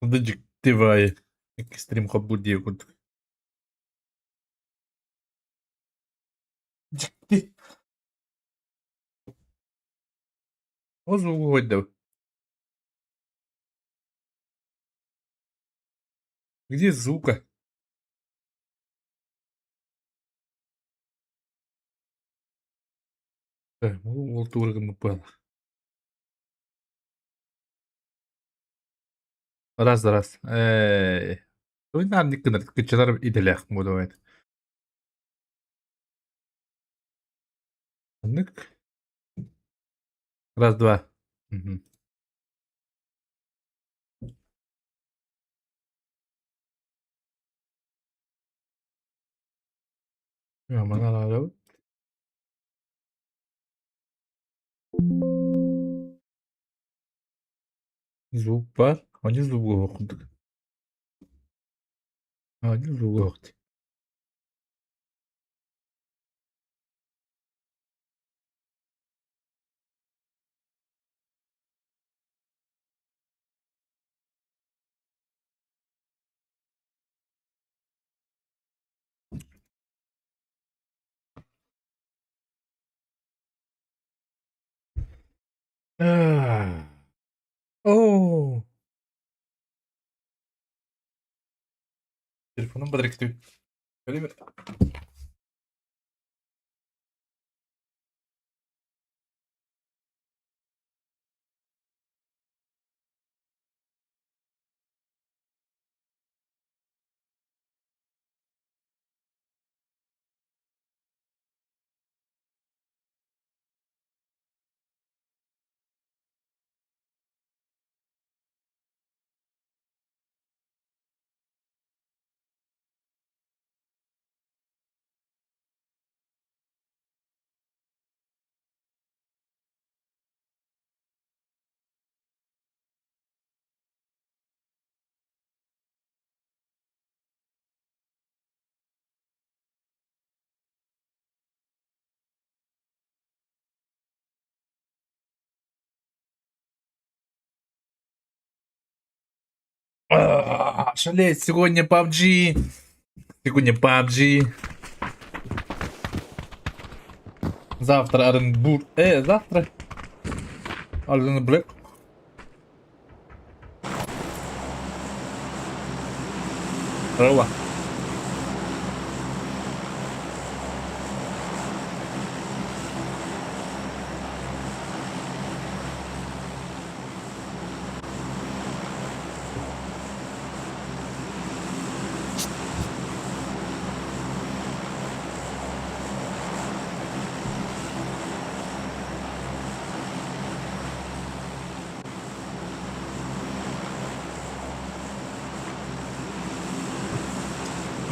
Детективає. Який стрім хабудів. Озвучив. Где звука? Волтурга напевно. Раз. Oyunlar ne kadar kıçalar idiler bu da evet. Anlık. Раз, два. Мгм. Aman Allah'ım. Звук var. Hani звук okuduk. Hani звук okuduk. Oo. Telefonum bıraktı. Öyle mi? Шалеть, сегодня PUBG. Сегодня PUBG. Завтра Оренбург. Завтра Оренбург. Здорово.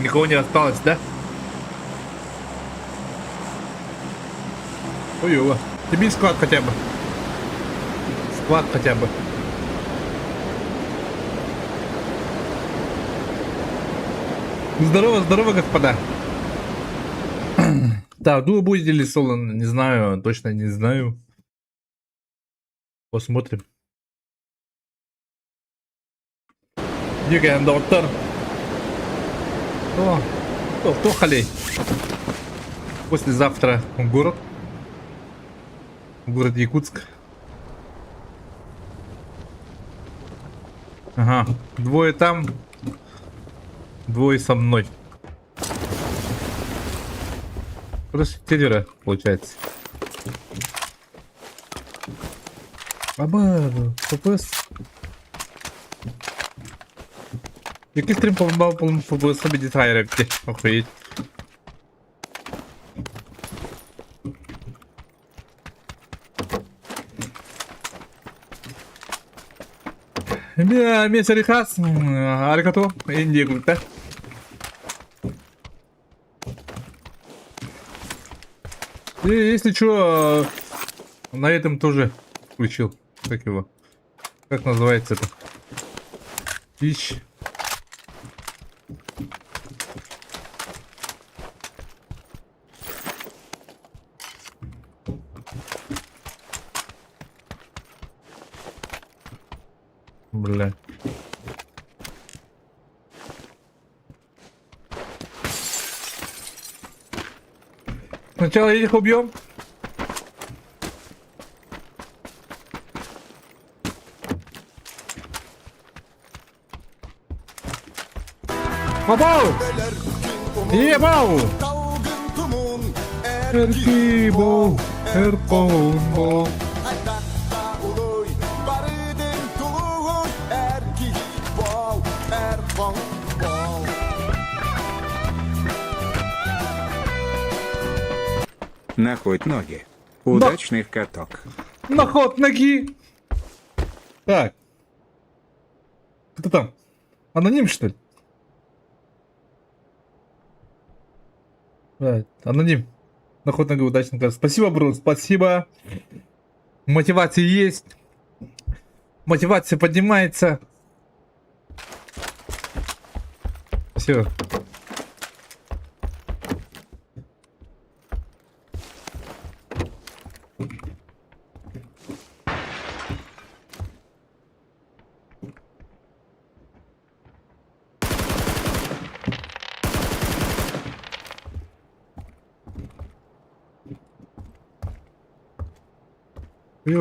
Никого не осталось, да? Ой-ой. Тебе склад хотя бы. Склад хотя бы. Здорово, господа. Да, дуо будете ли соло, не знаю, точно не знаю. Посмотрим. Юген, доктор. Кто халей? Послезавтра в город. В город Якутск. Ага, двое там, двое со мной. Короче, 4 получается. Аба, ФПС. Який стрім побав по собі дітайректі? Охуєть. Мия Рихас, арикато, Индия гульта. И если что, на этом тоже включил. Как его? Как называется это? Ищ. Бля. Сначала этих убьем. Попал! Ебал! Эркибол, эрконбол. Находь ноги. Удачных каток. На ход ноги. Так. Кто там? Аноним, что ли? Аноним. На ход ноги удачно. Спасибо, бро, спасибо. Мотивация есть. Мотивация поднимается. Все.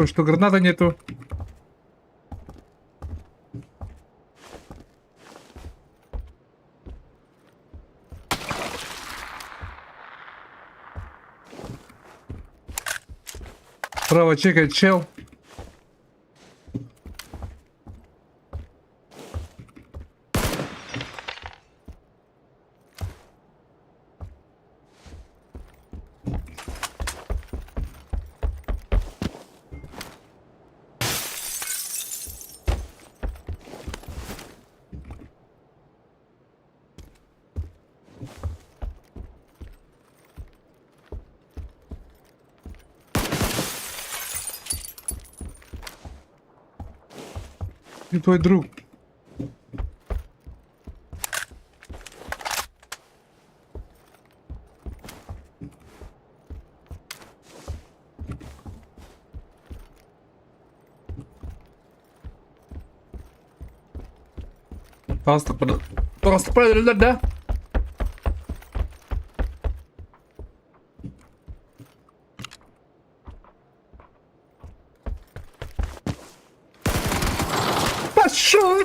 Что, граната нету? Право чекать, чел. И твой друг. Просто правильно, да? Пошел!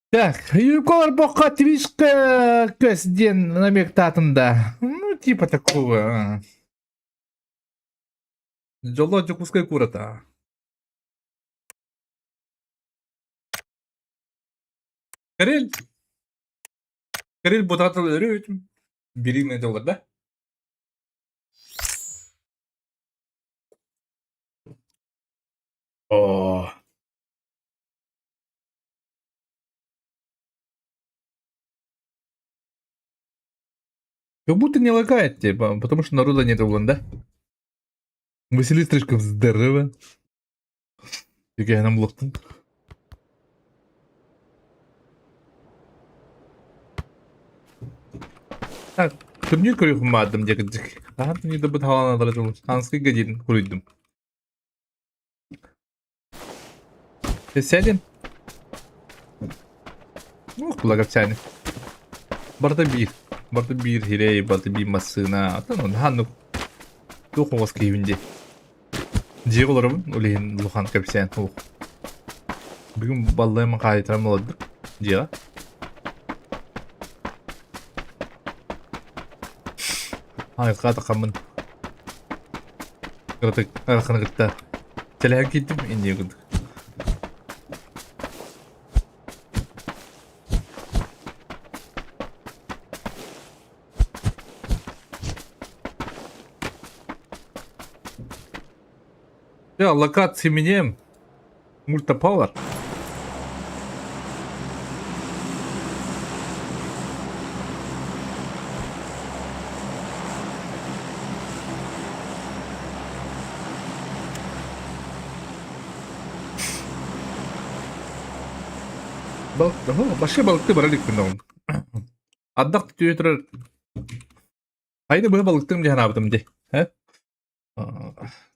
Так, юколар бокка твишка көзден намек татында. Ну, типа такого. Жоло жокускай курата. Карель. Карель ботатыл өрөтүм. Бериме жолдар, да? О. Как будто не лагает, типа, потому что народа нет, да? Василий слишком здорово. Как я нам лохтун. Так, турнир көріп мадым дегендік. Ағын дүниеде бұд халан адары жолы. Анский гадин көрүйдім. Сәлем. Ух, благовчаны. Барды bir hirey, барды bir масына. Atan onu hannu. Тухуғыз кейбінде. Жег оларым, олейін лухан кәпсен. Бүгін баллайымын қайытарым олады. Жеға. Айқа тақамын. Қыртық, арқаны қытта. Телеға кеттім, енді егілдік. Я локации меняем. Мультапауэр. Башка балыкты баралик мынауын. Аддақ түйетірер. Айны бұл балықтың жана абытым де.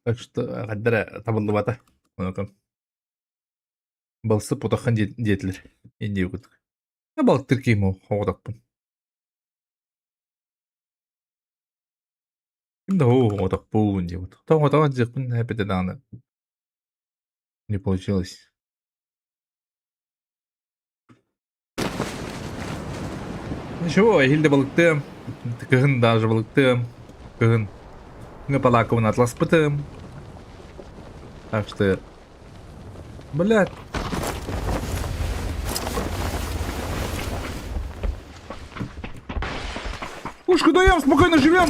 Так что қаддара табылды бата. Балсы потақан жетілер. Енді өкілдік. Я балыктыр кийим оодокпун. Кимде оодокпун деп атат. Тоңото жакпын эпете дагы не получилось. Ничего, я хилде балыктым. Кыгын даже балыктым. Кыгын. Палаковын атласпытым. Так что... Блядь. Пушку даем, спокойно живем.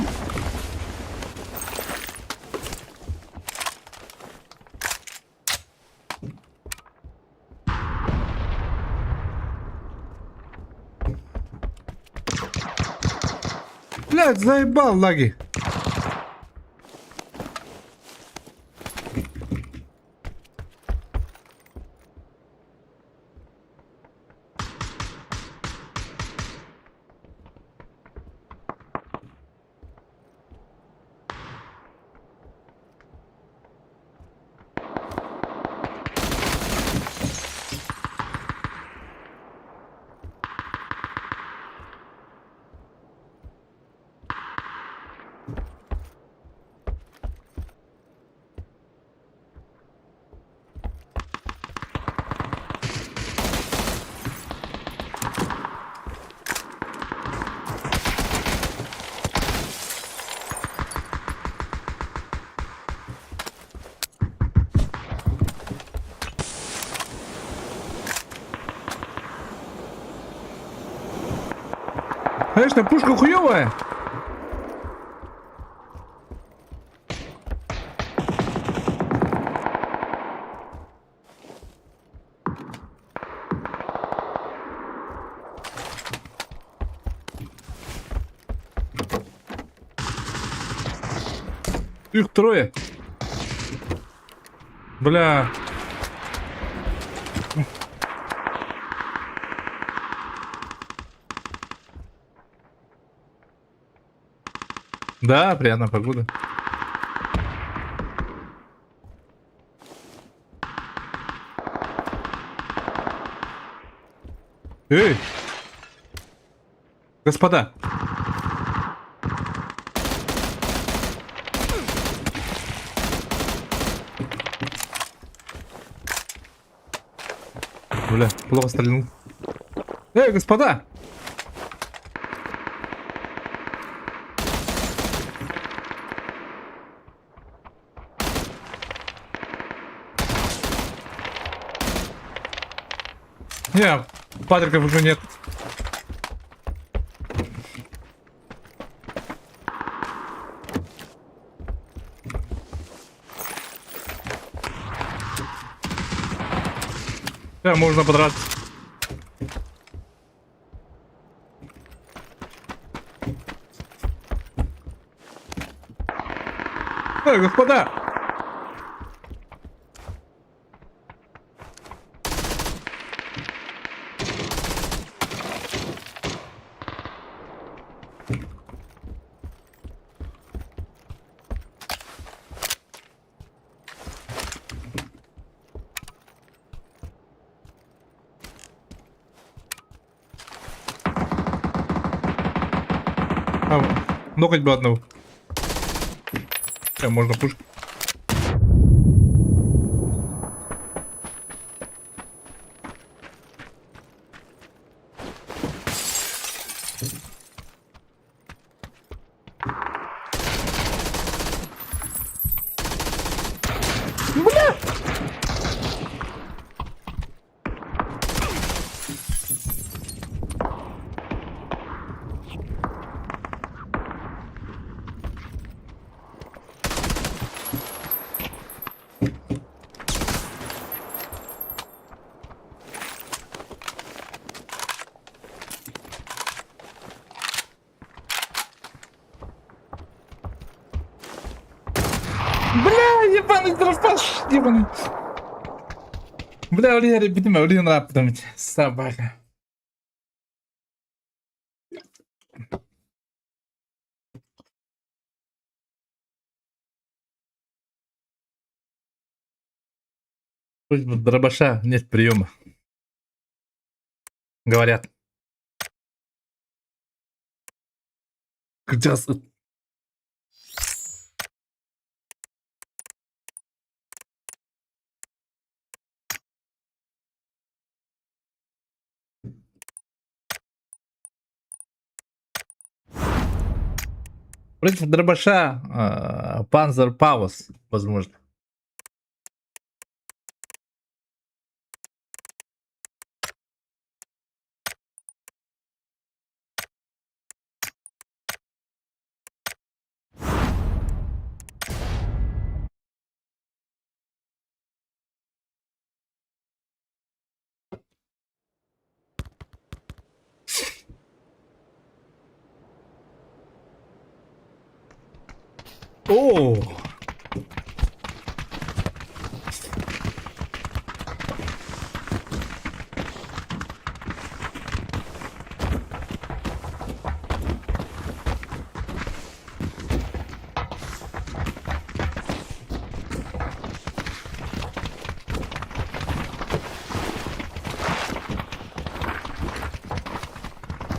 Блядь, заебал лаги. Конечно, пушка хуёвая. Их трое. Бля. Да, приятная погода. Эй! Господа! Бля, плохо стрельнул. Эй, господа! Не, Патриков уже нет. Да, можно подраться. Господа! Нокать бы одного. Можно пушку. Бля! Бля, ебаный дропаш, ебаный. Бля, Ульяна, битиме, Ульяна раптом, собака. Пусть бы дробаша нет приема. Говорят. Just... Против дробаша Panzer Pavos, возможно. О!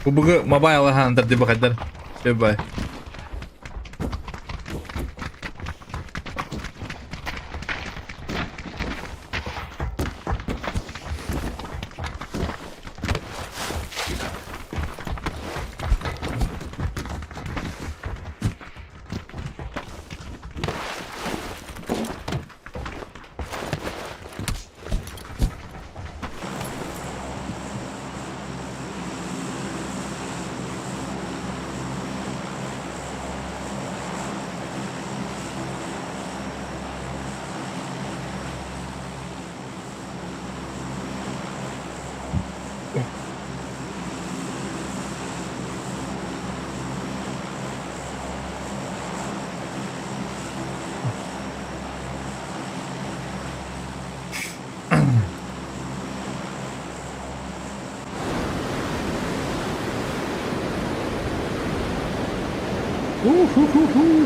PUBG Mobile Hunter di ba kadar? Diba?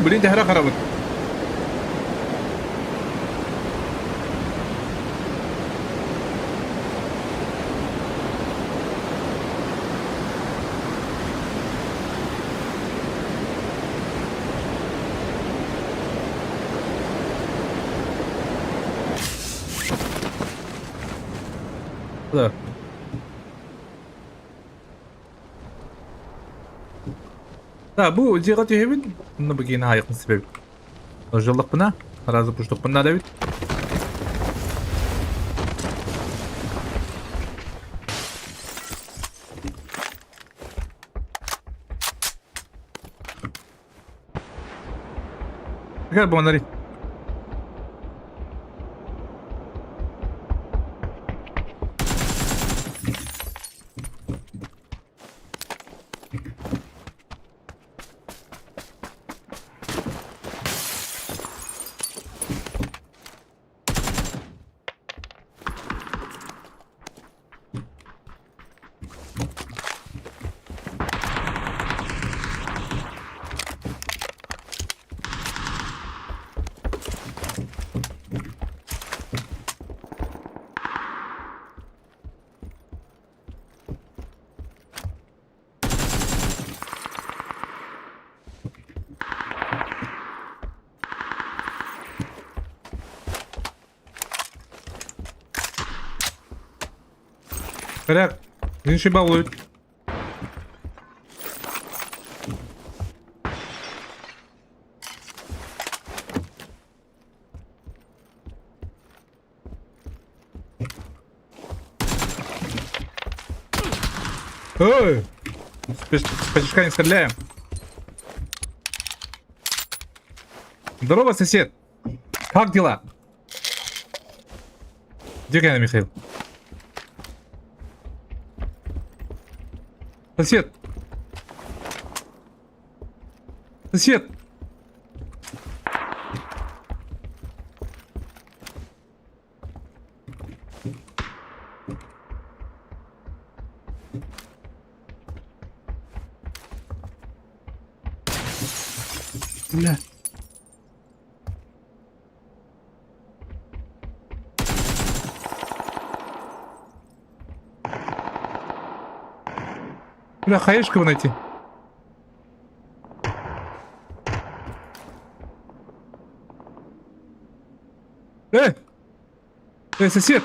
Блин, тягра харабы. Да. Bu diğer evin ne bakayım hayır sebebi. Ojoluk buna. Razı puştuk buna David. Gel bu onları. Коряк, він ще балують. Ой! С пачка не стреляем. Здорово, сосед. Как дела? Где Михаил? Сосед! Сосед! Бля. Бля, хаешку найти. Сосед!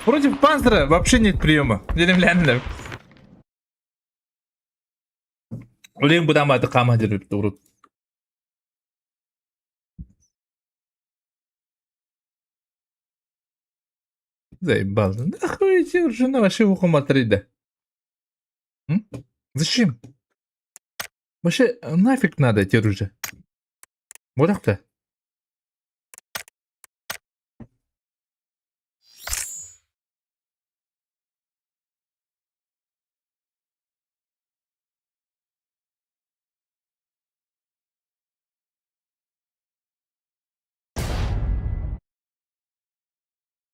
Против панцира вообще нет приема. Делимлянда. Улин будам аты кама жүріп урут. Заебал. Нахуй эти жена вообще в ухо да? Зачем? Вообще нафиг надо эти оружия? Вот так-то.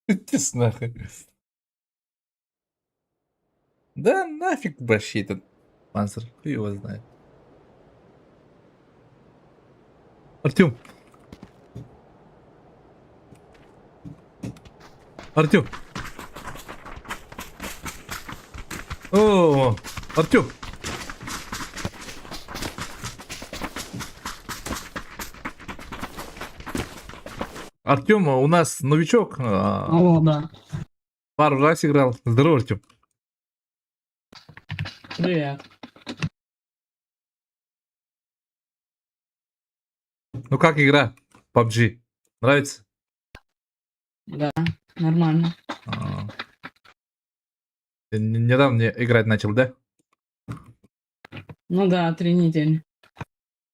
Ты нахуй. Да нафиг вообще этот панцир. Хуй его знает. Артем. Артем. О, Артем. Артем, у нас новичок. Алло, да. Пару раз играл. Здорово, Артем. Привет. Ну как игра? PUBG. Нравится? Да, нормально. А. Ты недавно играть начал, да? Ну да, 3 недели.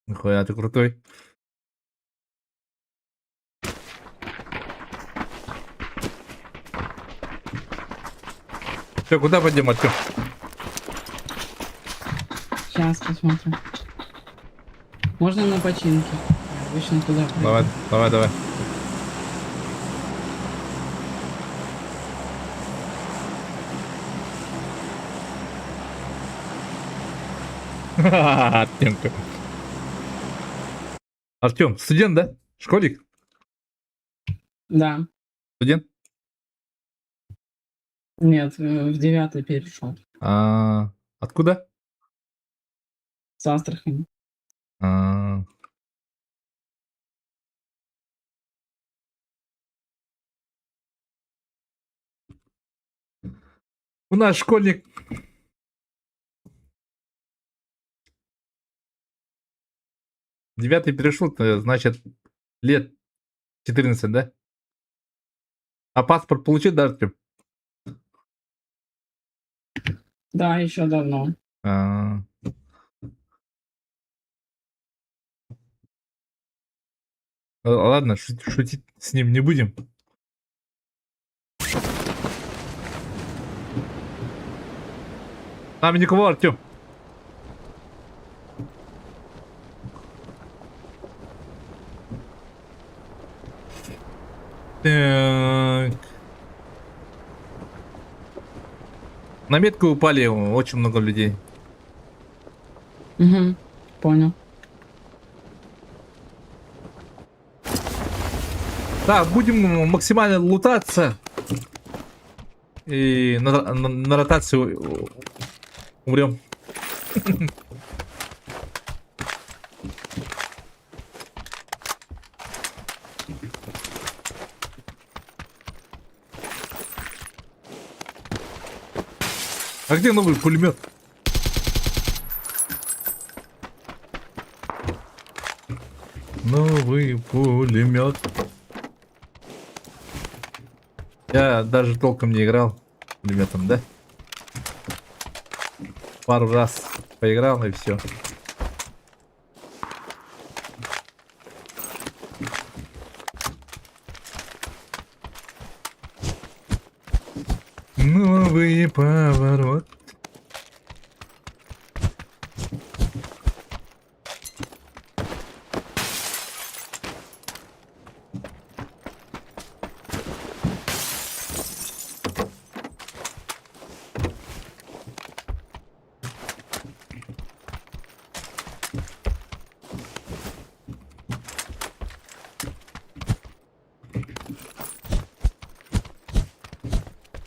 Нихуя, ты крутой. Все, куда пойдем, Артем? Сейчас посмотрим. Можно на починки. Обычно туда пойду. Давай, давай, давай. Артемка. Артем, студент, да? Школьник? Да. Студент? Нет, в 9 перешел. Откуда? С Астрахани. А. У нас школьник. Девятый перешел, значит, лет 14, да? А паспорт получил, да, Артем? Да, еще давно. А. Ладно, шутить с ним не будем. Там никого, Артем. Так. На метку упали очень много людей. Угу, понял. Да, будем максимально лутаться. И на ротацию умрем. А где новый пулемет? Новый пулемет. Я даже толком не играл пулеметом, да? Пару раз поиграл и все. Новый поворот.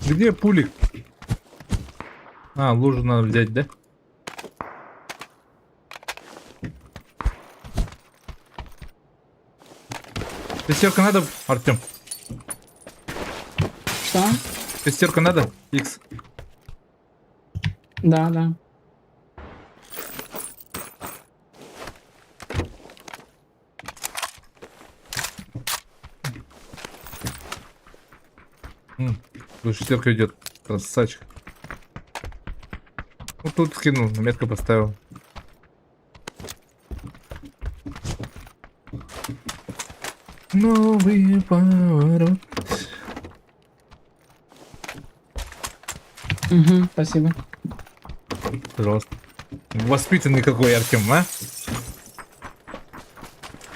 Где пулик? А, лужу надо взять, да? Тестерка надо, Артем? Что? Тестерка надо? Икс. Да, да. Шестерка идет. Красавчик. Ну тут скинул, метку поставил. Новый поворот. Угу, спасибо. Пожалуйста. Воспитанный какой Артем, а?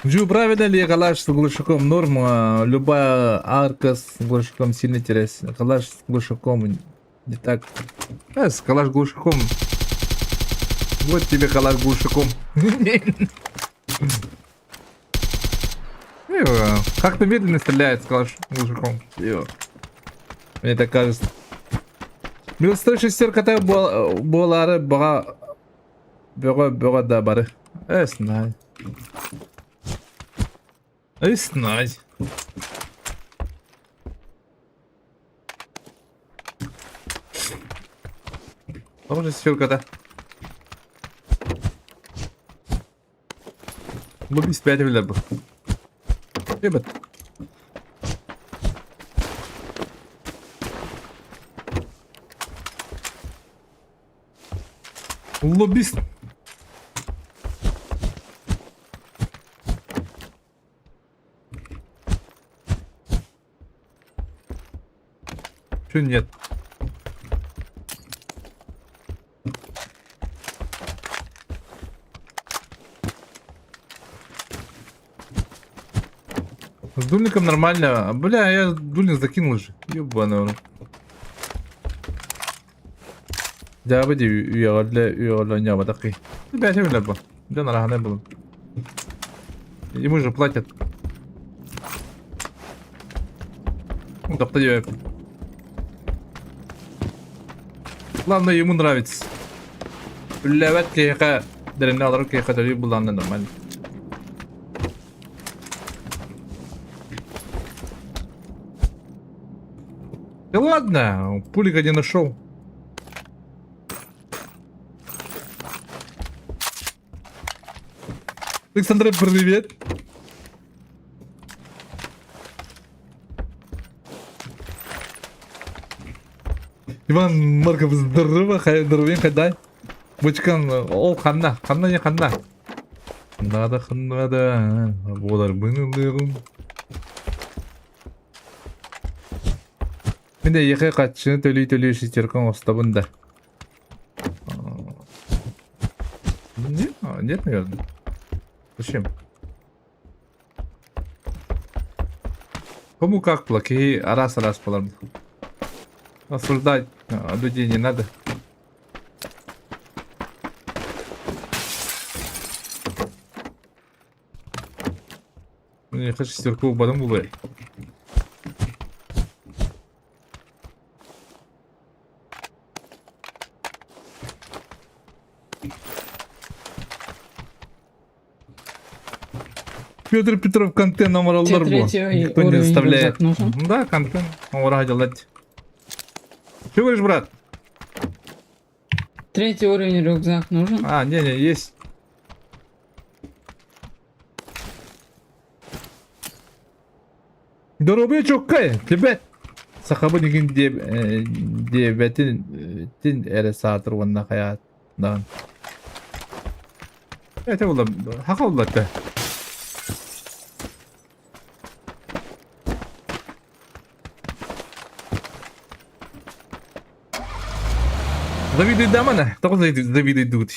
Джу, правильно ли калаш с глушаком норма? Любая арка с глушаком сильно теряется. Калаш с глушаком не так. С калаш глушаком. Вот тебе калаш глушаком. Как-то медленно стреляет с калаш глушаком. Мне так кажется. Минус 106 ката болары бага да бары. Знай. Знай. Тоже стерка-то. Бы без 5 бы. Ребят. Лоббист. Чё нет? С дульником нормально. Бля, я дульник закинул же. Ёбаный. Да, выйди, уйоня такой. Ребят, я бы. Да, на было. Ему же платят. Ну, да, я. Главное, ему нравится. Левет кейха, дренадор кейха, дали было нормально. Да ладно, пулика не нашел. Александр, привет. Иван Марков, здорово, здоровьем, дай. Бочкан, ол ханна, не ханна. Надо. Болар бынылыгым. Мен де екі қатшыны төлей шестеркан остабында. Нет, наверное. Зачем? Кому как плохие, раз полом. Осуждать людей не надо. Мне хочу шестерку потом было. Петр Петров контент номер Тебе был. третий Никто не уровень заставляет. рюкзак нужен? Да, контент. Он ради лать. Чего говоришь, брат? 3-й уровень рюкзак нужен? А, не, есть. Дорогой чоккай, тебе. Сахабынигин дебетин тин эре саатыр ванна хаят. Да. Это было хакаллатта. Завидуй да мана, тоқ завидуй дут.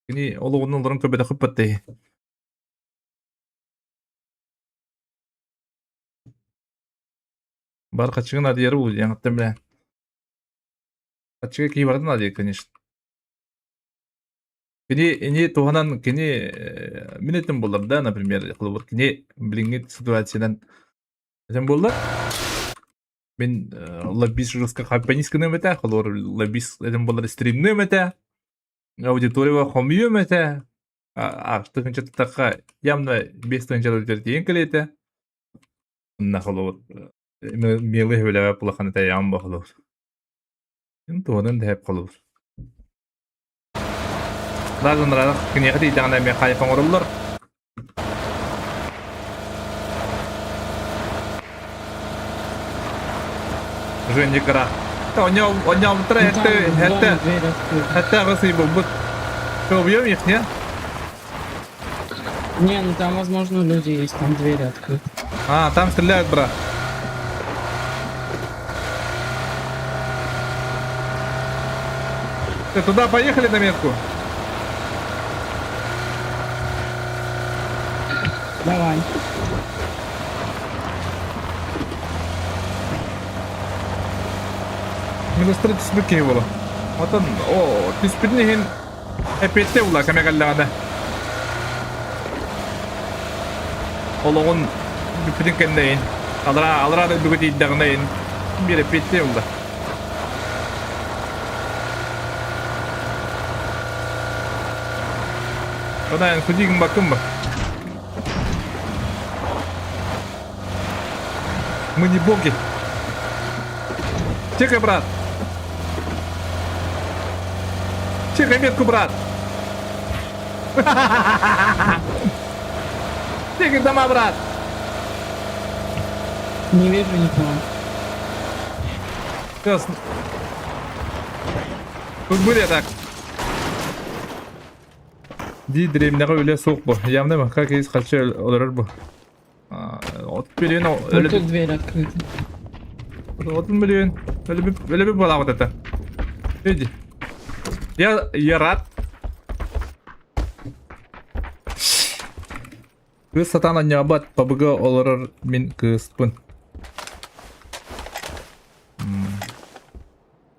Ini олоғының көбеді қыппатты. Бар қачығын адияры ол, яңыттым бля. Қачыға кей бардын адияры, конечно. Кені туғанан, кені минетін болар да, например, қылыбыр, кені біліңгі ситуациядан. Әтен болды? Мен лоббис жырыска компанийсканы мете, холор лоббис эдем болар стримны мете, аудитория хомию мете, артыкынча таққа ямна 5 тынча өтерден келете. На холор мелы хөләгә пулаханы та ям бахылыр. Ин туонын да хеп калыр. Лазынрак кыне кыты дагына мен кайфан орыллар. Женникара. То он трет, Там в доме это дверь открыта. это рысыбы бут. Что убьем их, не? Не, ну там, возможно, люди есть, там двери открыты. А, там стреляют, брат. Ты туда поехали на метку? Давай. Минус 30 бөкей болу. Отон, түспүрнеген эпетте ула кәмәгәлләгәдә. Олоғын бүппүдін кәндейін. Алыра да бүгіт иддағындайын. Bir эпетте ула. Одан күдігін бакын ба. Мы не боги. Тихо, брат. Тихо, метку, брат. Тихо, дома, брат. Не вижу никого. Сейчас. Тут были так. Дидремнеге öyle soğuk bu. Yamda mı? Kakayız kaçı olur bu. Ot milyon Вот öyle тут дверь открыта. bir 30 milyon öyle bir bala вот это. Иди. Я рад. Kız satan anyabat pabıga olur min kıspın.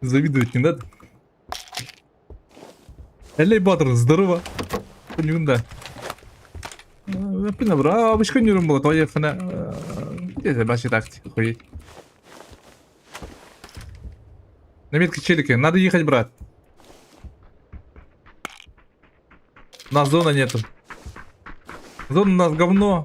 Завидуют не надо. Элей Батр, здорово. Понимаю, да. Блин, бра, обычно не румбо, то я фана. Где баши тактика хуй. На метке челики, надо ехать, брат. У нас зона нету. Зона у нас говно.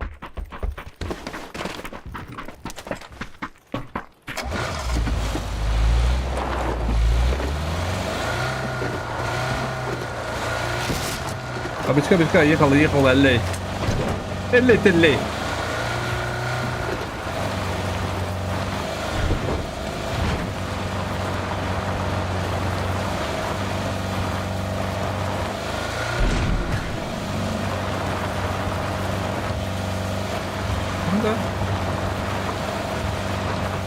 Бичка, ехал, эллей. Эллей. Да.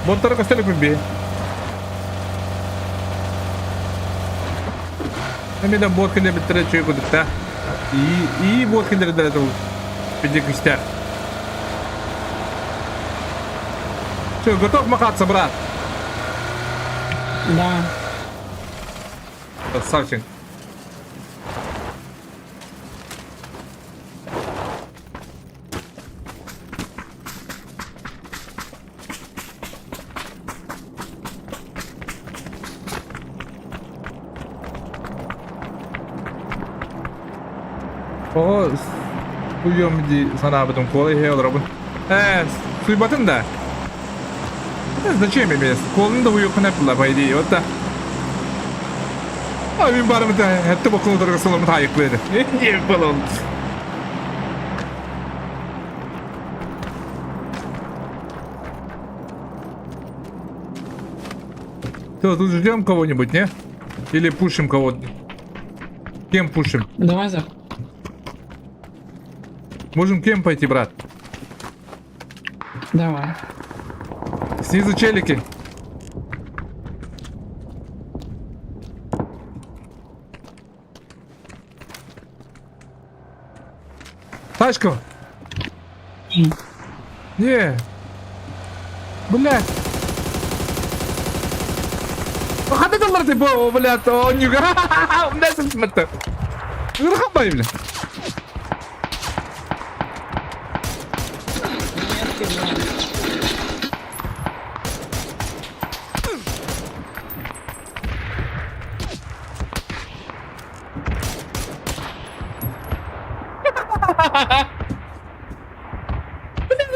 Боттары костелек бе. Мен бот келе битире чөй кудук да. И бот келе да это пидик истер. Что, готов махаться, брат? Да. Красавчик. Ого, суем ди sana потом колы хей olur. Суйбатын да. Зачем мне? Колын да уюкын yaptılar по идее. Вот да. Abi barımı da hatta bu konuda sorumu tayıkladı. Ne yapalım? Что, тут ждем кого-нибудь, не? Или пушим кого-то? Кем пушим? Давай за. Можем кем пойти, брат? Давай. Снизу челики. Тачка. Не. Блядь. Хата доллар ты был, блядь, он не у меня смотри. Рахабай, блядь.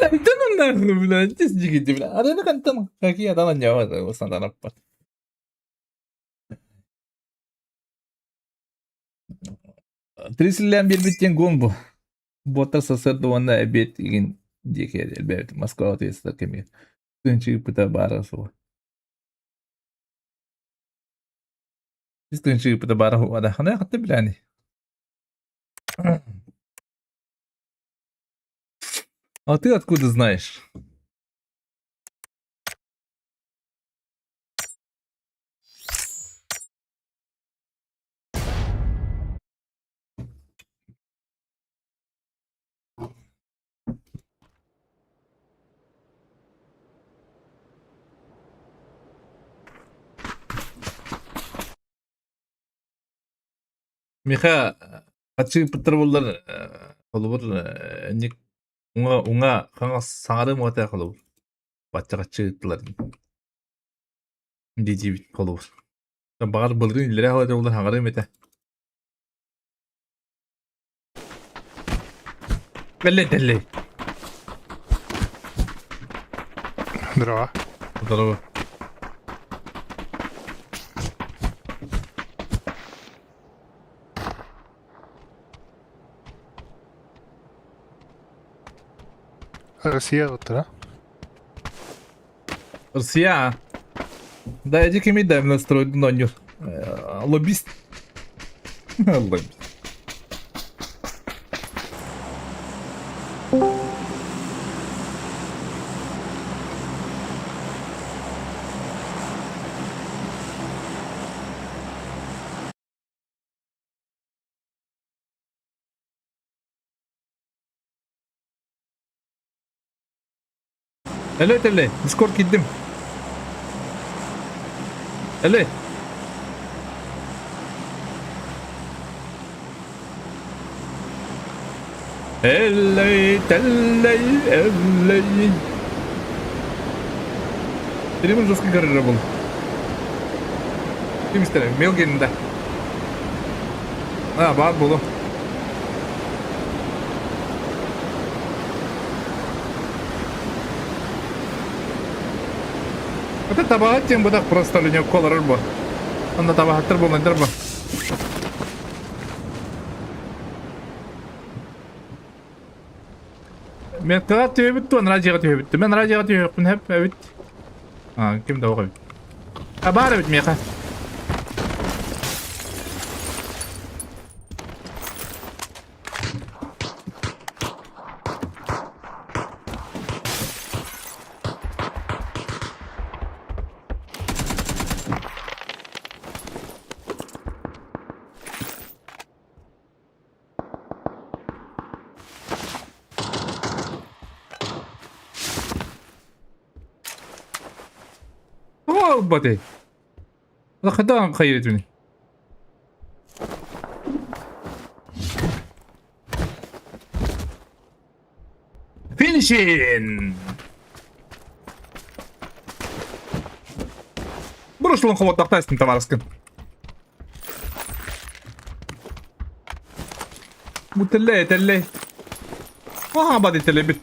Tanong na ako bila. Just jigit bila. Ada na kan tanong. Kaki ada lan Jawa tuh usan tanap. Трисилен bir bitken gon bu. Botta sasırdı onda ebet igin jeke elbet Moskva testa kemi. Tınçı pıta bara so. Biz tınçı pıta bara ho ada. Hana hatta bilani. А ты откуда знаешь? Миха, 같이 붙들어볼래? 걸어볼 ник 웅아 강아 상아를 못해 걸어. 맞자 같이 들라. 디지 걸어. багар былгын илере хала жолдар хаңары мете. Белле. Здорово. Здорово. Россия вот, да? Русия. Да, иди ки ми да ме настрои ноню. Лобист. Лобист. Ele. Discord gittim. Ele. Ele. Tenemos los que carrera bol. Kim isterim? Mail gelinde. Ha, bağır bolu. Это табағат жең бұдақ просто линия колорыр бұ. Онда табағаттыр болмайдыр бұ. Мен қағат төбе бітті, он радиоға төбе бітті. Мен радиоға төбе бітті, әп, әбіт. Кім дауға бітті. Бар әбіт меқа. Body. Lakadan kaydetmeni. Finishing. Прошлым ход тахтайстын товарскин. Мутелле. Ага, бади телебит.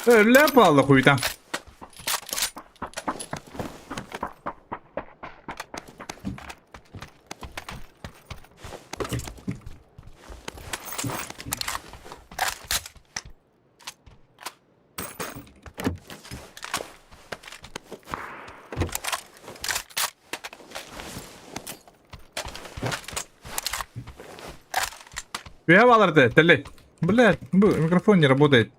Öyle pahalı kuyudan. Я валарда, теле. Блядь, микрофон не работает.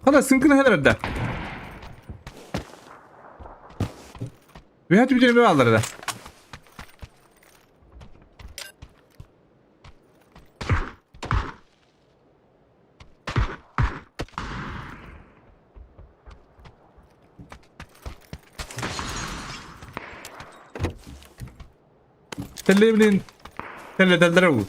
خلاص يمكن هذا بده وهات بيجي ما الله ده Телли, блин. Телли, дальдрау.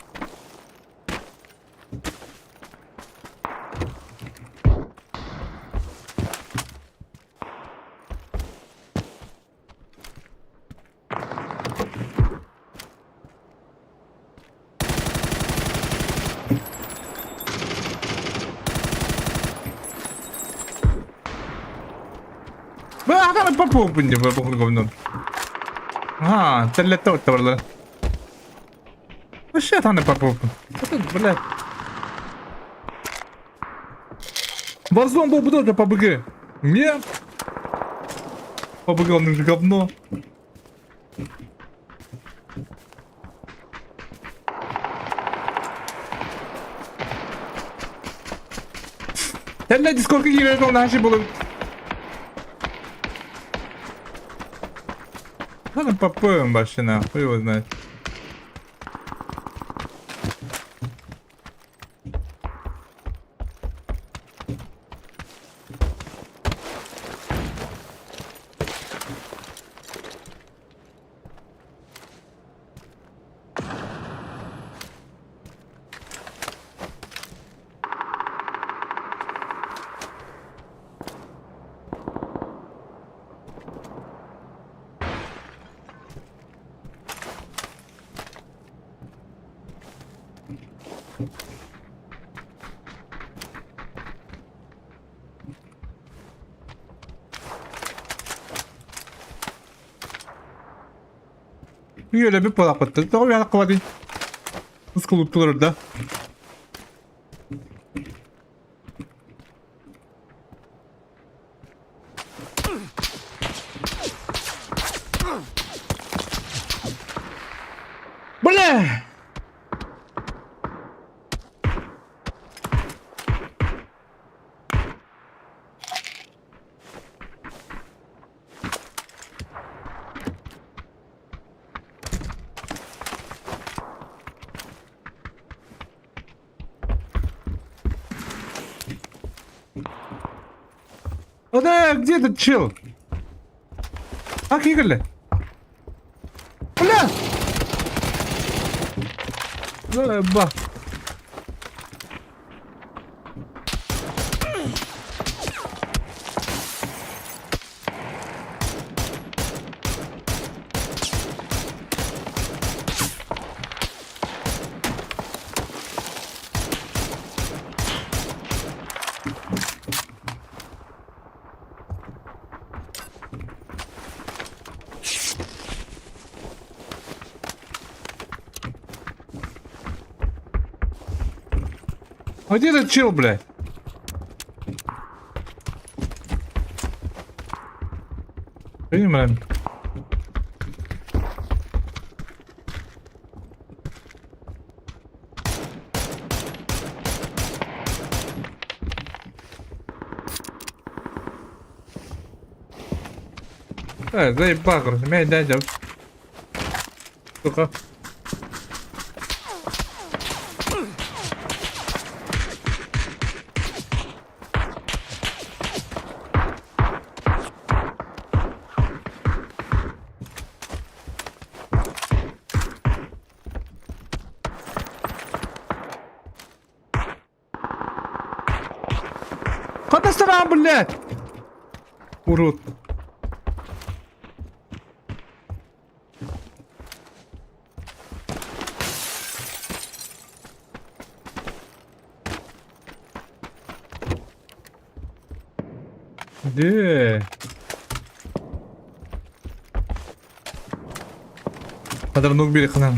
Bakit nagpapupunyo ba kung gano'n? Ага, це для того, товарля. Ну ще там не попупу. Що тут, блядь? Варзон был бы тоже PUBG. Нет. PUBG, он же говно. Та блядь, сколько ігор наші були? Ладно, попоем вообще нахуй, его знает. Öyle bir palak attı. Tamam ya, hadi. Nasıl kuluttular orada? Бля! О, да, где этот чел? Ах, Игорь! Бля! Ба. А где этот чел, блядь? Понимаем. Заебал, короче, меня дядя. Сука. Какая сторона, блядь? Урод. Где? Давно убили хана.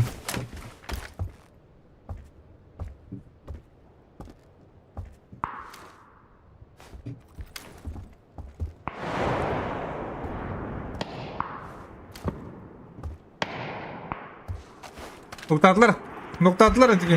Noktadılar. Noktadılar artık.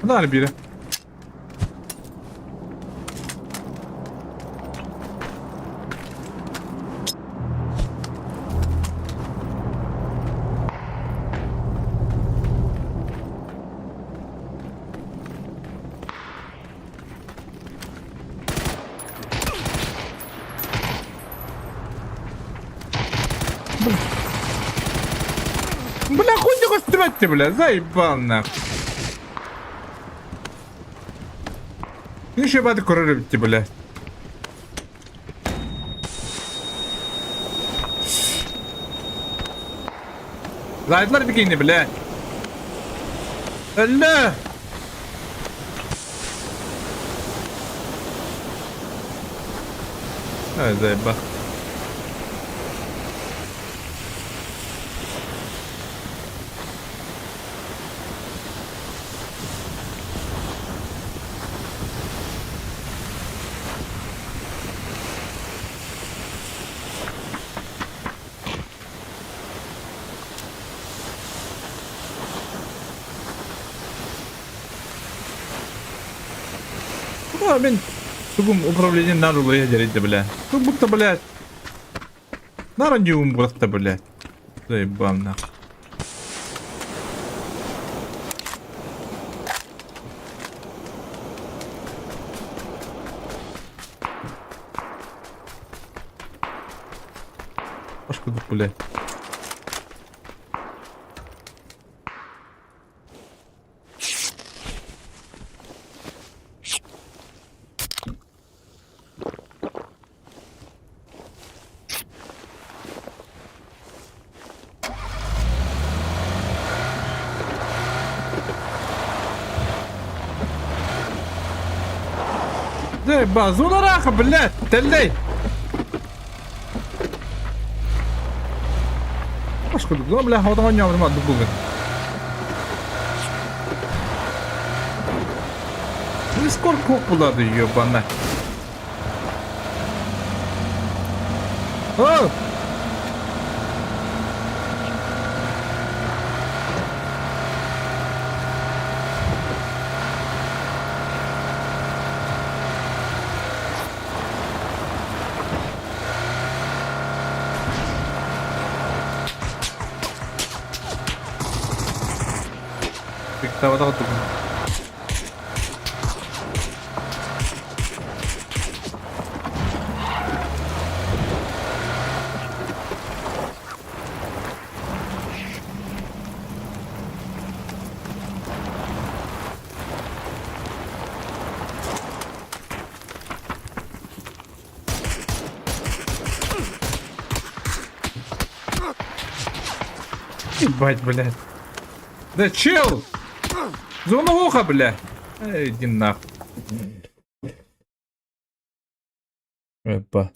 Dar biri. Бля, хуй его стрелять-то, бля, заебал нахуй. Еще бады курировать, бля. Зайдлар бегини, бля. Алло! Ай, заебал. Мен бүгін управление нарулы ядерейді, бля. Как будто, блядь. Наранги умбрата, блядь. Заебам, нахуй. Пашка тут, блядь. Заебал, зона раха, блядь, тельдей. Пашка тут, ну, бля, вот он ням, мат, бугы. Ну, сколько куда-то ебана. О! Давай, давай, давай. Ебать, блядь. Да чел! Зона уха, бля. Иди нахуй. Опа.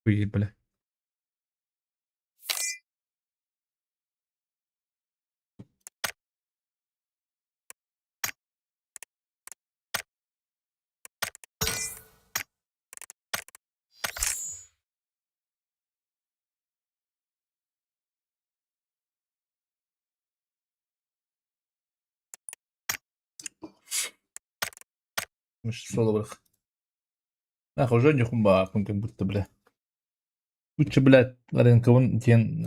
Ой, бля. مش صلبخ. ناخذ جوني خمبا ممكن بوت بلا. بوت بلا غادي نكون تين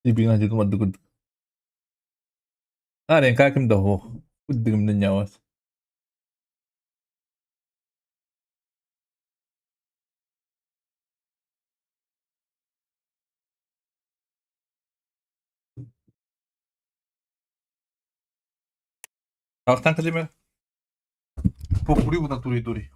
يبينا دي ما دغد. غادي نكاكم دهو. ود من النياوات. Alttan kalime. Pokuri bu da duri duri.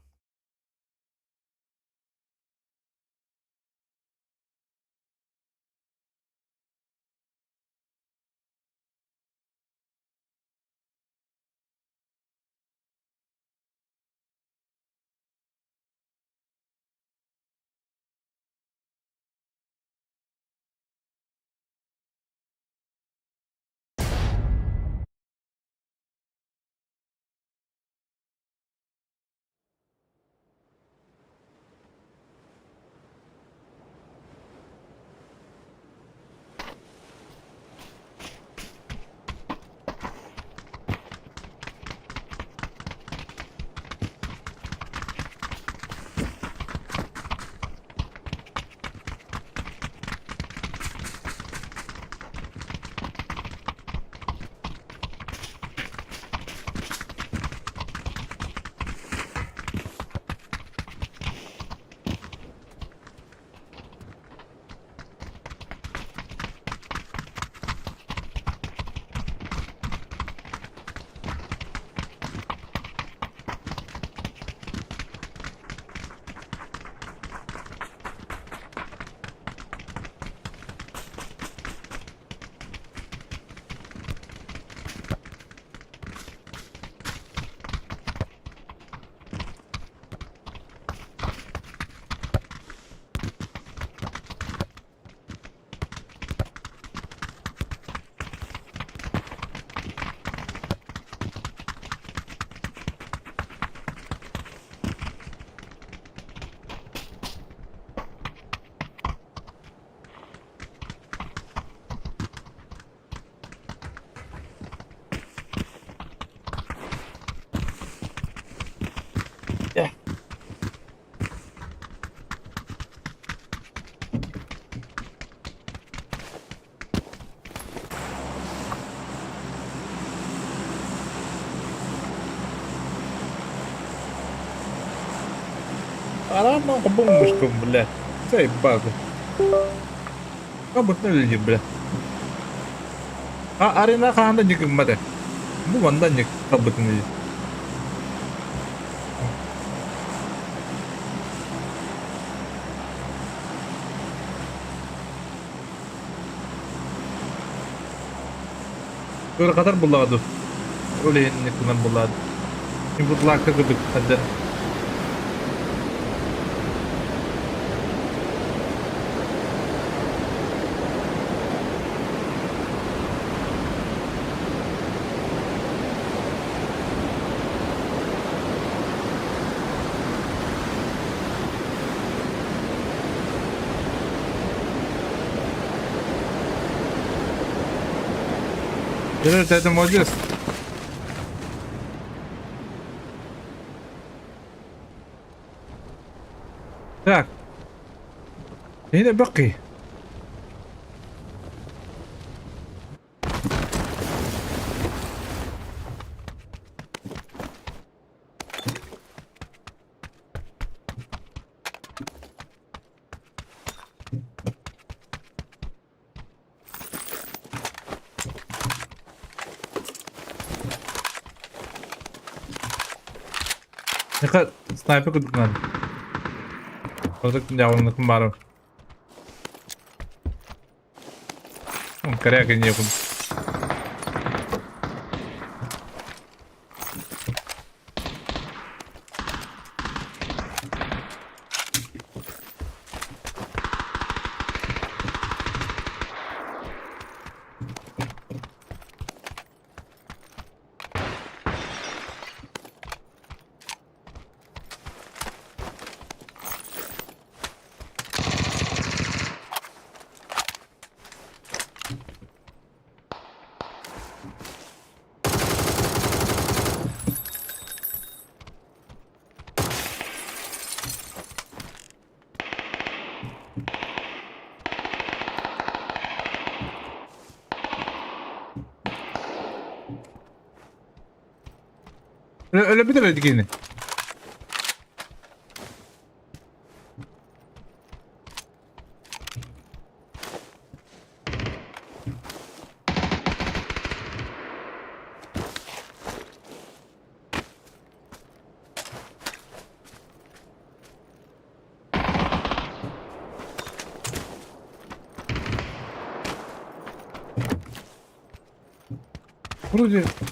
Арама кабумушком, бля. Заебало. Kabut na libre, bля. Arena ka handa nyik mate. Bu wanda nyik kabut ni. Böyle kadar buladı. Öyle ne kadar buladı. Şimdi bulak da gıdık hadi. Evet, это молодец. Так. Yine bakayım. Ne kadar sniper kuduklan. Orada jauh kembaran. Karya kayaknya pun. Öyle bir de verdik yine.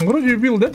Вроде убил, да?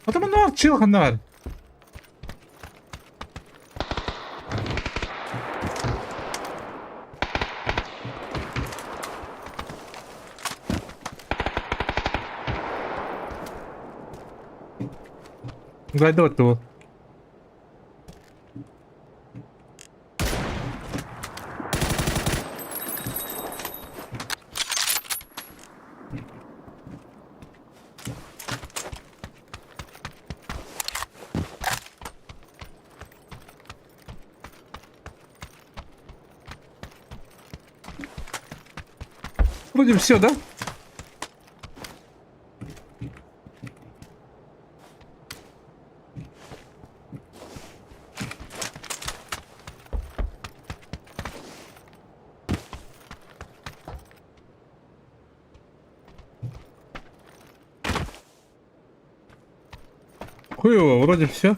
Adamın ne var? Çılgın ne var? Гайдо tu. Вроде все, да? Хуево, вроде все.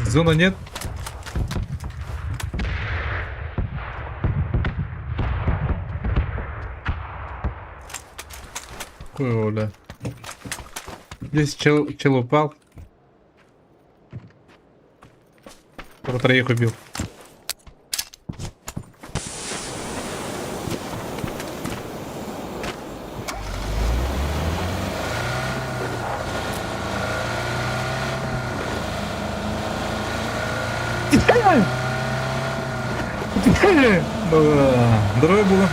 Зона нет. Хуево, да. Здесь чел упал. Про троих убил. Здорово было.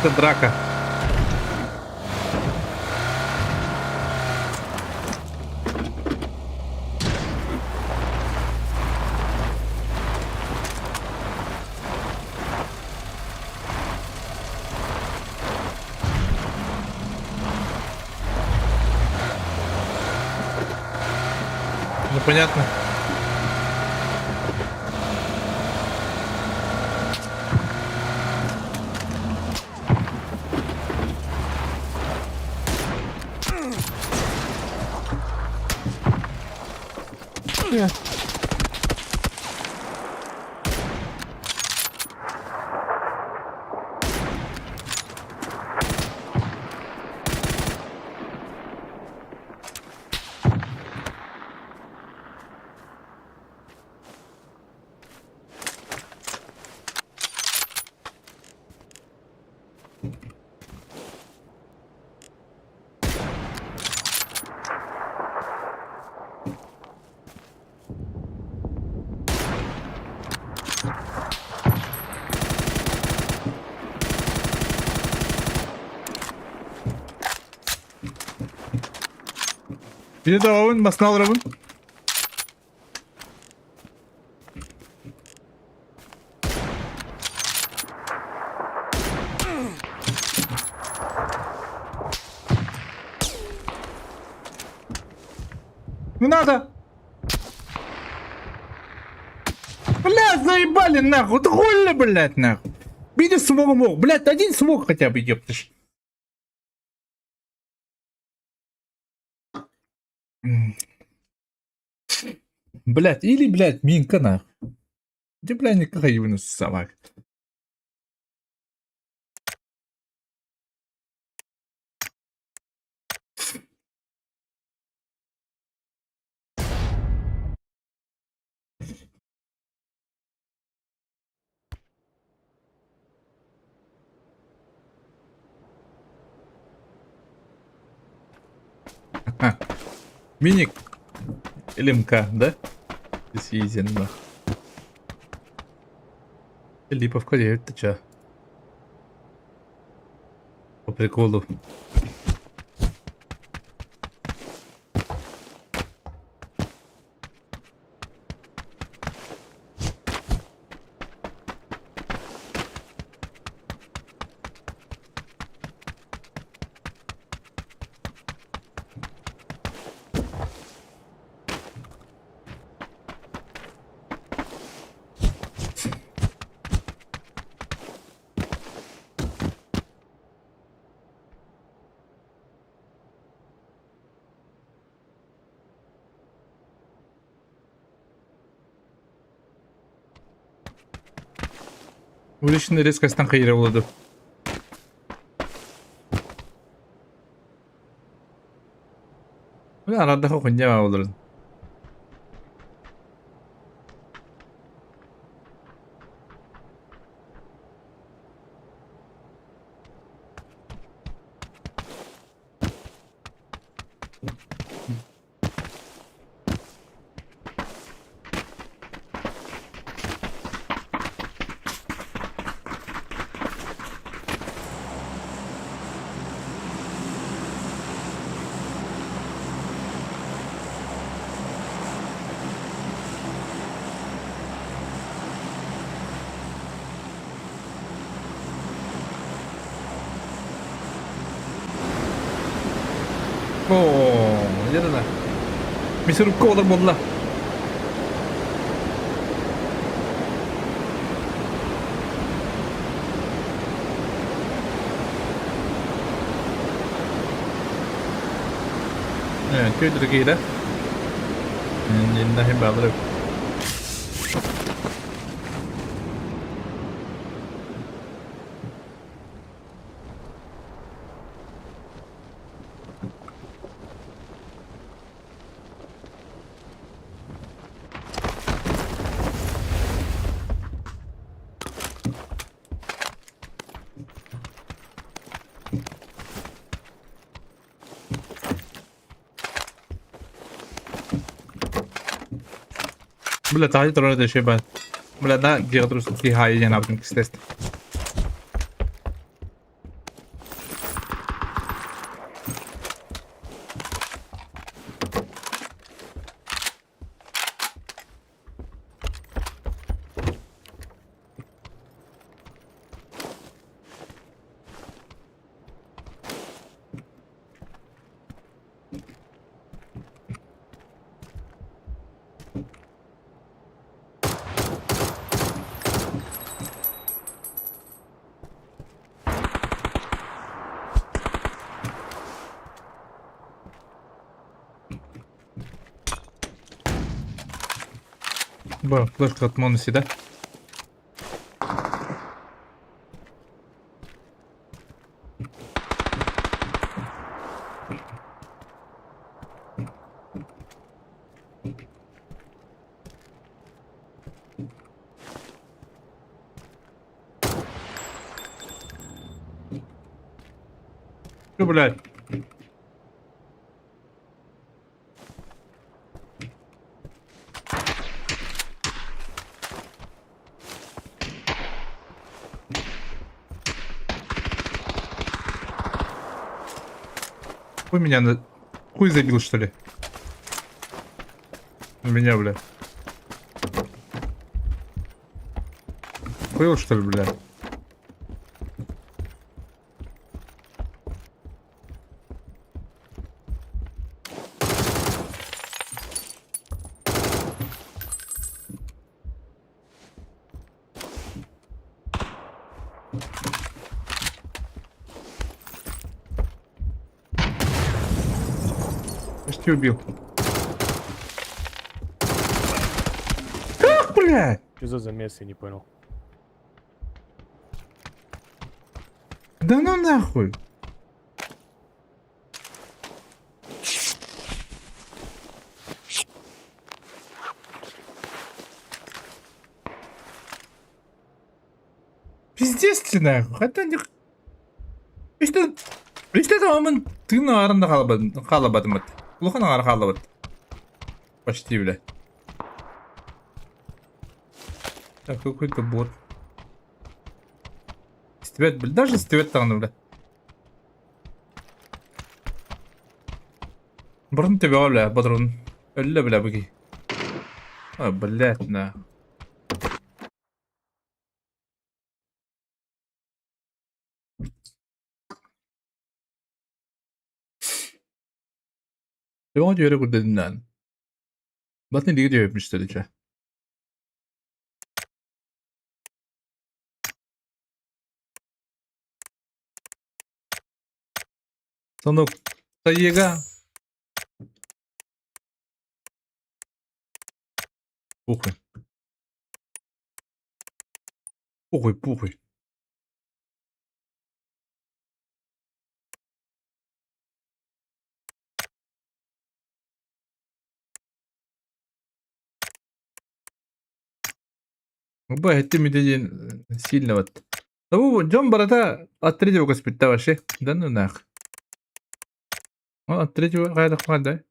Это драка. Ну понятно. Bir de alalım, basın alırım. Не надо! Блядь, заебали нахуй! Да хули, блядь, нахуй! Видишь, смог мог! Блядь, один смог хотя бы, ёптыш! Блядь, или, блядь, минка нахуй! Где, блядь, никакая его собак? А, миник или МК, да? Действительно. Липовка 9, ты чё? По приколу. Уличный резкостьтан кыйра болду. Бул арада хокунжа болор. Oo, yarına. Misirupka olur bolla. Evet, köydekiyle. Yeniden hem bağlı. Bula tayo terus ada siapa? Bula dah dia terus di high yang apa test. Бля, флешка от Монуси, да? Что, блядь? Хуй меня на... Хуй забил, что ли? На меня, бля. Хуел, что ли, бля? Почти убил. Как, блядь? Что за замес, я не понял. Да ну нахуй. Пиздец ты нахуй. Хотя не... İşte tamamın tığın ağrında kalabadım. Kulağın ağrı kalabadı. Почти, бля. Так, какой-то бот. Стивет, бля. Даже стивет тағаны, бля. Бұрын тебе, бля, бодрун. Өлі, бля, бұги. А, блядь, на. Devam ediyor dediğinden. Batın ligi diyor yapmış dedice. Sanok. Sayıga. Ухо. Похуй. Оба это медиен сильно вот. Ну, Джон барата от третьего госпиталя вообще. Да ну нах. От третьего кайда кайда.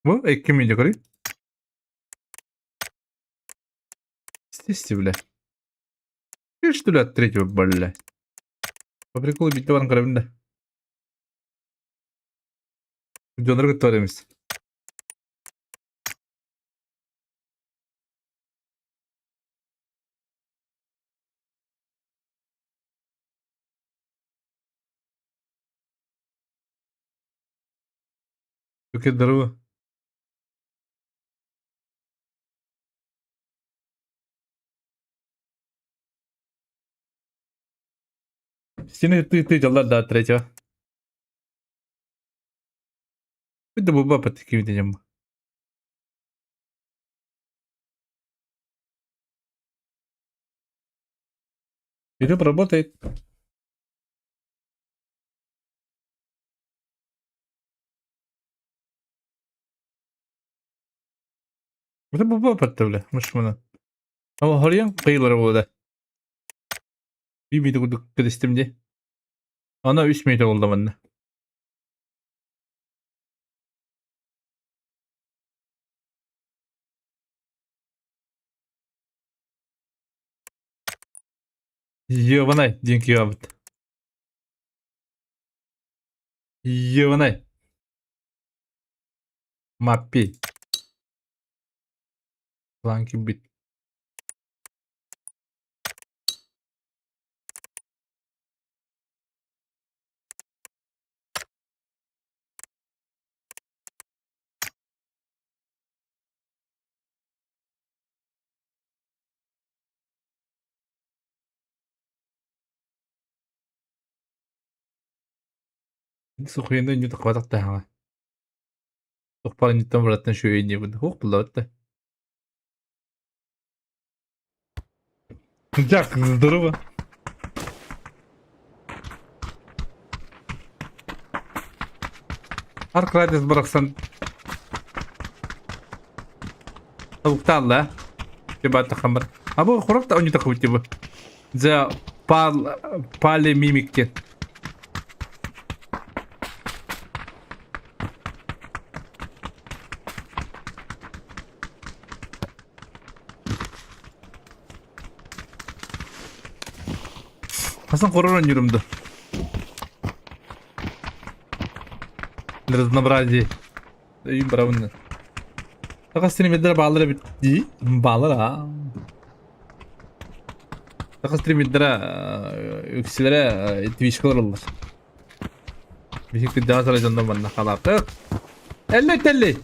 Во, эки миде кори. Стисти, бля. И что ли от третьего, бля? По приколу бить товаром карабинда. Джондар готовимся. Какие здорово. Стены ты дела до третьего. Это бы баба таким видением. Ютуб работает. Это бы баба бля. Мыш мына. Ama hariyan kıyıları oldu. 1 metre kurduk kıdıstimdi. Ana 3 metre oldu bende. Ёбаный, деньги абыт. Ёбаный. Маппи. Планки бит. Сухойны не так хватает тага. Тухпар не там братан шуй не буду. Хух плотно. Дяк, здорово. Аркадис быраксан. Тавуктан да. Тебе тахамыр. А bu хурап та не такой типа. За пали мимикки. Hasan koronun yürümdü. Разнообразие. И правильно. Так стримидер bağları bitti. Bağlar ha. Так стримидер öksülere Twitch kılırlar. Bir şekilde daha sonra candan bana kalardı. 50.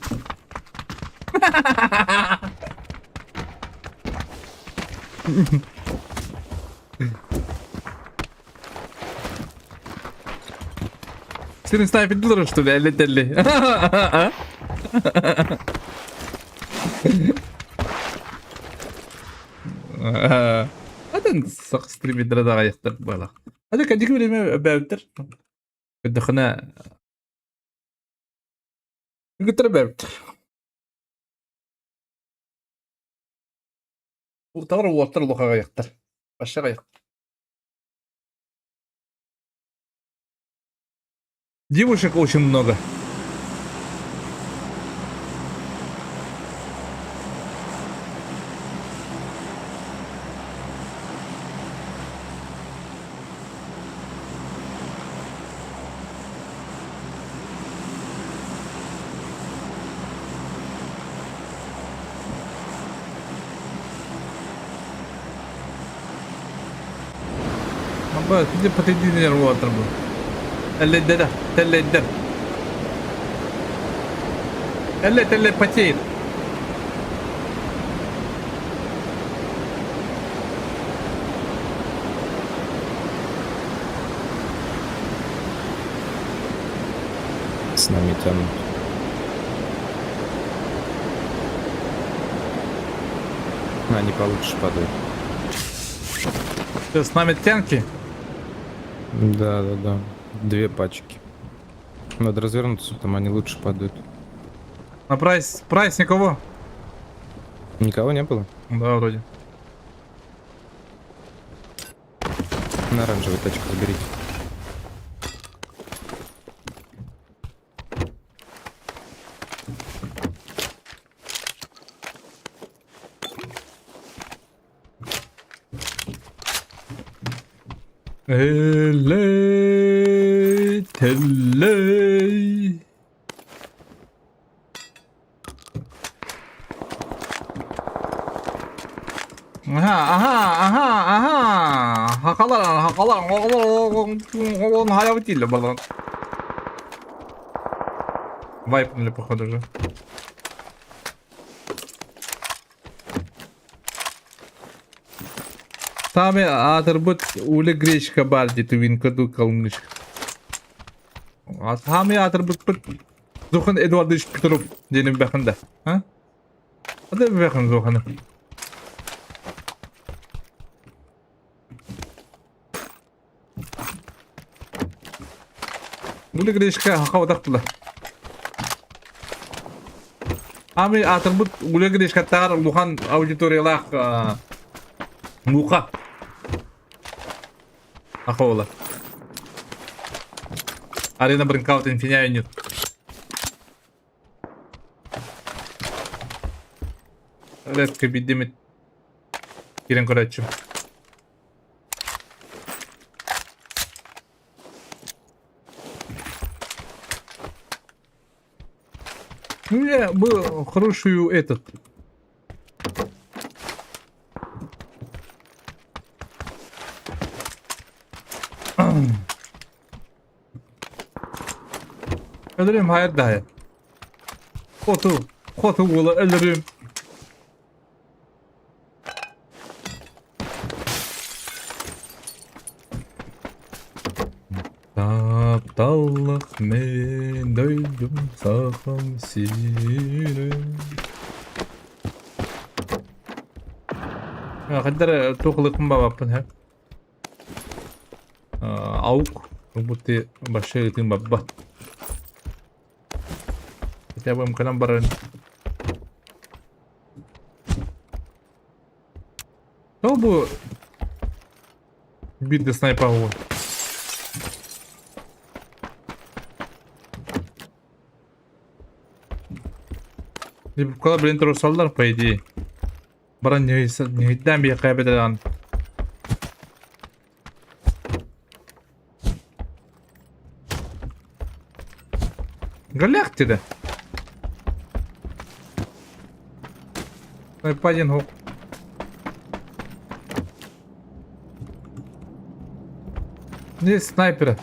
Senin sniper durur что ли? 50. Hadi sak streamer'da da ayaklar bala. Hadi kaçık bölümü bevdir. Döküne götür bevdir. Bu tavır water loka ayaklar. Aşağı ayak. Девушек очень много. Ama şimdi patates yer water bu. Телледер. Телле потеет. С нами тянут. Они получше падают. С нами тянки. Да, да, да. 2 пачки. Надо развернуться, там они лучше падают. На прайс никого? Никого не было? Да, вроде. На оранжевой тачке заберите. Элей, телей. Ага. Хакалар. Он хаявтили, балан. Вайпнули, походу, же. Tabi atırbıt ule greşka bardi tüvin kadu kalmış. Tabi atırbıt bıt zuhun Edward iş pütürüp jenim bakında. Ha? Hadi bir bakın zuhunu. Ule greşka haka odaktılar. Tabi atırbıt ule greşka tağır luhan auditoriyalar muka. Ахола. Арена Брэнкаут Инфиняю нет. Редко видимый. Кирен Курачу. Ну, я был хорошую этот. Ölürüm hayır dahi. Kotu ola ölürüm. Aptallık men döydüm sakım seni. Ya kadar toklukum babapın hep. Auk. Будто большой ты баба. Хотя бы мканам баран. Кто бы бит до снайпа. Либо в коллаборе интерусалдар, по идее. Баран не дам я кайбедан. Галях тебе. Снайпа один хук. Здесь снайпера.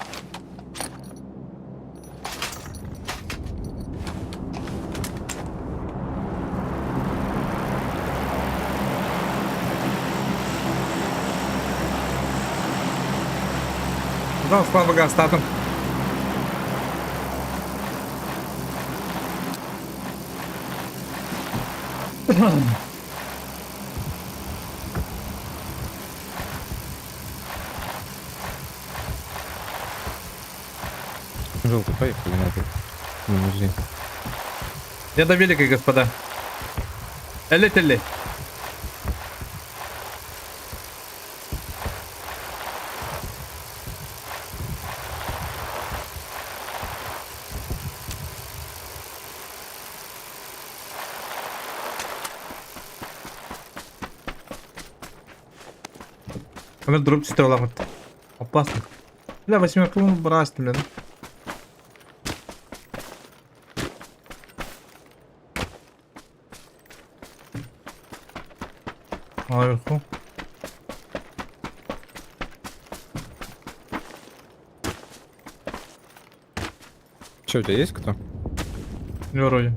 Да, слава гастатом. Желтый, поехали на этот лимузин. Я до великой, господа. Элли. Она дроп 4 лапа. Опасно. Бля, 8 брать, блин. Наверху. Че, у тебя есть кто? Не вроде.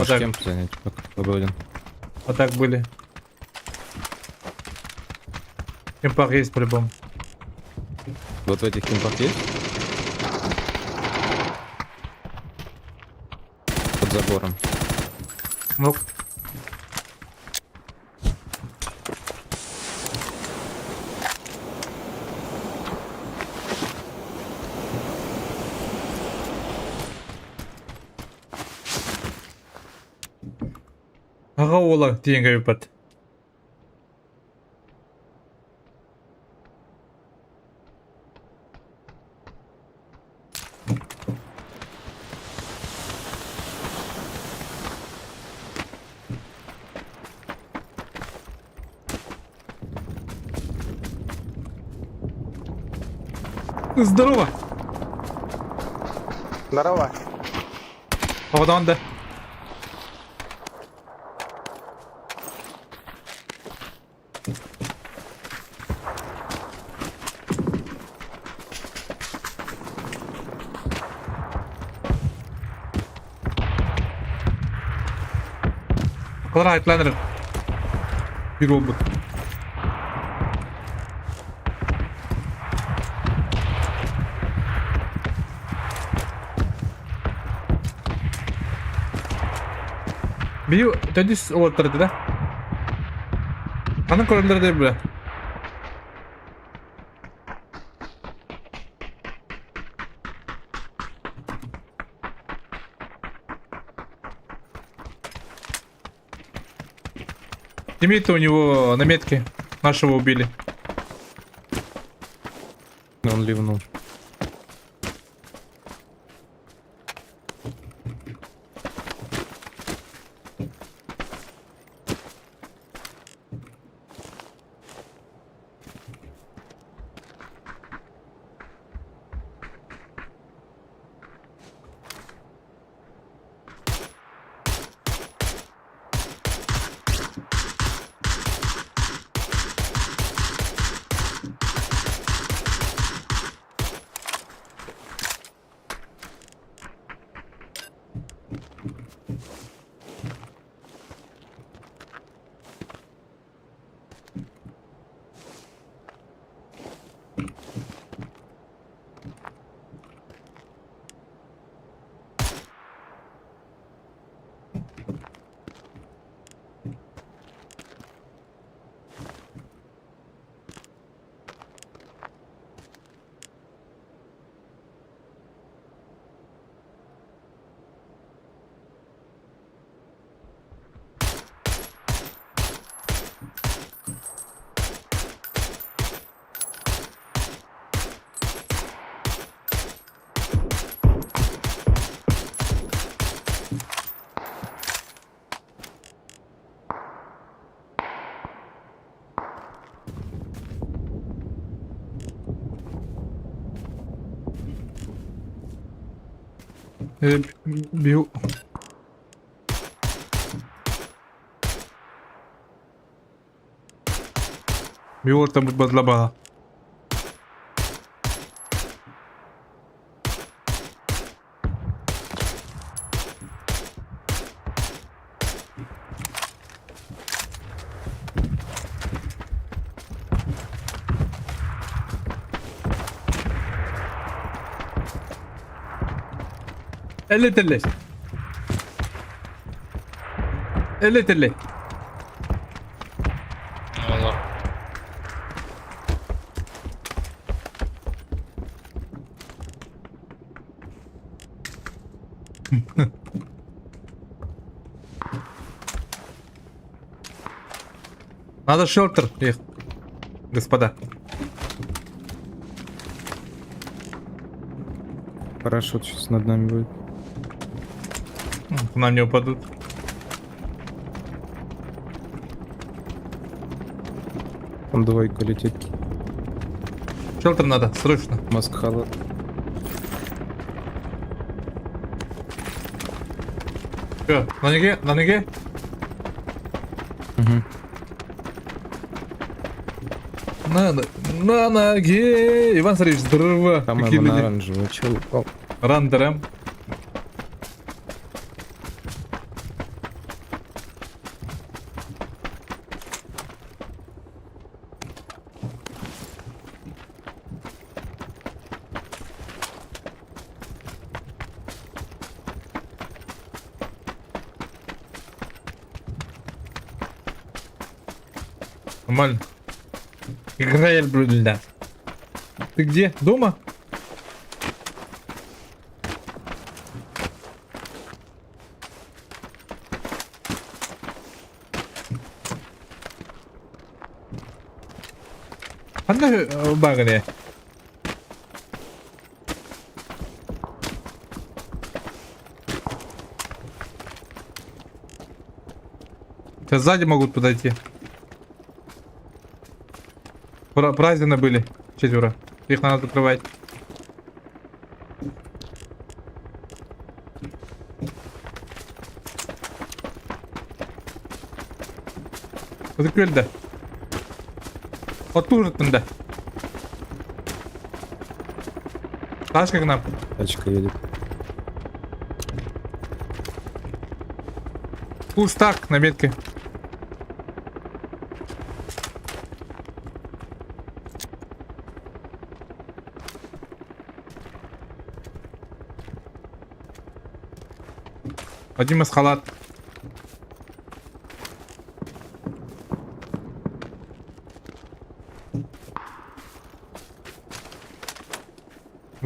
Можешь так. кемп занять, пока свободен. А так были. Кемпах есть по-любому. Вот в этих кемпах есть? Под забором. Ну. Аға ола тиенге өпат. Здорово! Здорово. Павадан да. Қалар айтланыр. Bir oldu. Bir tadis oldu da. Anın koridorda da böyle. Тиммейта у него на метке. Нашего убили. Он ливнул. Bir... Bir orta бадлаба. Elle telle. Elle telle. Allah. Надо шелтер, их, господа. Парашют сейчас над нами будет. К нам не упадут. Там двойка летит. Шелтер надо, срочно. Маск халат. Все, на ноге, на ноге. Угу. На ноге. Иван Саревич, здорово. Там Какие ему на люди. оранжевый чел упал. Рандером. Нормально. Играем, блядь. Ты где? Дома? Anda багали. Сейчас сзади могут подойти. Праздненно были 4. Их надо закрывать. Закрыли. Оттуда. Ташка к нам. Тачка едет. Пустак на метке. Один эскалат.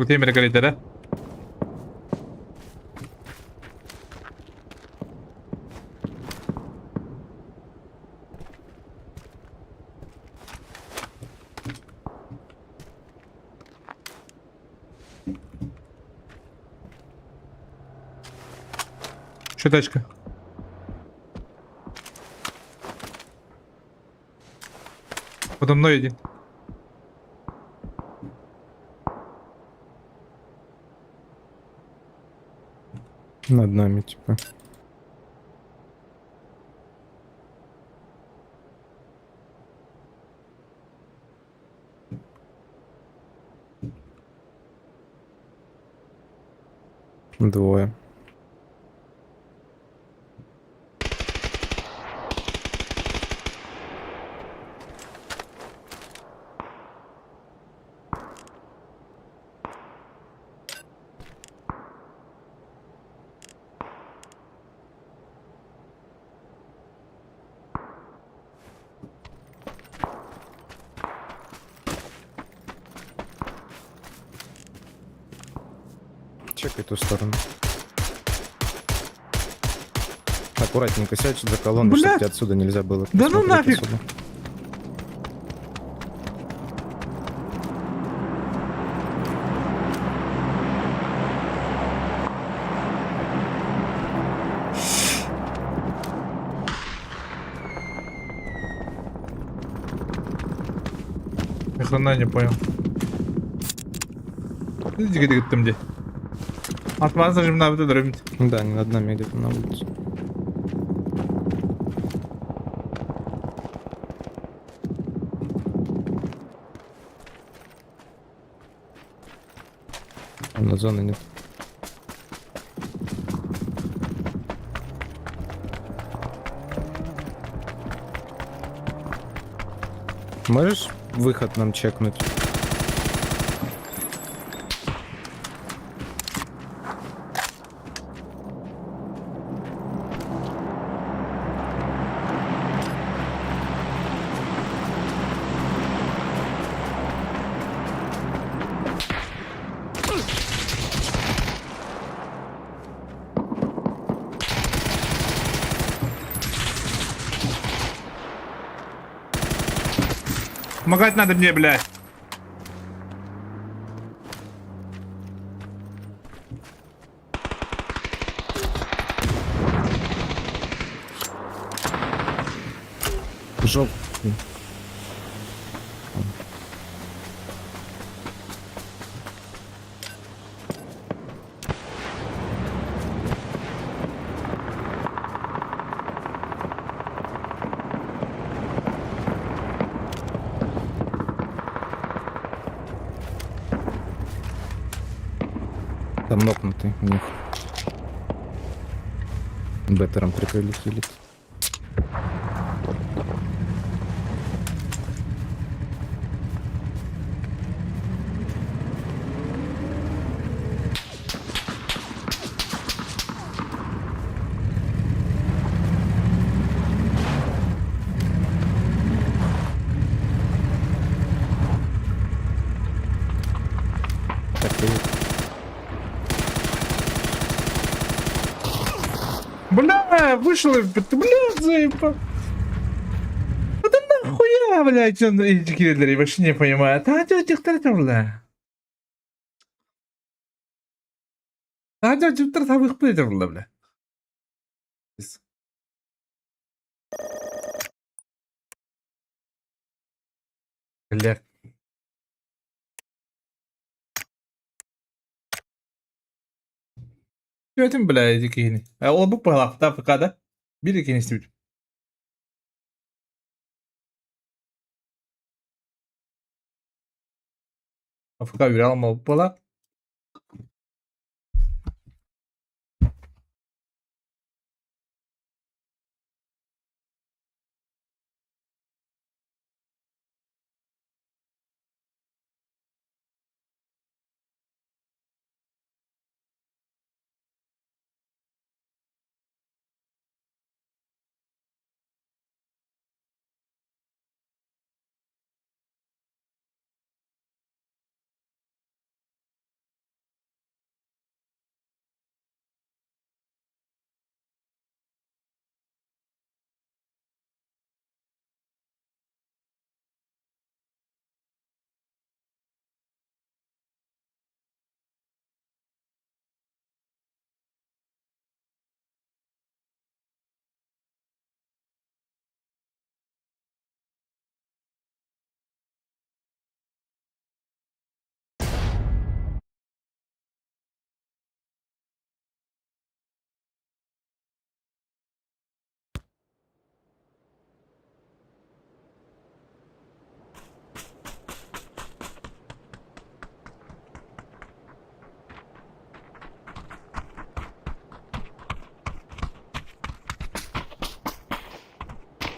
Темir калиттер, Что тачка? Подо мной один. Над нами, типа. Двое. Чекай ту сторону. Аккуратненько сядь за колонну, Бля! чтобы тебе отсюда нельзя было. Да ну посмотреть нафиг! отсюда. Ни хрена не понял. Иди там где. Атман же на вот дробить. Да, не над нами где-то на улице. На зоны нет. Можешь выход нам чекнуть? Помогать надо мне, блядь. Жоп. Там нокнутый у них. Беттером прикрыли хилит. вышел, ты, блядь, заебал. А ты нахуя, блядь, он эти киллеры вообще не понимает. А ты этих бля. А ты этих тратовых бля. Бля. Gördün bile dikeyini. O bu palakta fıkada. Bir dikeyini istiyor. Fıkada bir alma bu palak.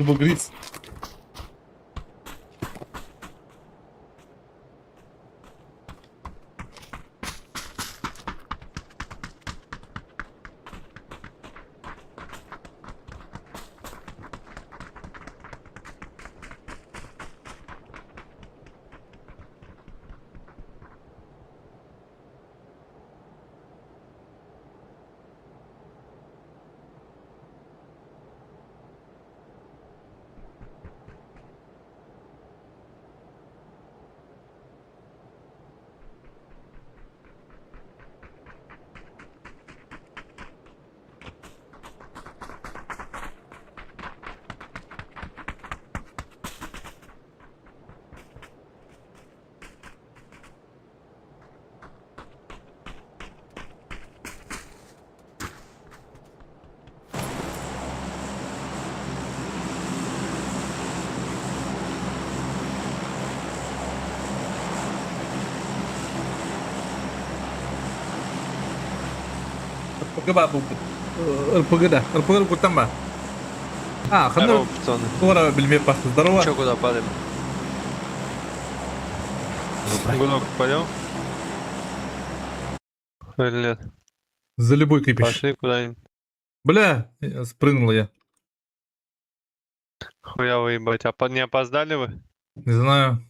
Bu gris. RPG ba bu? RPG да. RPG куда ба? А, Здорово, ханна. пацаны. Скоро бельме пахнет. Здорово. Че, куда падаем? Гудок пойдем? Или нет? За любой кипиш. Пошли куда-нибудь. Бля, спрыгнул я. Хуя выебать. Не опоздали вы? Не знаю.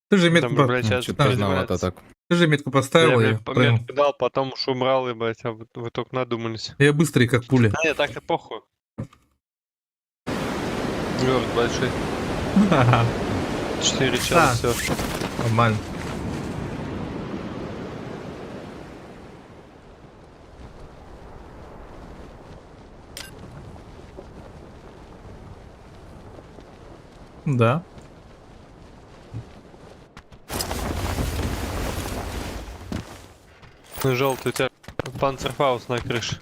Ты же метку, Там, блядь, сейчас Что-то поздновато так. ты же метку поставил, я я прыгнул. метку дал, потом уж убрал, ебать, а вы только надумались. Я быстрый, как пуля. А нет, так и похуй. Город большой. 4 часа, Да. все. Нормально. Да. Желтый у тебя панцерфаус на крыше.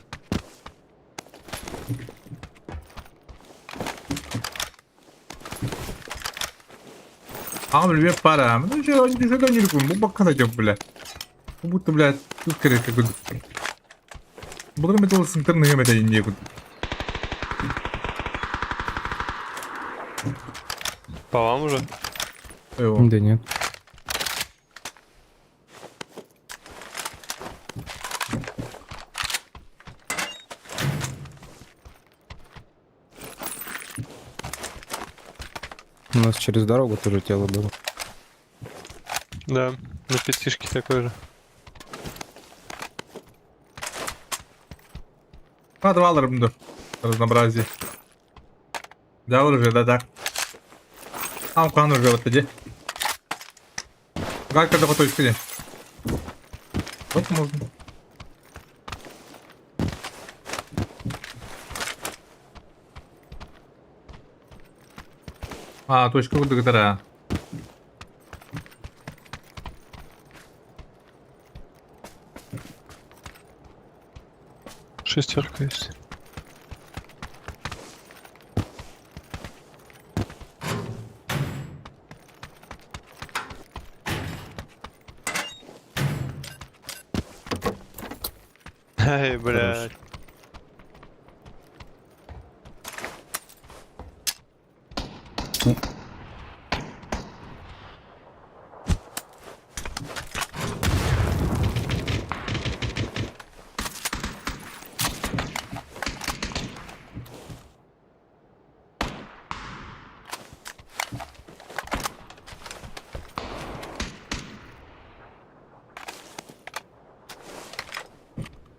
Abi bir para. Ну что, нифига не рекомендую. Bu bakkala yok bile. Bu будто, блядь, тут керек какой-то. Благодаря металлу с интернетом это не некуда. По вам уже? Его. Да нет. У нас через дорогу тоже тело было. Да, на пятишке такой же. Два алırım dur. Разнообразие. Да, уже, да, так. А, кан уже вот где. Галька до той скиди. Вот можно. А, точка вот доготара. Шестерка есть. Ай, блядь.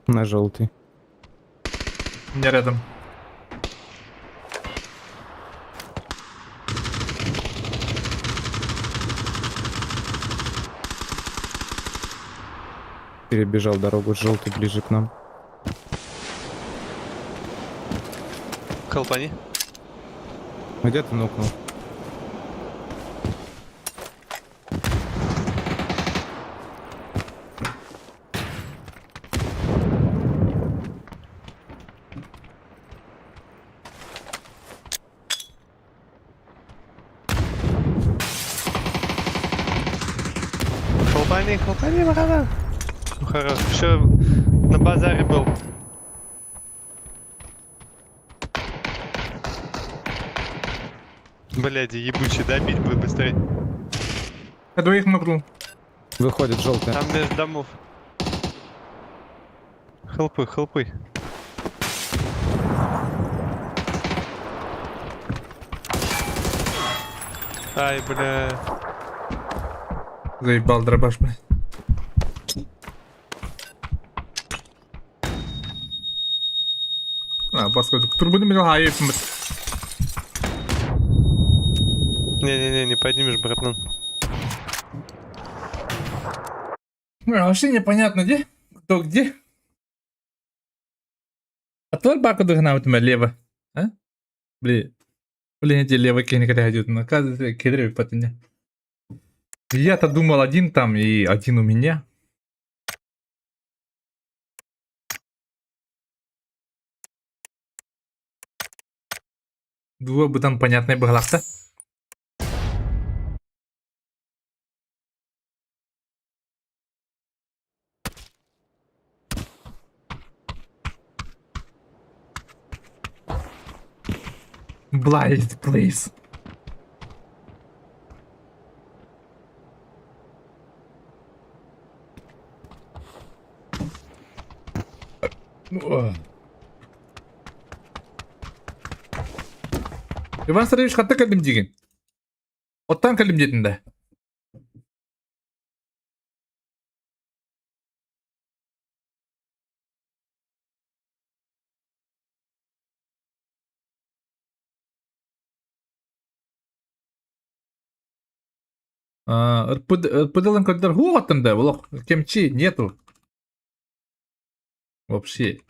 На желтый. Не рядом. Перебежал дорогу желтый ближе к нам. Колпани. Где ты нокнул? Колпани, братан. Ну хорош. Еще на базаре был. Блядь, ебучий, добить бы быстрее. Я двоих нокнул. Выходит желтый. Там между домов. Хелпы, хелпы. Ай, бля. Заебал дробаш, блядь. А, баска, турбину меня гаев. Не-не-не, не поднимешь, братан. Вообще непонятно, где? Кто где? А твой баку догнал тебя лево. А? Блин. Блин, эти леваки никогда идут. Но оказывается, кедры потом. Я-то думал один там и один у меня. Думаю, бы там понятная была. Blind, please. Иван Саревич хатта кәлім деген. Оттан кәлім дедім да. РПДЛН көлдер ху аттында, олық кемчи нету. Вообще.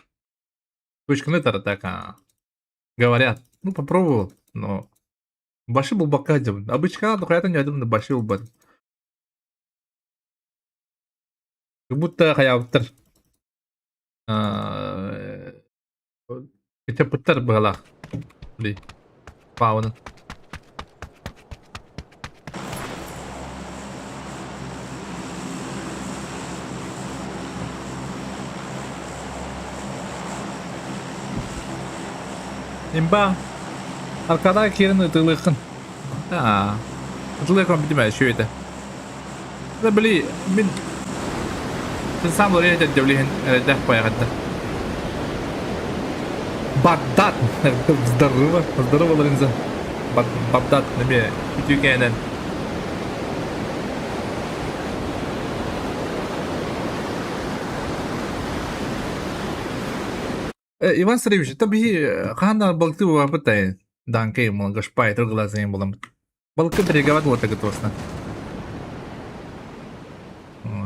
Точка нет атака. Говорят. Ну, попробовал, но... Баши был бакадем. Обычно, но хотя не один на баши был бы. Как будто хаяптыр. Хотя пыттар была. Блин. Пауна. Имба. Аркада керін ұтылықын. Ұтылықын бітіме, шо еді. Да, блин, мен... Сен сам лорен етеді, блин, дәк баяғадда. Багдад! Здорово, здорово, Лорензо. Багдад, неме, ütükenen. Иван Саревич, tabii kahana balıklı bu apetay. Danke mal gaspay ter glasnya bolam. Balıklı переговаривать вот это тосно.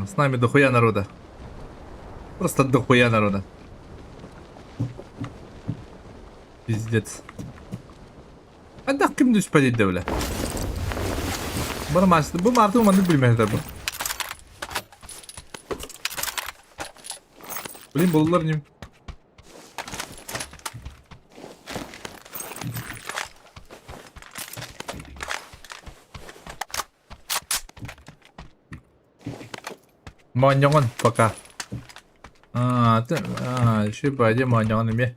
С нами дохуя народа. Просто дохуя народа. Пиздец. Anda kim düşman edildi öyle? Bana maçtı. Bu martı umandı bilmezler bu. Блин, bulurlar neyim? Monjongan пока. Şu bence monjongan mi?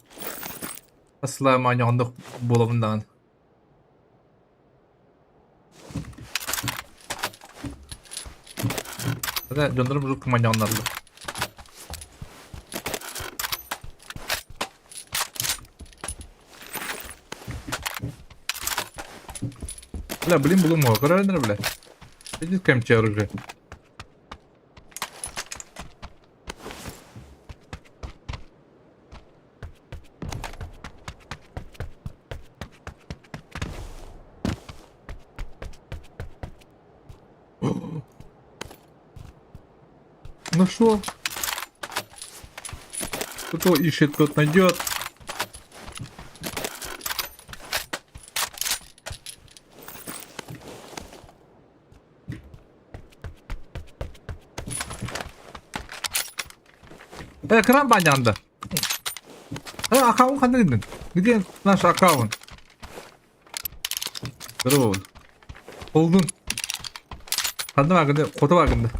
Asla monjongandık bulabından. Hadi döndürüm bu monjonganlarla. Бля, блин, булымға қарайындар, бля. Сидит кәмче оружие. Нашел. Кто ищет, тот найдет. Кран банянда. Аккаунт қандай? Где наш аккаунт? Здорово. Болдың. Қандай вагында? Қоты вагында.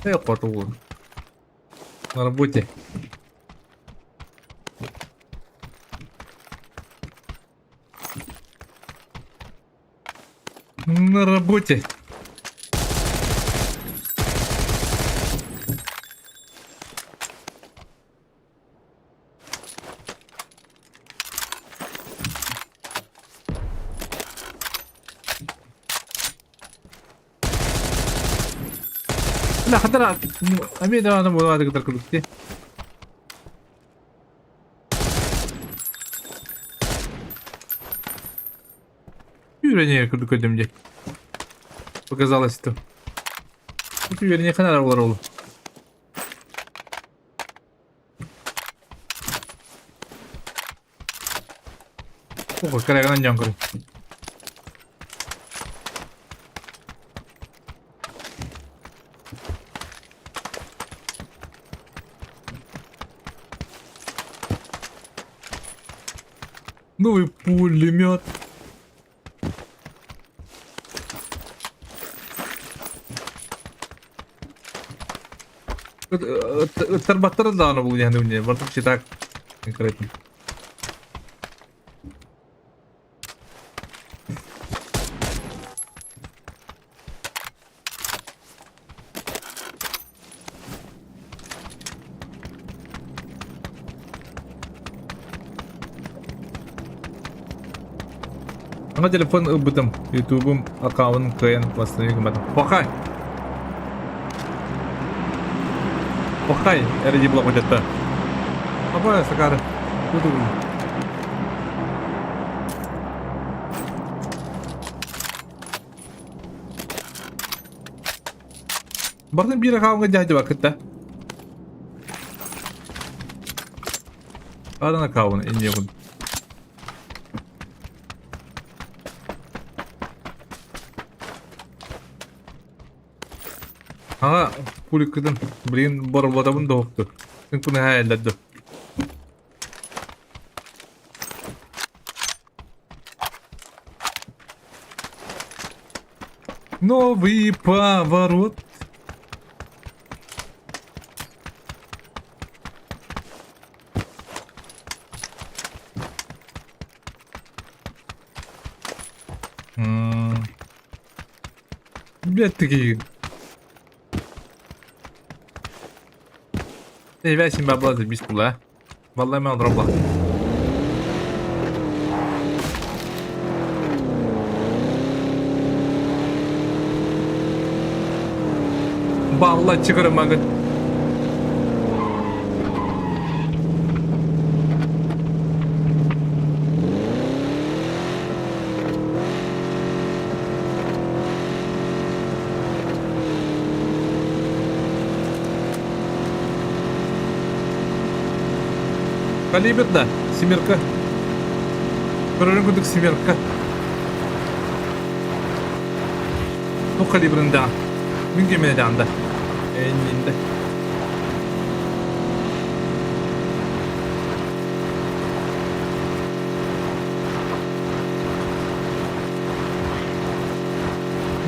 Қоты болды. На работе. На работе. لا خطر أمين أنا مو هذا قدر كله Юрение куда мне показалось то. Юрение хана ролл. О, карага на нём. Новый пулемет. Тербатор давно был я не вот вообще так конкретно. Anga telefon ıbbıdım. YouTube'um akkaunun kayan basını yıkmadım. Bakay. Bakay. Era blok udah. Apa sekarang? Tutup. Barın bir akkaun ngejah coba kita. Ada akkaun ini pun. Ага, пули кыдын. Блин, бар батабын да оқты. Сен күні әйелдерді. Новый поворот. Блядь, такие. Ver şimdi abla da biz kula. Vallahi ben alırım abla. Vallahi çıkarım bakın. Калибр, да. Семерка. Көрінгі семерка. Ну, калибрында. Мен кемеді анда. Әйнінде.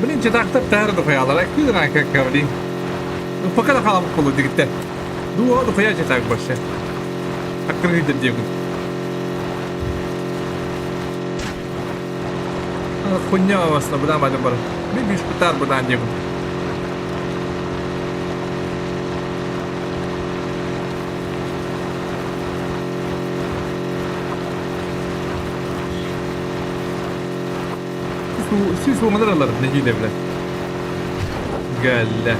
Birinci takta tärdi koyalarak bir ranka kavling. Fakat kalıp kolu digite. Duo da koyacak tak başı. Hakkını yedir diye. Хуйня у вас наблюдам один бар. Bir büyük kutar buradan diye. Siz onları alırım ne giyle bile. Gelle.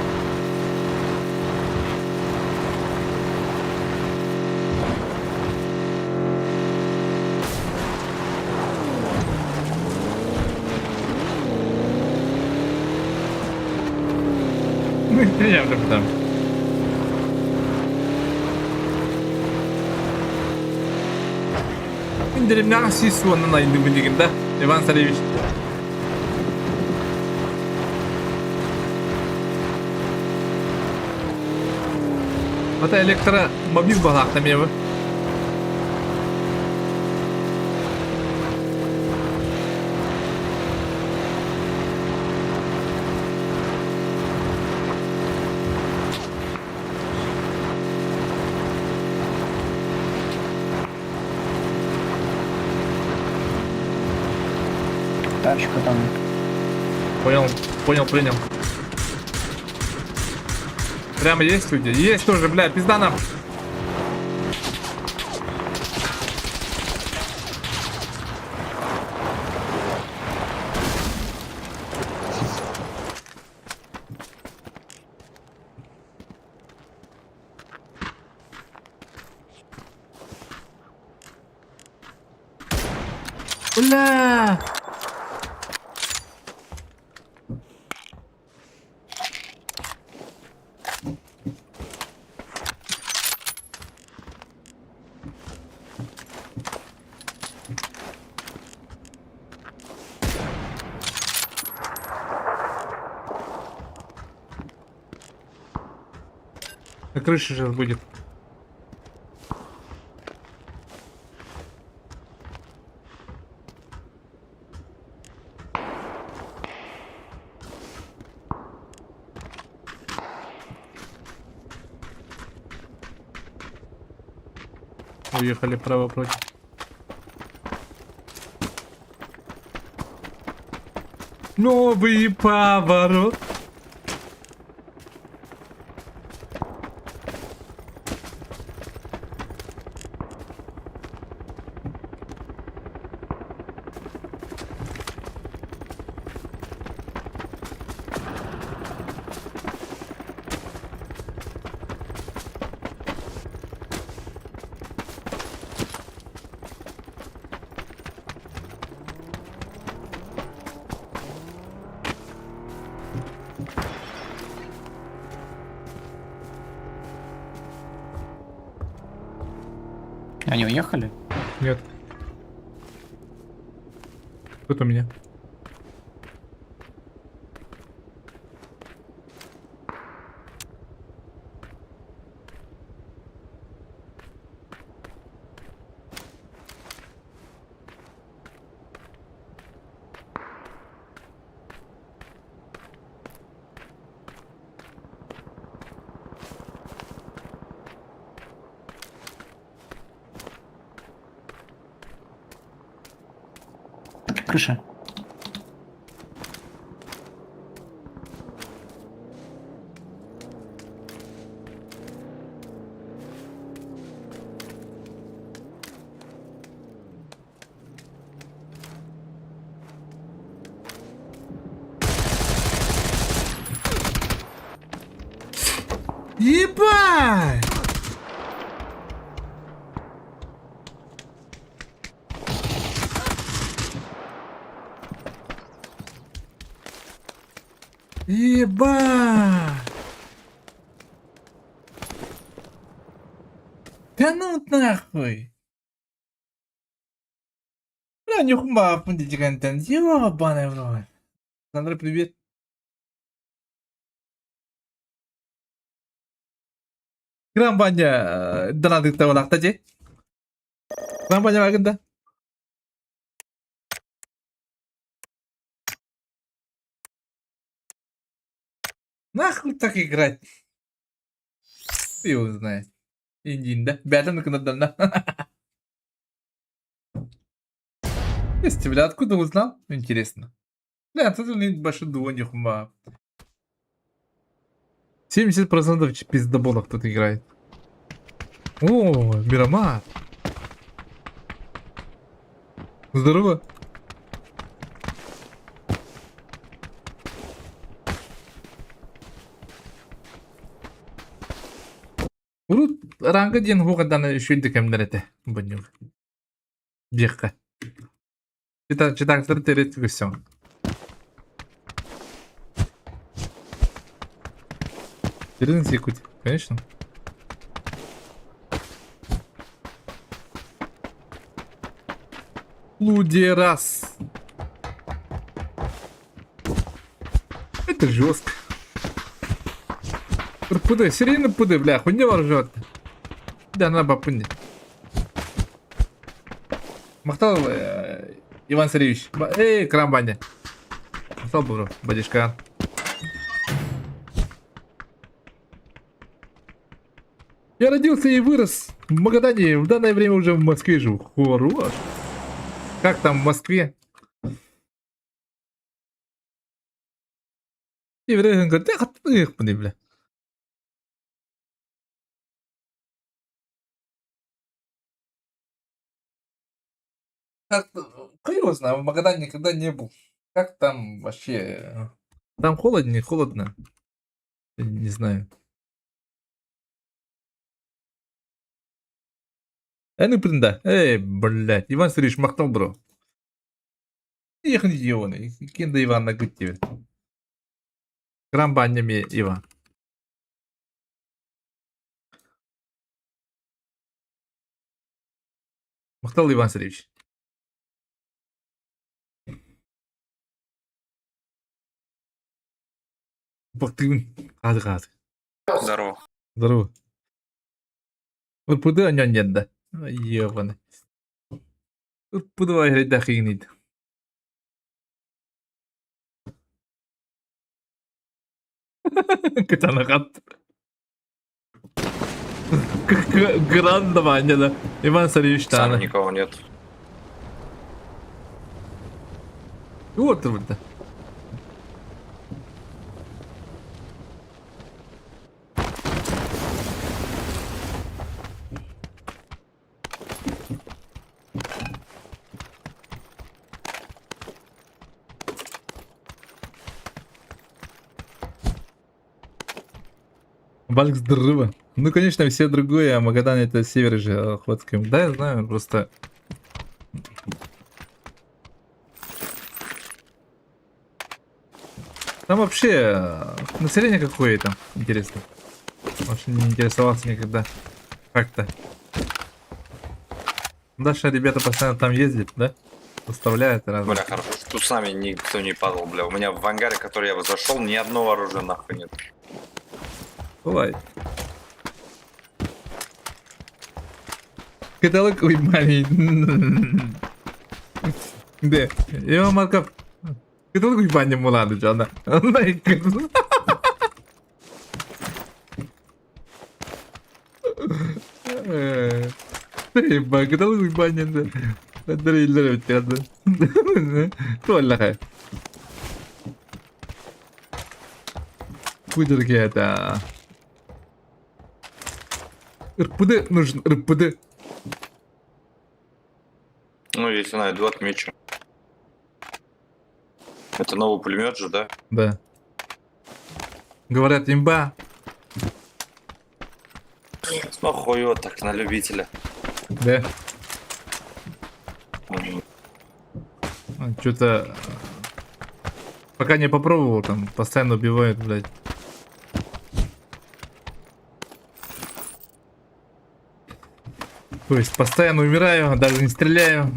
Ne yaptım tam? İndirim ne asis sonuna indim bu liginde. Evan Sarıviç. Hatta elektra mobil bağlantı mı bu? Тачка там. Понял, принял. Прямо есть люди? Есть тоже, бля, пизда нам. Бля! На крыше сейчас будет. Уехали право против. Новый поворот. Они уехали? Нет. Тут у меня. Крыша. Ебать! Ебать! Да ну нахуй! А, нюхма, пундите контент. Ёбаный в рот. Сандра, привет. Крам баня, донаты того лахтаje. Крам баня вагында. Нахуй так играть? Ты его знаешь. Индин, да? Бятан на. Если, бля, откуда узнал? Интересно. Бля, тут не большой дуо, нихума. 70% пиздоболов тут играет. О, Мирамар. Здорово. Урут ранга ден хугадан шүйді кемдерете. Бұнюг. Бекка. Читактыр терет күсен. Терезин секуть, конечно. Лудерас. Это жестко. РПД, серийный ПД, бля, хуйня воржет. Да, на бапунде. Махтал Иван Сергеевич. Эй, крамбаня. Махтал, бро, бадишка. Я родился и вырос в Магадане, в данное время уже в Москве живу. Хорош. Как там в Москве? И говорит, эх, бля. Как, кто знаю, в Магадане никогда не был. Как там вообще? Там холодно, не холодно? Не знаю. Ну, принда. Эй, блядь, Иван Сергеевич махнул, бро. Ехали Ионы. Кинда Иван на тебе. Крамбанями Иван. Махтал Иван Сергеевич. Бактын. Хады. Здорово. Здорово. РПД нет, да? Ебаный. РПД играть да хигнит. Катана хат. Грандование, да. Иван Сергеевич Сам Тана. никого нет. Вот вот да. Бальк здорово. Ну, конечно, все другое, а Магадан это север же Охотский. Да, я знаю, просто... Там вообще население какое там, интересно. Вообще не интересовался никогда. Как-то. Даша, ребята постоянно там ездят, да? Поставляют разные. Бля, хорошо, что тут с нами никто не падал, бля. У меня в ангаре, который я зашел, ни одного оружия нахуй нет. Бывает. Каталог уйманий. Да. Иван Марков. Каталог уйманий мулады, Джона. Ебать, каталог уйманий, да. Дриллер у тебя, да. Толлаха. Кудерки это... РПД нужен, РПД. Ну, если найду, отмечу. Это новый пулемет же, да? Да. Говорят, имба. Ну, хуё так, на любителя. Да. Что-то... Пока не попробовал, там постоянно убивают, блядь. То есть постоянно умираю, даже не стреляю.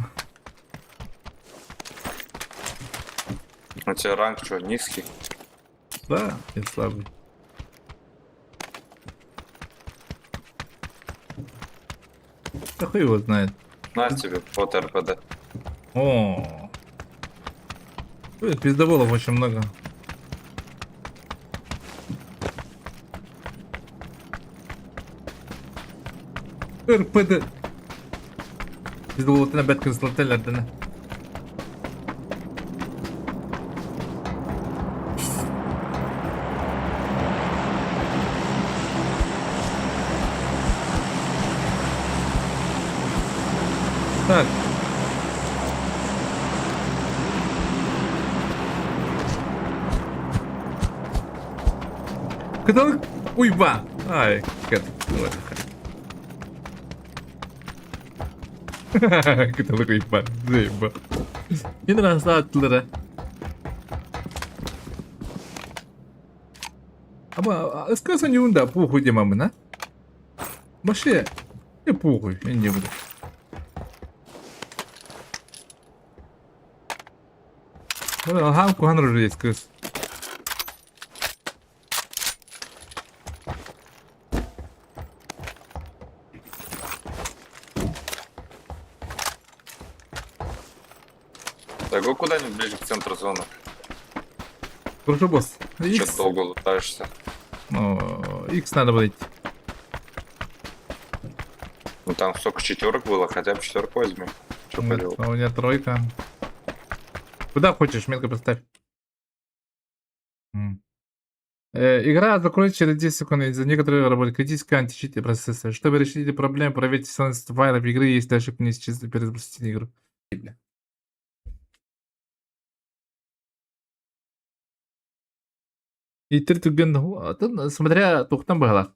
У тебя ранг что, низкий? Да, я слабый. Да хуй его знает. На тебе под РПД. О, ой, пиздоболов очень много. РПД. Пиздоболотына бәт кызлаталардыны. Так. Каталог... Уйба! Ай, Каталог уйба. Заебал. Мне нравится atlılara. Ama ıskasa yunda похуй demamına. Başı ne похуй, я не буду. Bueno, halku hanır reis kız. Так, го куда-нибудь ближе к центру зоны. Прошу босс. Че X. долго лутаешься? X надо будет. Ну там столько четверок было, хотя бы четверку возьми. Че поделал? А у меня тройка. Куда хочешь, метко поставь. Игра закроется через 10 секунд из-за некоторых работ критического античити процесса. Чтобы решить эти проблемы, проверьте соответствие файлов игры, если ошибка не исчезнет, перезапустите игру. И ты түген, смотря тоқтан бағалақ.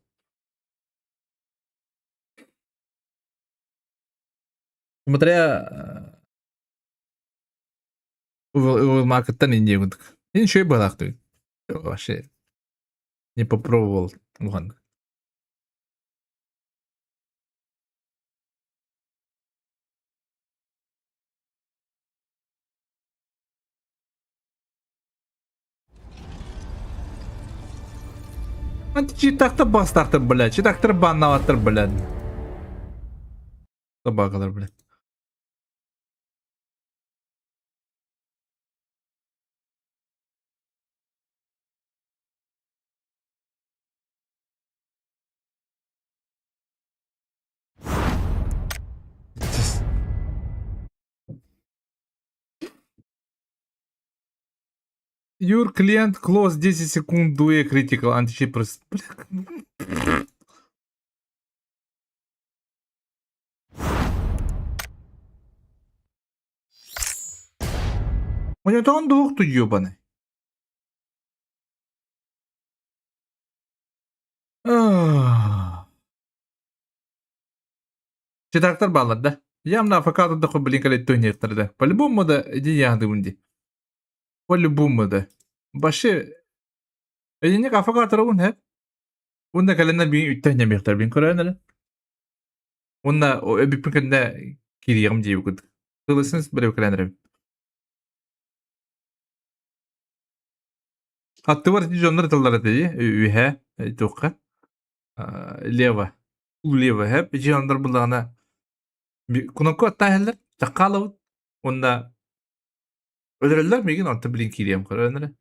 Смотря маркеттен инде будық. Ничего и бағалақ той. Вообще не попробовал. Ладно. Читақты бастақтыр, блядь. Читақтыр баннаваттыр, блядь. Собакалар, блядь. Your client close 10 секунд дуэ critical anti-cheat process. У него там дух тут ёбаный. Читактар баллар да. Я мына факату да блинкалет төнектер да. По-любому да иди ягды унди. По-любому да. Башы эдине кафакатыр ун хеп. Унда календар бин үттен ямектер бин көрәнеле. Унда өбүп кенде киригем дип күт. Кылысыз биреп календар. Хатты бар жондар тыллар ди. Үһә тукка. Лева. Лева хеп жондар булгана. Кунакка тахеллер такалып. Унда öldürürler mi? Yine attı blink yiyeyim kararını.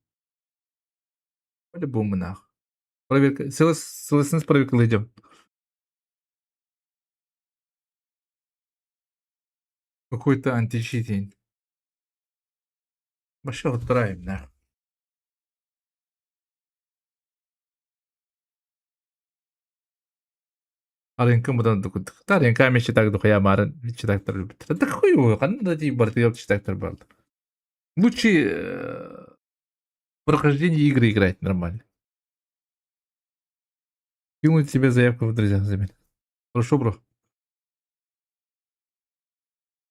Öyle bombuna. Проверка. Силосыныз проверкалайдым. Какой-то античитинг. Вообще отправим, да. Аренка мудан дукут. Таренка меши так духая маран. Читак тарлубит. Да хуй его. Канда ди бартиел читак тарбал. Лучше прохождение игры играть нормально. Кинуть себе заявку в друзья, заметь. Хорошо, бро.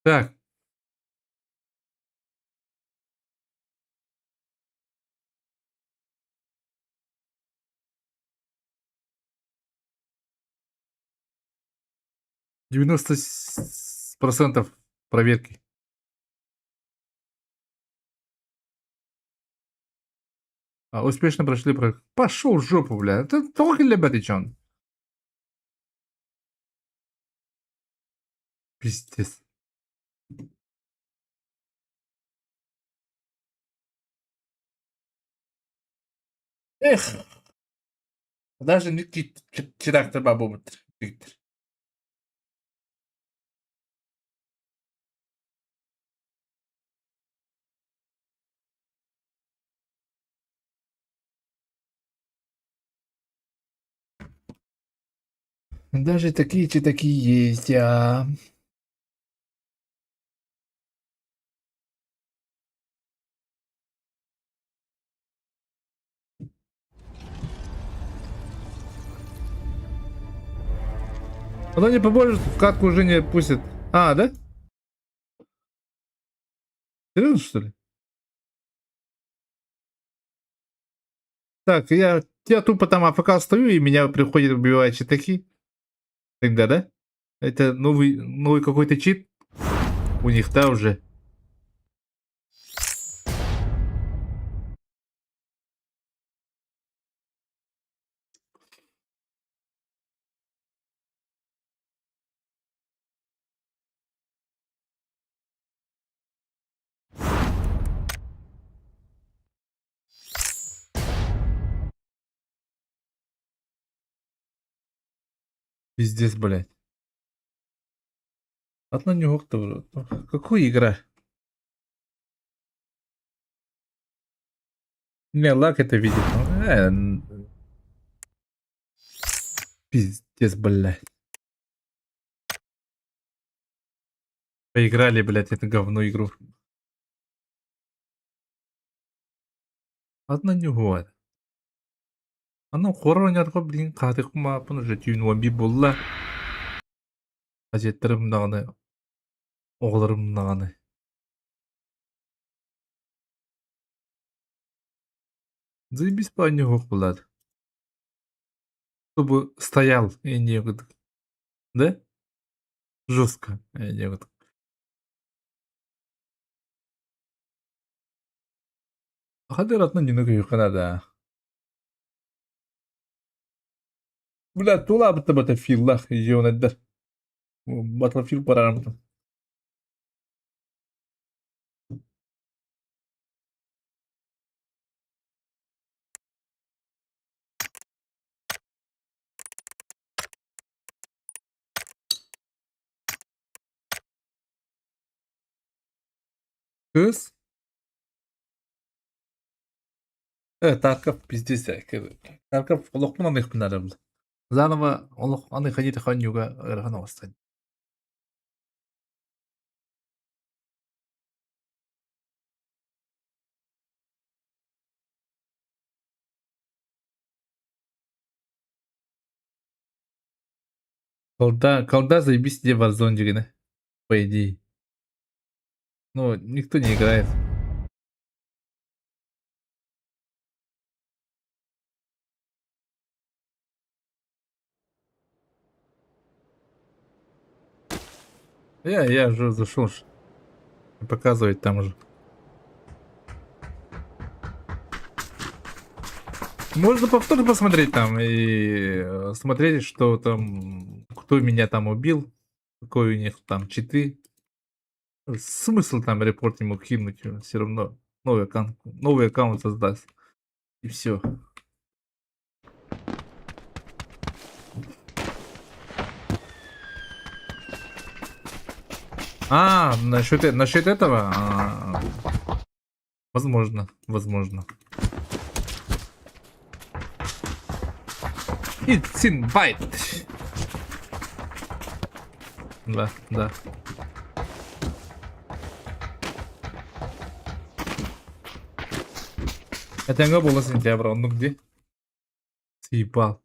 Так. %90% проверки. Успешно прошли проект. Пошел в жопу, бля. Это только для батичон. Пиздец. Эх. Даже не чирактор бабу. Даже такие есть, а. Оно не поможет, в катку уже не пустят. А, да? Серьезно, что ли? Так, я тупо там АФК стою, и меня приходит убивать читаки. Тогда, да? Это новый какой-то чит у них, да, уже? Пиздец, блядь. Одна не тоже. Какую игра? Не, лак это видит. Пиздец, блядь. Поиграли, блядь, это говно игру. Одна не год. Анау хорронярға блин қадық мапын уже түйін болла. Қажеттерім нағаны. Оғларым нағаны. Заебись по него болады. Чтобы стоял и не вот. Да? Жестко. И не вот. Хадыр атна немного юқанада. Бля, тула бата филлах йонаддар. Батлфил парарамтан. Кыз? Тарков пиздец. Тарков лохман аных пынарым. Заново олох аных ходит ханюга рахана остань. Колда заебись тебе Warzone дегені, по идее. Ну, никто не играет. Я уже зашел. Показывать там уже. Можно повторно посмотреть там и смотреть, что там, кто меня там убил, какой у них там читы. Смысл там репорт ему кинуть, все равно новый аккаунт создаст. И все. Насчет этого? Возможно. It's invite. Да. Это не было сентября, он ну где? Съебал.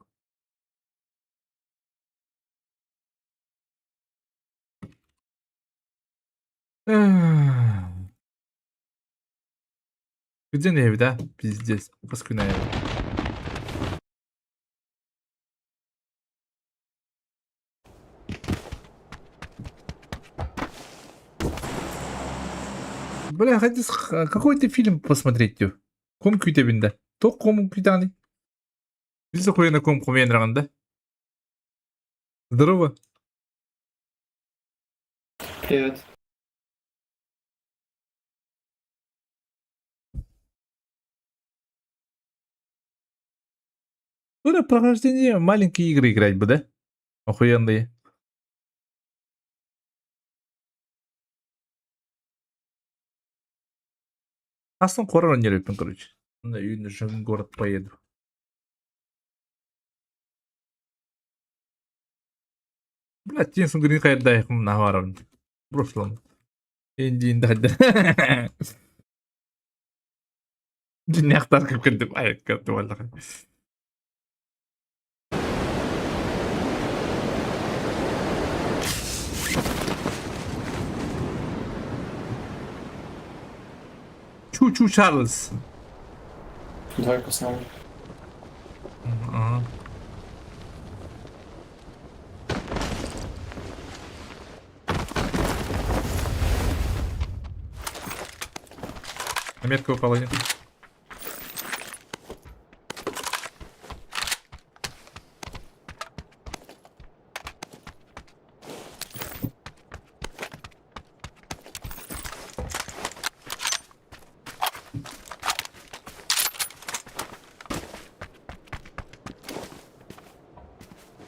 Где Неви, да? Пиздец. Паскудная. Бля, какой ты фильм посмотреть, тю? Ком күйте бинде? 또 ком кидали. Видишь, какой на ком комендрант, да? Здорово. Привет. Ну, на прохождение маленькие игры играть бы, да? Охуенные. Аслан хоррор не любим, короче. На южный город поеду. Блядь, тем сон грин хайр дай хм нахварам. В прошлом. Индин дадда. Диняхтар как кырдым. Ай, кырды валлаха. Чу-чу Чарльз. Давай посмотрим. Ага. Метка упала, нет?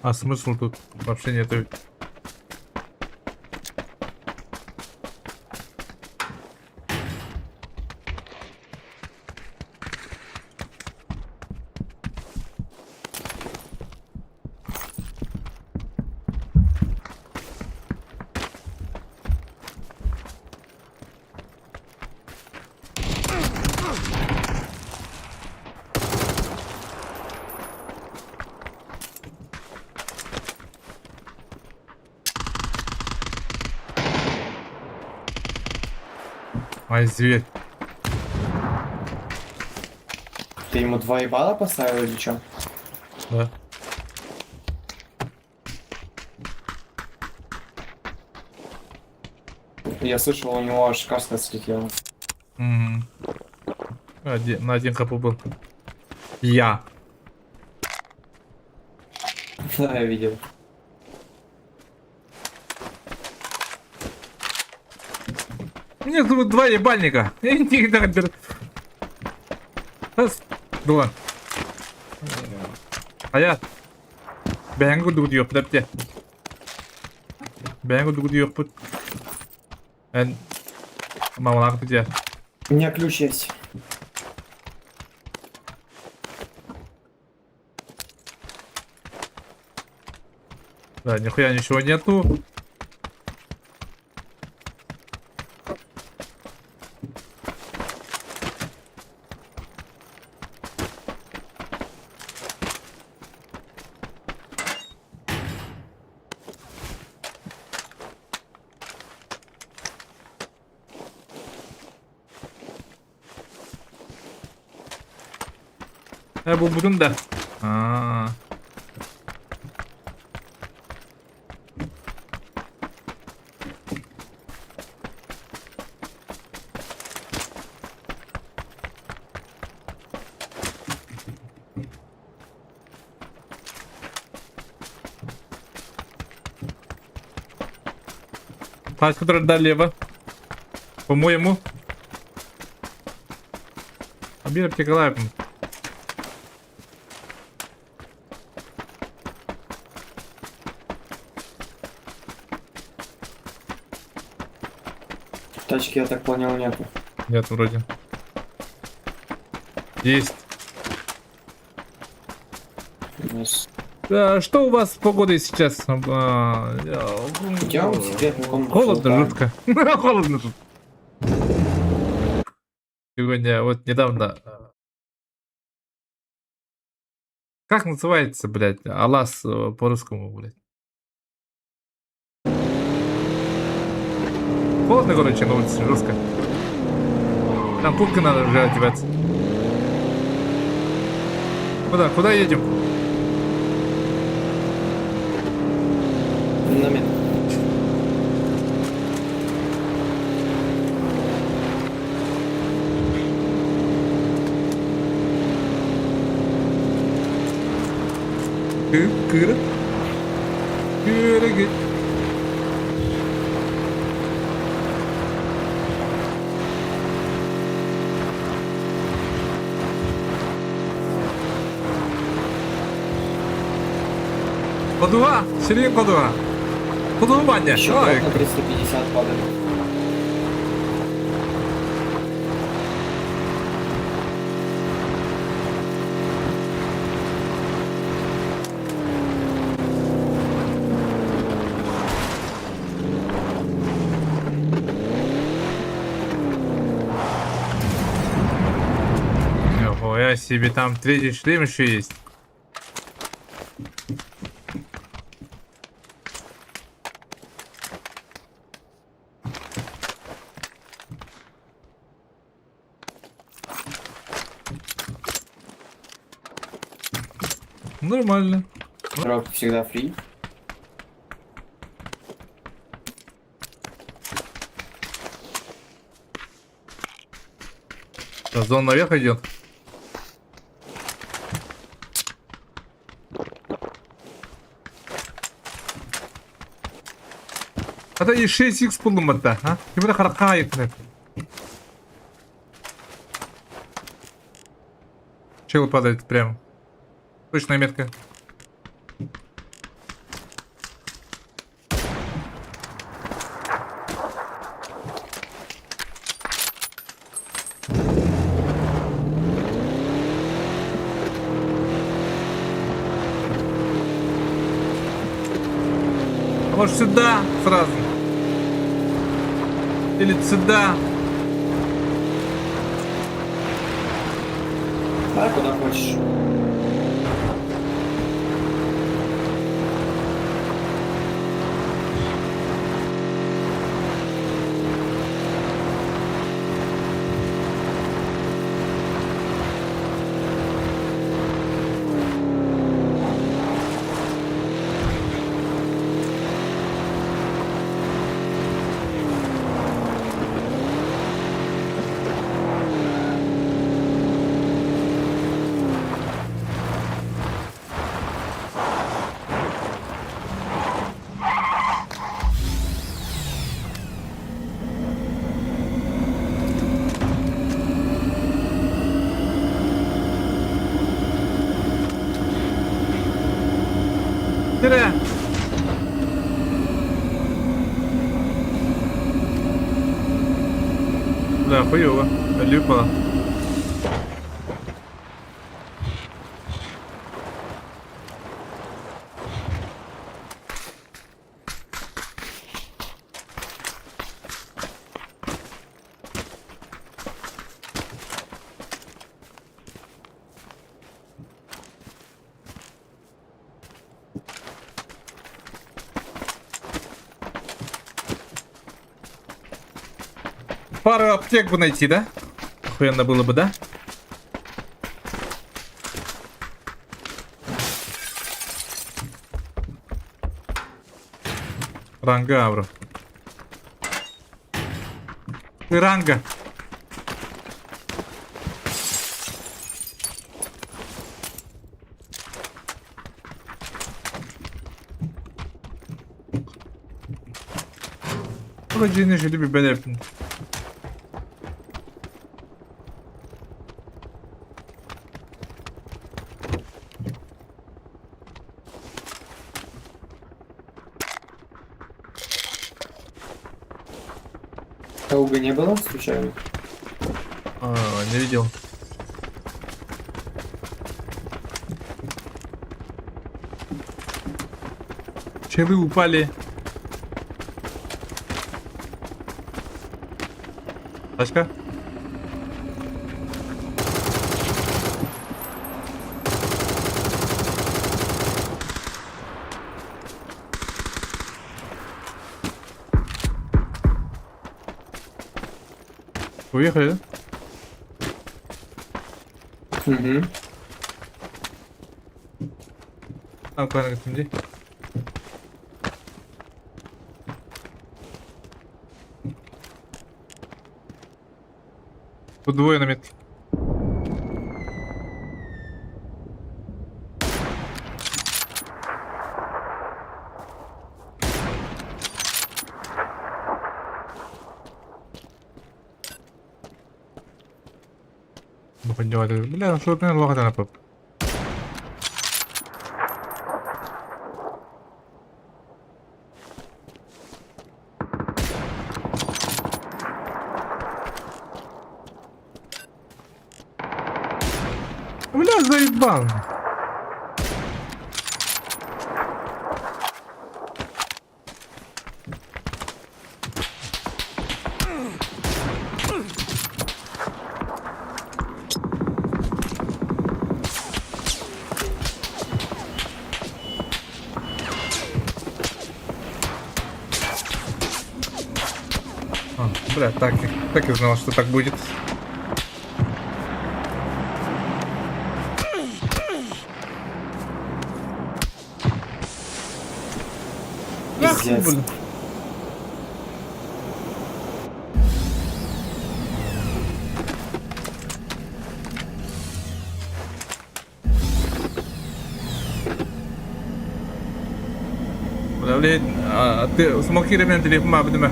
А смысл тут вообще нету? Ай, зверь. Ты ему 2 ебала поставил или чё? Да. Я слышал, у него аж каска слетела. Мгм. На один хп был. Я. Да, я видел. Меня зовут два ебальника. Раз, два. Hayat. Bәңгі дүгді yok дәпте. Бәңгі дүгді yok бұд. Ән... Мамалағы түде. У меня ключ есть. Да, нихуя ничего нету. Bu bunun da. Aa. Тачка налево. По-моему. Обир Николаев. Тачки, я так понял, нету. Нет, вроде. Есть. Yes. Что у вас с погодой сейчас? Идем в секретную комнату. Холодно, болтаем. жутко. Холодно тут. Сегодня, вот недавно... Как называется, блядь, Алас по-русскому, блядь? Холодно, короче, на улице, жестко. Там куртка надо уже одеваться. Куда едем? На метр. Кыры. Кыры. Кодуга! Сергей Кодуга! Кодуга Ваня! Еще Ой, на 350 падали. Нихуя себе, там третий шлем еще есть. Нормально. Дроп всегда фри. Сейчас он наверх идет. Это и 6х bulunmakta. Ha? Kimde 40'a yakın hep. Чел падает прямо. Точная метка. А может сюда сразу? Или сюда? Да, куда хочешь. Тире. Да, хуёво. Люпа. Пару аптек бы найти, да? Охуенно было бы, да? Рангавру. Ранга. Vuracağını şöyle bir belirtin. Тауга не было, случайно? Не видел. Челы упали. Тачка. Уехали, да? Угу. Tamam kanka şimdi. Тут двое на метке. Ну поднялась. Бля, ну что ты лохота на поп. Бля, заебал. А, бля, так и знал, что так будет. Ах, Пиздец. блин. Bля, блядь, а ты смоки мен телефон мабы деме.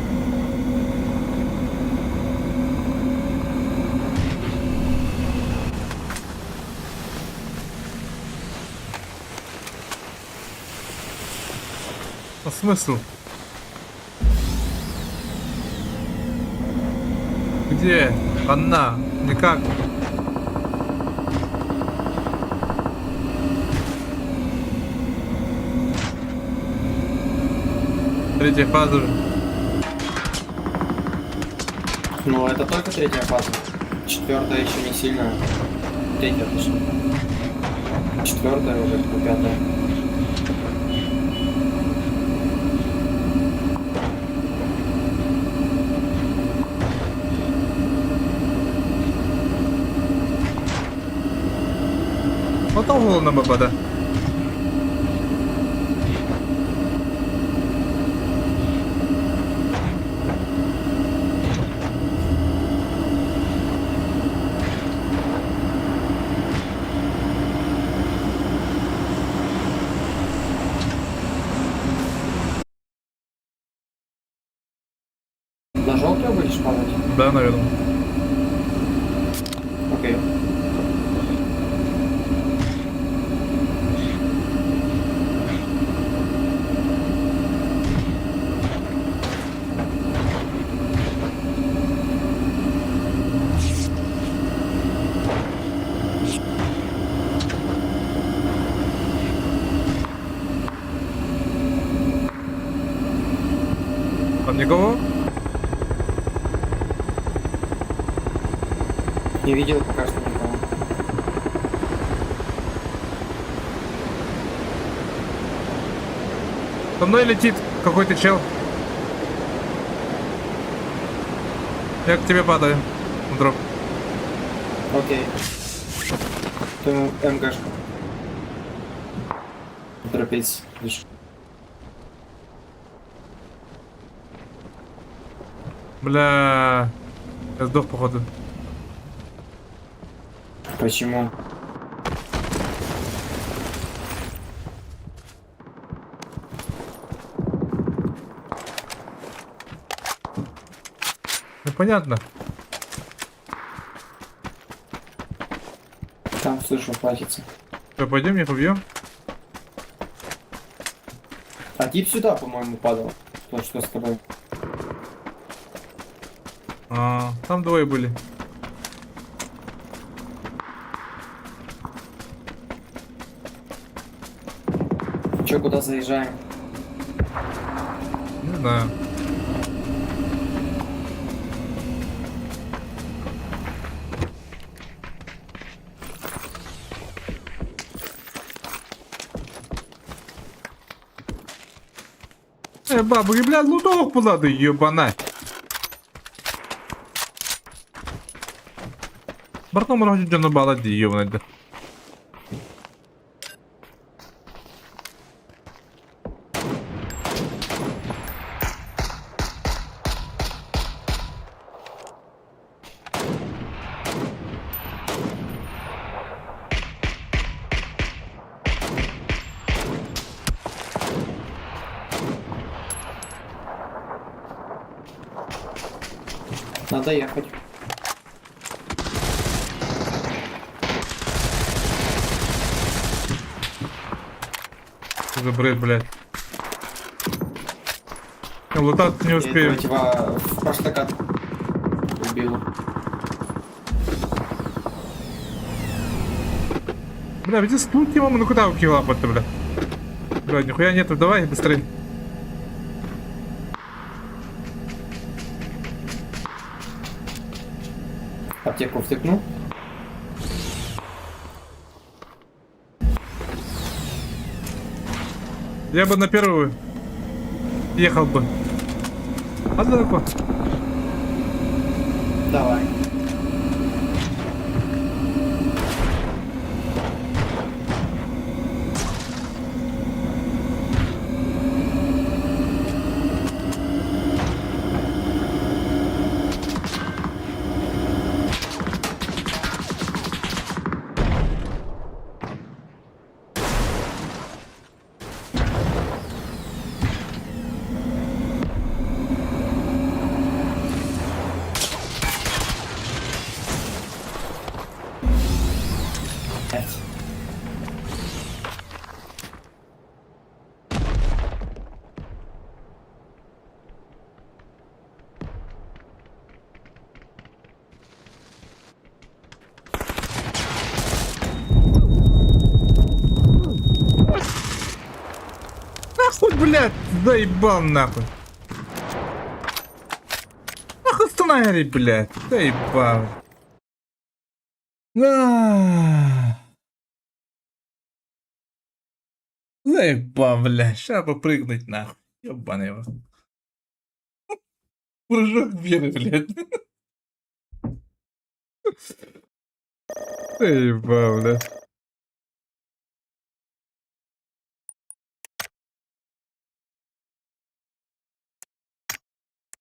А смысл? Где? Она? Никак. Третья фаза. Ну, это только третья фаза. Четвертая еще не сильная. Третья точнее. Четвертая уже, ну, пятая. Вот он на бабада. На желтую будешь падать? Да, наверное. Окей. Там никого? Не видел пока что никого. Со мной летит какой-то чел. Я к тебе падаю. Дроп. Окей. Ты ему МГшку. Дропить лишь. Бля. Я сдох, походу. Почему? Непонятно. Там слышу, хватится. Что, пойдем, их убьем? А тип сюда, по-моему, падал. То, что с тобой. А, там двое были. Че, куда заезжаем? Не знаю. Бабы, блядь, лутовок надо, ебана. Бартом раху жана бала ебаный. Надо ехать. Что за бред, блядь? Я лутать не Я успею. этого типа в прошлый убил. Бля, ведь стульки, мама, ну куда укила то бля? Бля, нихуя нету, давай быстрее. Аптеку втыкнул. Я бы на первую ехал бы. А далеко. Давай. Пять. Нахуй, блядь, заебал нахуй. Нахуй останови, блядь, заебал. Заебал, блядь, ща попрыгнуть нахуй. Ёбаный его. Прыжок веры, блядь. Заебал, блядь.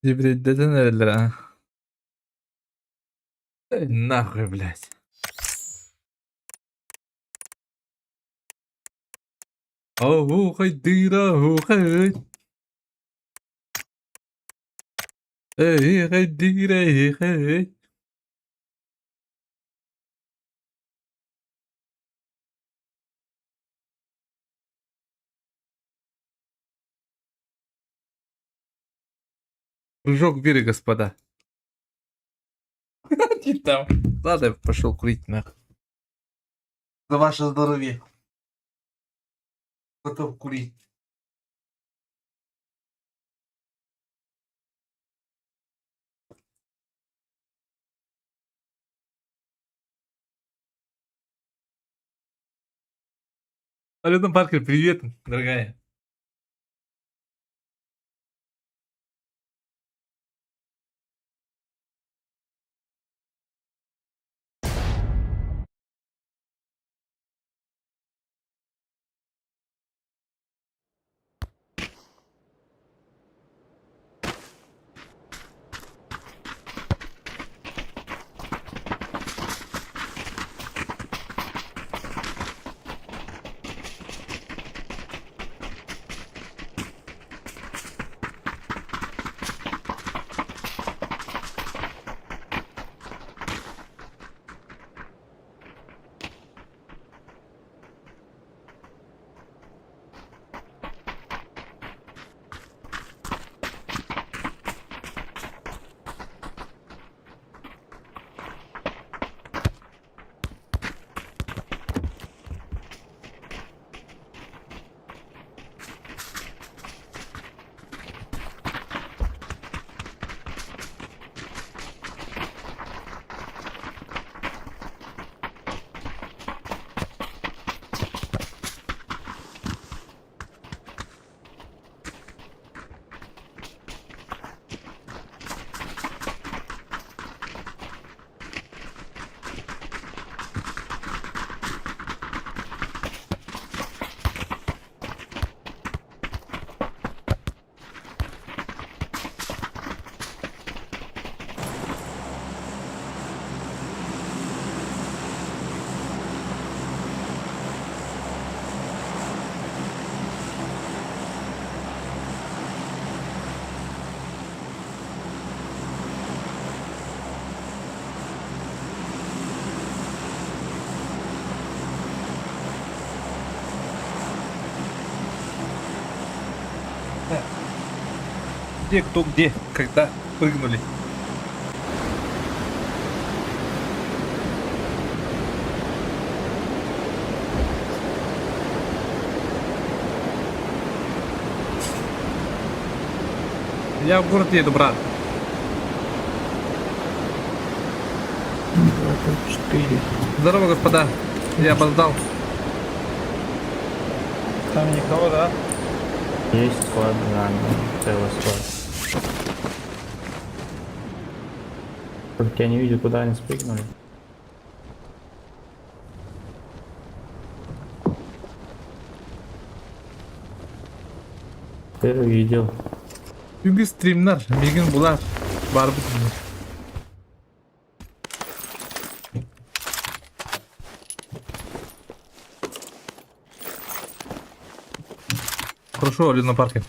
И, блядь, да наверное. Нахуй, блядь. Охай, дыра, охай. Эй, дыра, эй. Прыжок веры, господа. Не там. Ладно, я пошел курить нахуй. За ваше здоровье. Готов курить. Алена Паркер, привет, дорогая. Где, кто, где, когда прыгнули. Я в город еду, брат. 4. Здорово, господа. Я опоздал. Там никого, да? Есть склад, да, целый склад. Только я не видел, куда они спрыгнули. Теперь увидел. Çünkü streamler bir gün bular. Var bu streamler. Хорошо, Олег на парке.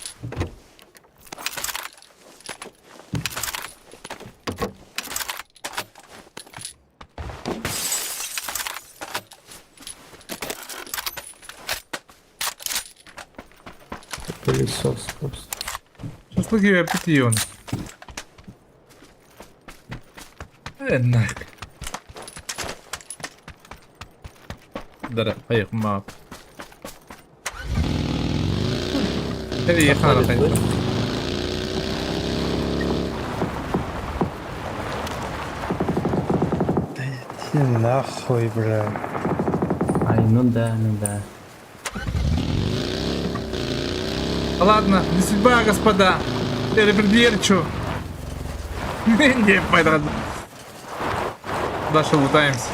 Пылесос просто. Шашлыки аппетит он. Нахуй. Да, поехали, мап. Переехал на тень. Иди нахуй, бля. Ай, ну да, ну да. Ладно, не судьба, господа. Переверчу. Не, пойдем. Дальше лутаемся.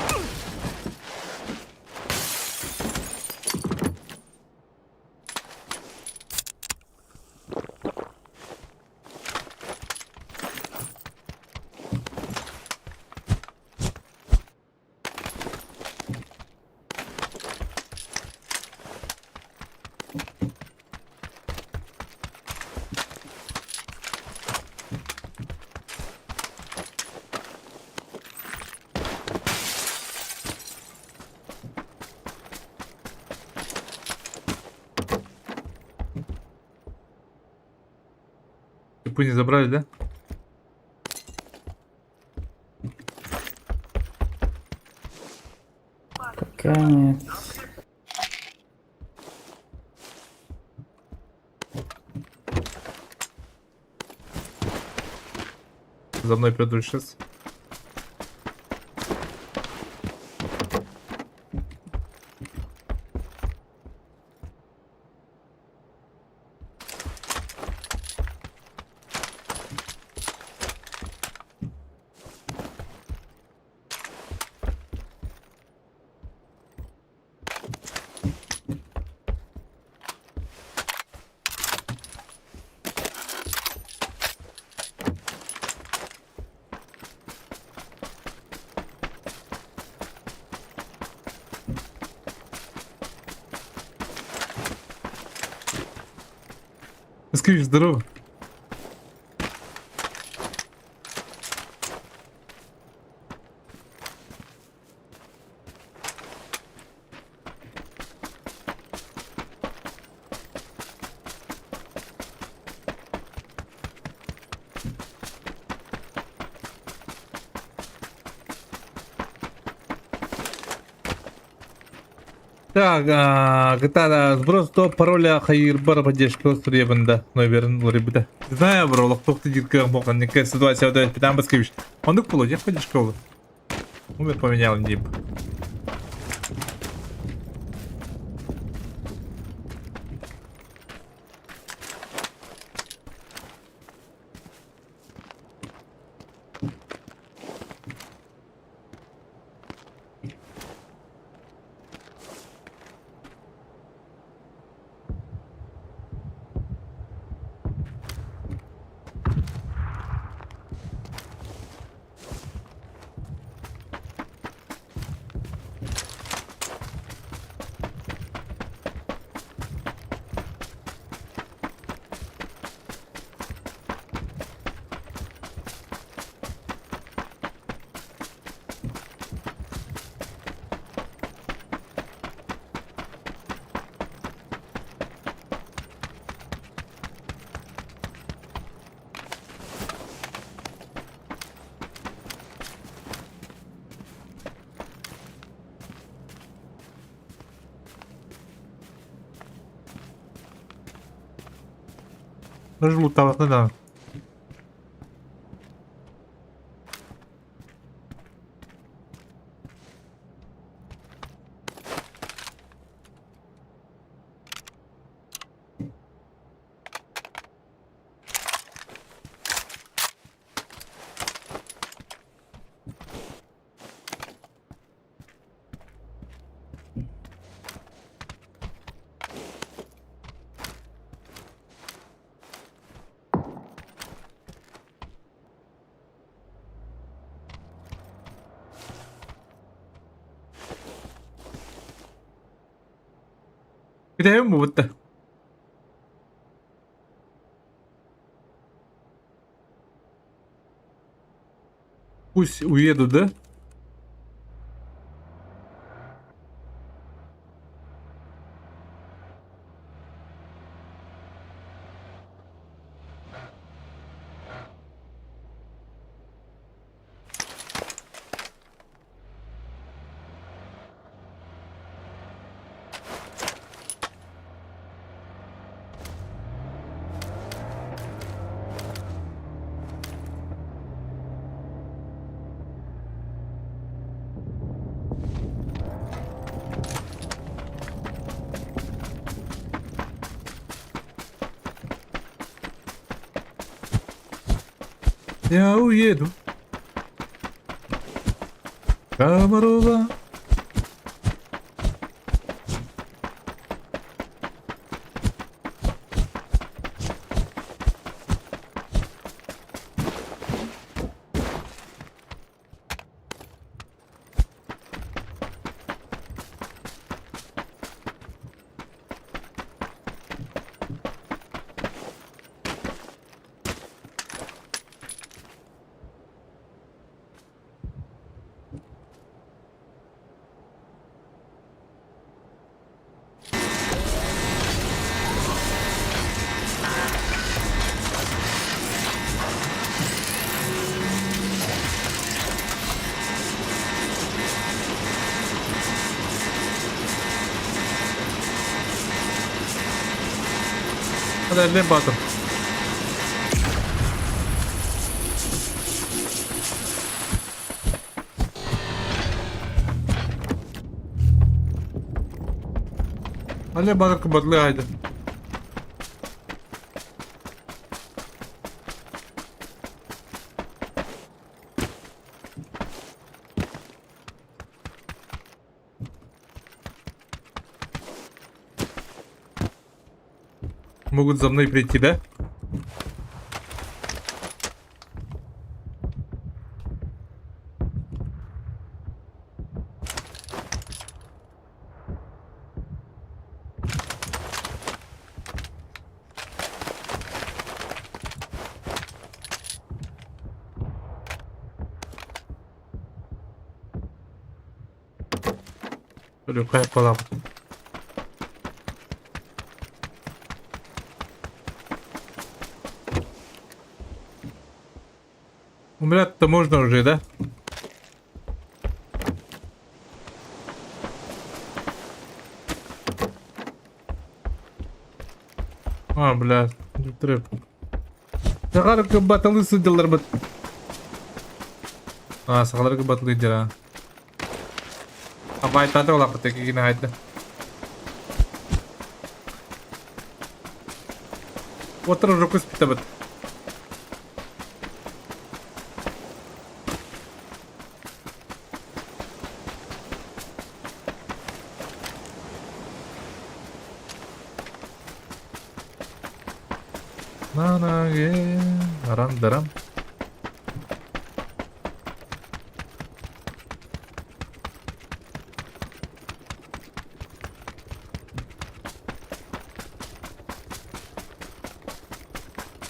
Вы не забрали, да? Пока нет. За мной придут сейчас. Сквиш, здорово. Так, GTA сброс до пароля хайырбар поддержка сребында номерін ребята. Знаю, бро, локтоқты дирка болған некая ситуация өтіп питан баскевич. Ондық было, я поддержка было. Умер поменял нип. Тоже луталось, ну да. Gidelim mi burada? Пусть уеду, да? Я уеду. Комарова. Hadi batım. Hadi balık bıdlı haydi. Могут за мной прийти, да? Какая палава. Умирать-то можно уже, да? А, бля, не треба. Сахарка баталы сидел, бат. А, сахарка баталы дела. А байта то лапа таки не хайда. Вот рожок испытывает. 나나게 아람다람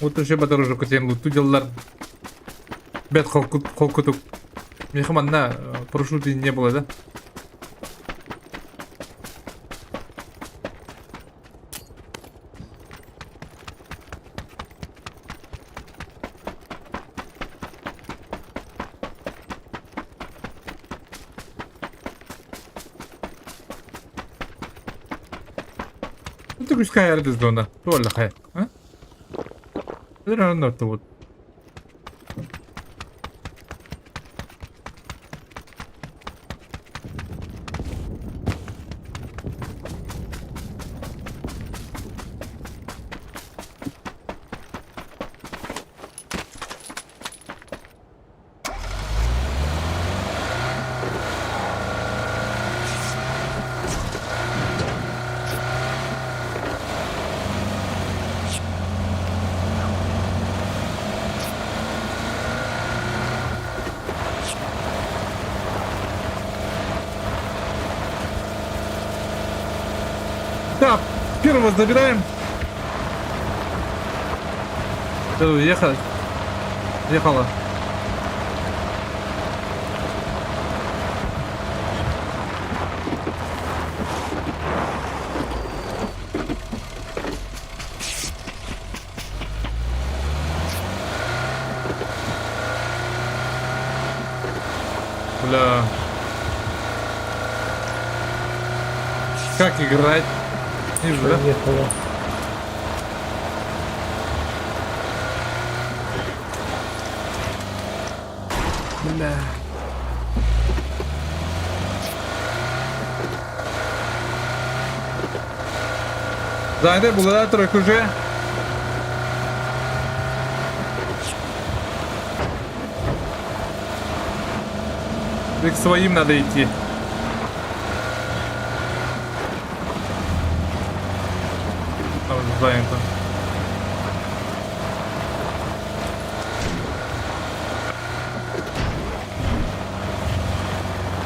Отуше батырыжы көтен луту деллар бет холкутук мехманна парашюты не было, да? انت كش كاي ارد الزونة ولا خير ها Реально это вот. Так, первого забираем. Ехала. Ехала. Бля. Как играть? Вижу, да? Поехали. Бля. Зайди, була тройка уже. К своим надо идти. Там уже занято.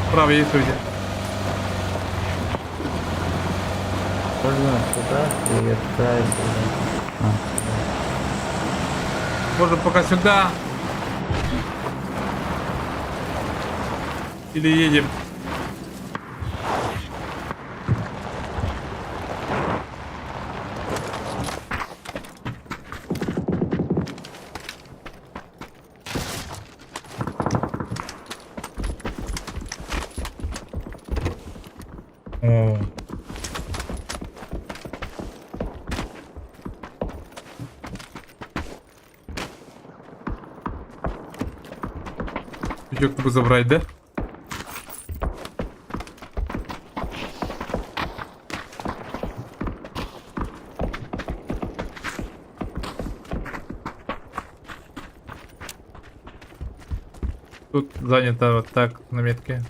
Справа есть люди. Можно сюда и отправить сюда. А, сюда. Можно пока сюда. Или едем. О. Ее как бы забрать, да? Тут занято вот так на метке.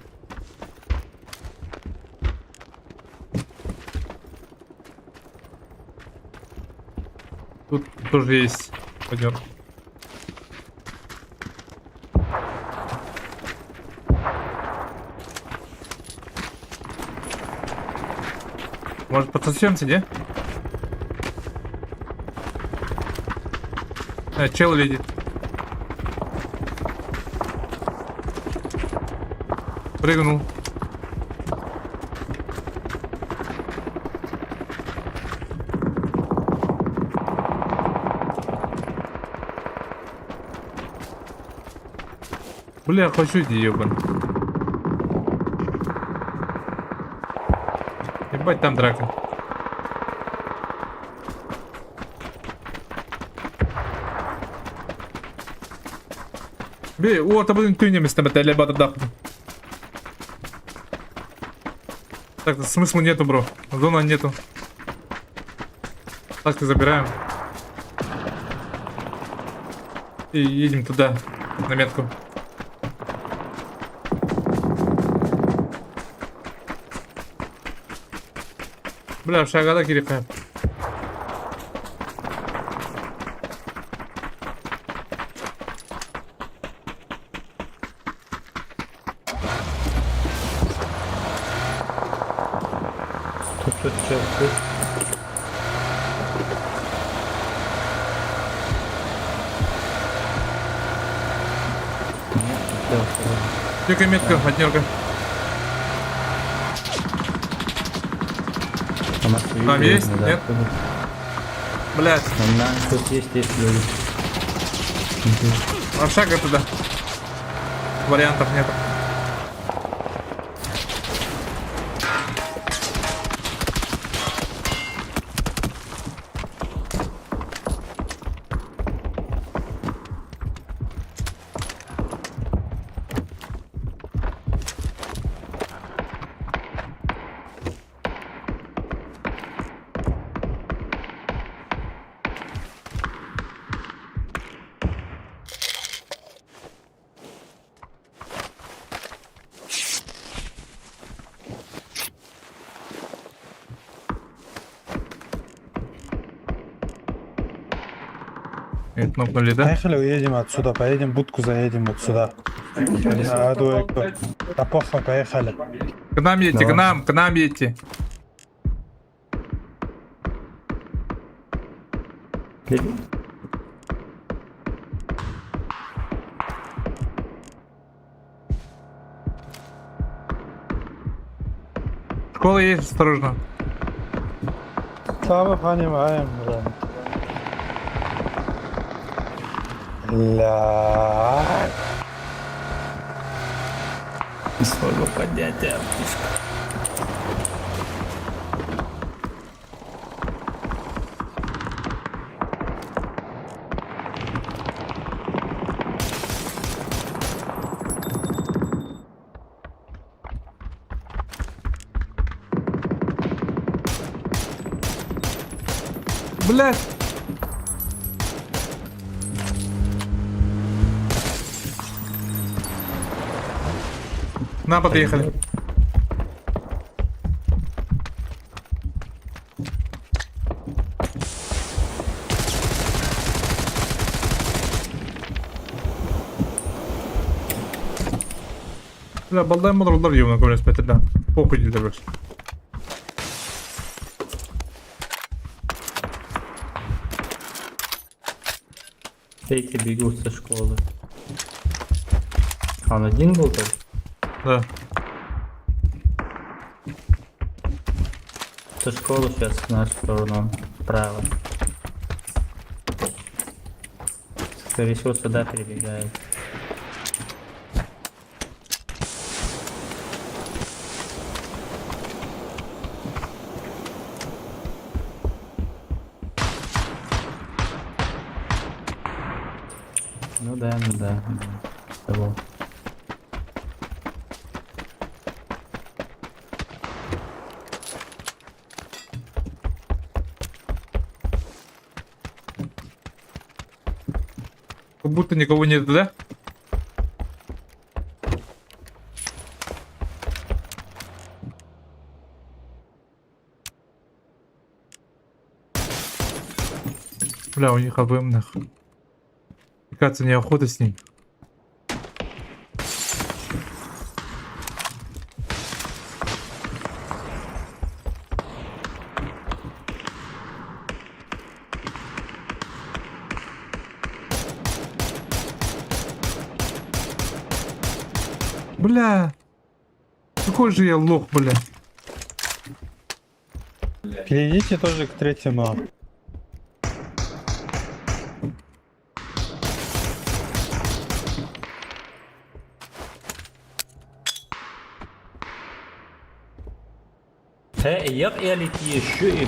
Тут тоже есть. Пойдем. Может подсосемся, не? Чел летит. Прыгнул. Бля, хочу идти, ебан. Ебать, там драка. Бей, о, там блин, тюнем там это лебата дахну. Так, смысла нету, бро. Зона нету. Так, забираем. И едем туда, на метку. Бля, шагада кирика. Тут чел, тут. Нет, чел, Тёка метка, однерка. Там есть? Нет? Блять, Тут есть люди. а шага туда. Вариантов нет. И кнопнули, да? Поехали, уедем отсюда, поедем, будку заедем вот сюда. А, дуэко. Да похуй, поехали. К нам едьте, Давай. к нам едьте. Школа есть, осторожно. Да, мы понимаем, бля. Ля. Своего поднятия. Блядь. На, подъехали. Бля, балдай модулдар ебаный, говорят, спать, да. Похуй, не добрался. Эти бегут со школы. А он один был только? Да. Со школы сейчас в нашу сторону, вправо. Скорее всего, сюда перебегает. Ну да, ну да. Того. Как будто никого нет, да? Бля, у них АВМ нахуй. Кажется, неохота с ним. Бля. Какой же я лох, бля. Перейдите тоже к третьему. Yak ehrlich hier schön.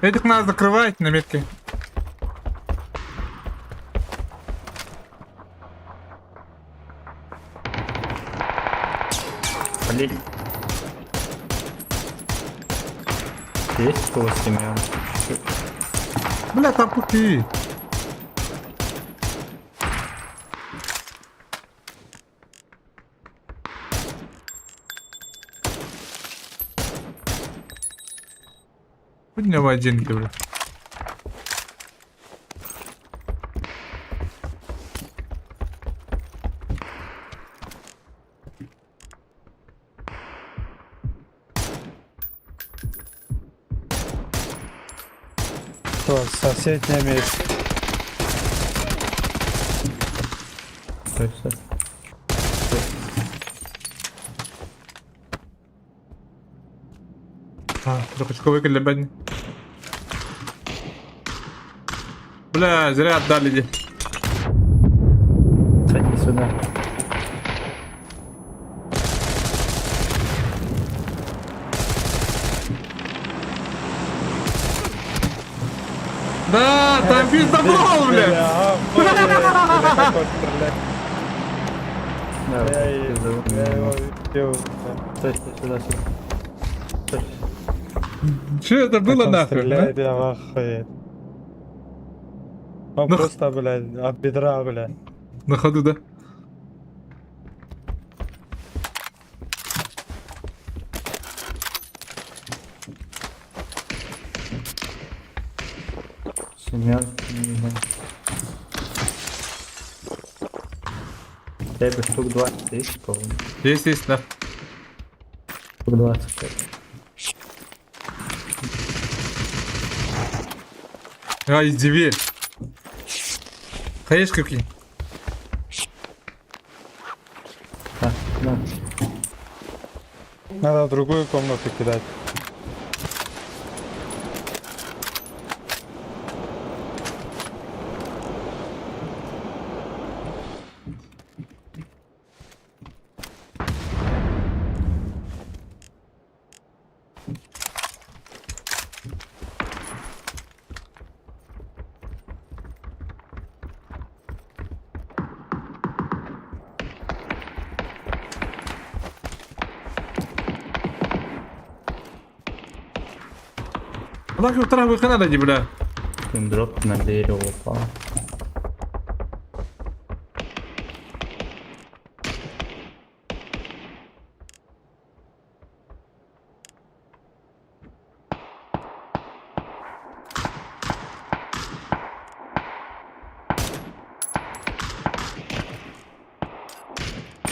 Этих надо закрывать на метке. Блин. Есть кого Семен? Бля, там пути. Поднявай деньги, бля. Что, соседнее место. Стой, стой. А, трехочковый колебание. Бля, зря отдали. Садись сюда. Да, Там пиздобол, бля! Бля, бля, как он стреляет. Да, Я его видел, бля. Стой, сюда, сюда. Стой. Че это Как было он нахуй? а? стреляет, я в ахуе. Он Ну, просто, блядь, от бедра, блядь. На ходу, да? Семён, не знаю. Тебе штук 20 есть, по-моему? Есть, да. Штук 25. Ай, издеве. Хаешка кинь. Так, да. Надо в другую комнату кидать. Нахуй вторая выхода дойди, бля. Дроп на дерево упал.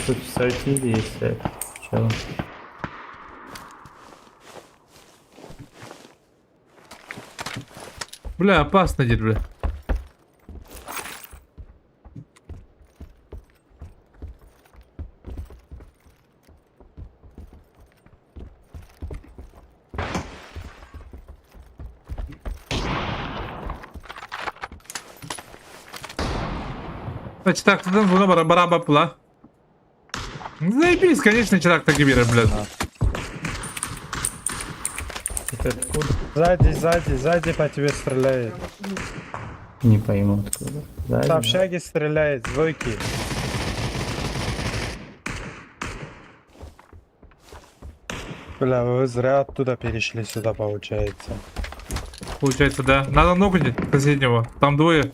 Тут в сортире есть это. Чё? Бля, опасно, дед, бля. Значит, так, ты там была бараба пла. Заебись, конечно, чувак так и верит, блядь. Это откуда? Сзади по тебе стреляет. Не пойму откуда. Да, В общаге стреляет, с двойки. Бля, вы зря оттуда перешли сюда, получается. Получается, да. Надо ногу соседнего. Там двое.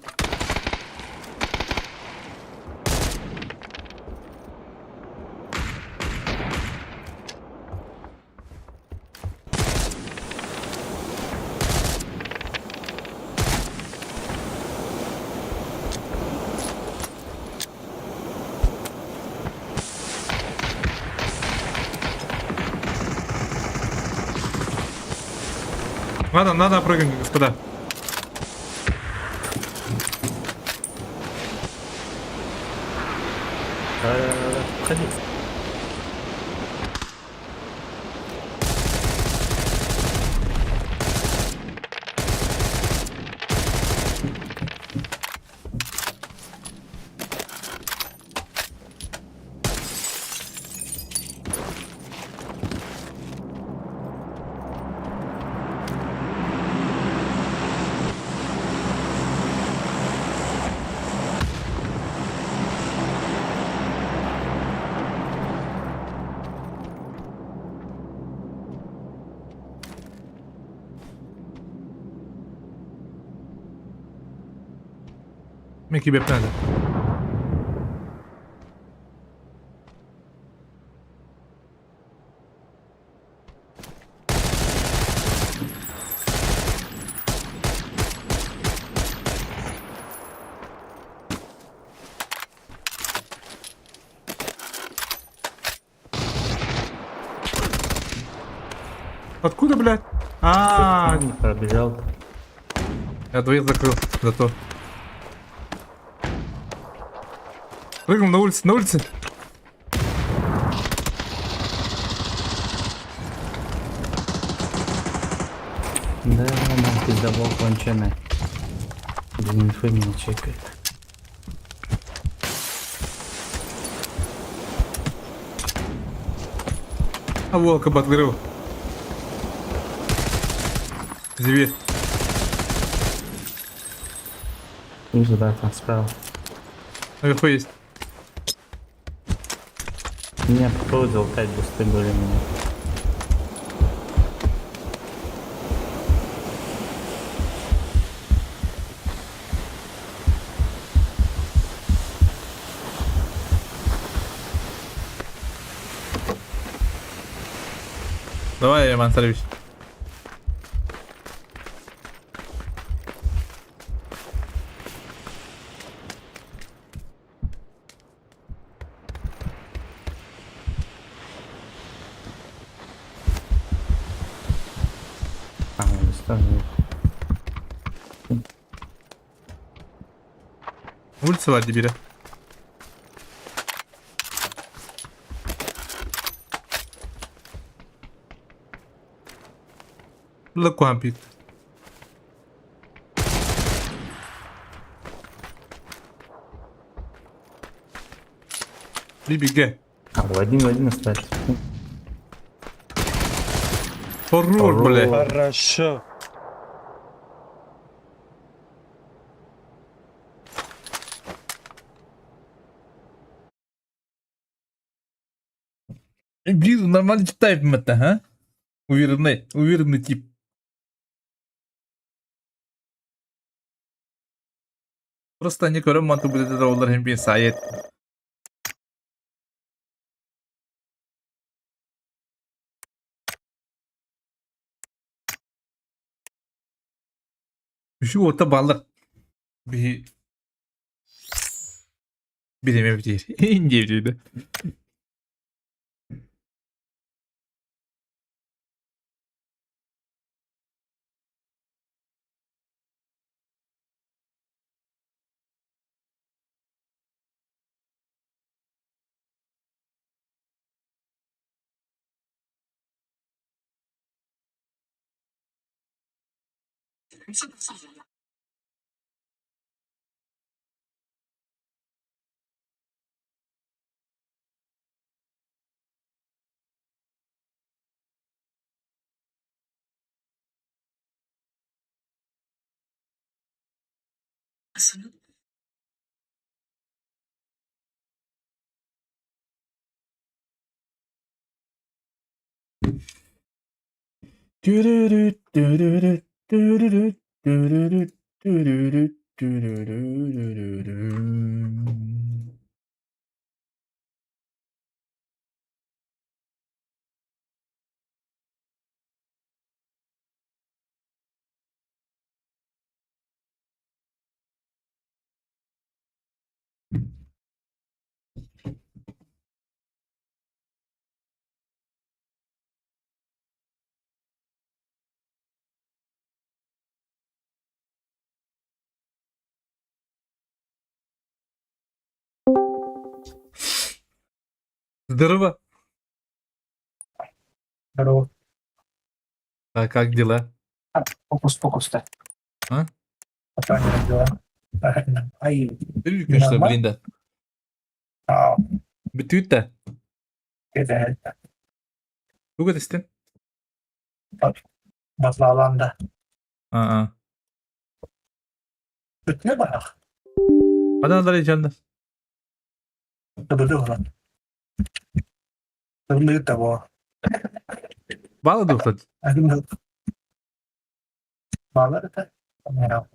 Надо прыгать, господа. Ходи. Микки беп надо. Откуда, блядь? Пробежал. Я двоих закрыл, зато. Прыгнул на улице, на улице. Да, нам пиздобол конченый. Без инфы меня чекает. А волка подгрыл. Зеве. Снизу, да, там справа. Наверху есть. Меня попробуй залутать быстрее более-менее. Давай, Иван Царевич. А, не достану. Ultisi vardı biri. Look one pit. Биби, ге. А, в один остается. Horror, бля. Хорошо. Блин, нормальный тип это, а? Уверенный тип. Просто не көрем манту будет это олар hem bir sayet. Şu orta balık. Bir demem değil. İnce bir şeydi. Здорово. Здорово. А как дела? Фокус-фокус-то. А? Пока не родила. Правильно. Ай, Ты конечно, Нормально? блин, да. а, Bütün это, Bu kadar istin. batlı alanda. Aa. Bütüne bak. Adamlar heyecanlı. Dıbıdı olan. Dıbıdı da bu. Bağladı ulan. Dıbıdı. Bağları da. Ya.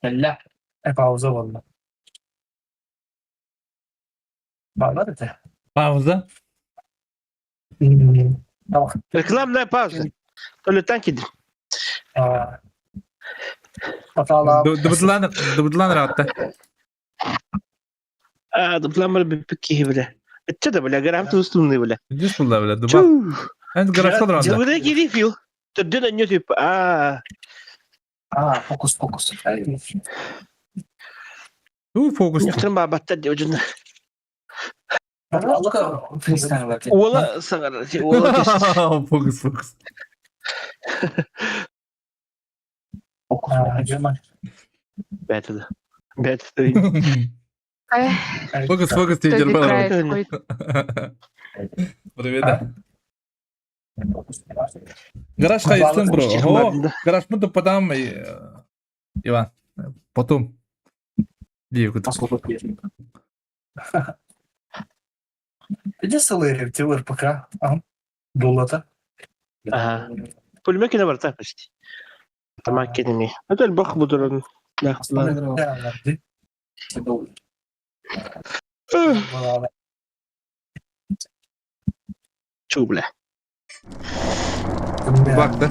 Ella. Pauza valla. Bağları da. Pauza. Tamam. Рекламная пауза. То ли танки. Aa. Hatalı. Dıbıdılan rahatta. А, дупламер бипики, бля. Это да, бля, гаранту устунный, бля. Düz bulda böyle. Dıbak. Чу. En garajda rahatta. Джабуде гирифил. Ты на нее типа, Aa, fokus. Bu fokus. Некоторым бабатта девчонка. Allah'lık freestyle var. Ола, сагар, ола. Fokus. Aa, German. Бетада. Fokus diye Кто bana. играет? Привет. Гараж hayırsın bro. Ho. Гараж mı da padam Иван. Потом. Дівку. Послухай пісню. Іди селерів, ті РПК. Ага. Долота. Ага. Пулеметки на бортах почти. Там академии. Это бах буду. Да. Чу, бля. Бак, да?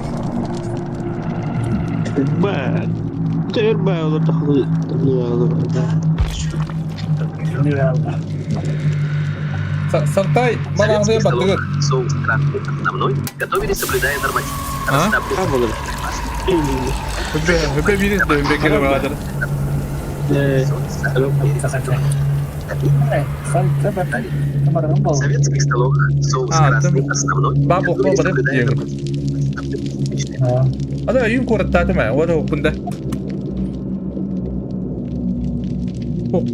Ба. Терба, вот такой. Нереально. Сартай, малаңды баттыгы. Соус красный основной. Готовили, соблюдая норматив. А? Höpe biri de höpe kere vardır. В советских столовых соус красный основной. Бабу ko bari diyor. Ada yun ko ratta tama, wala kunda.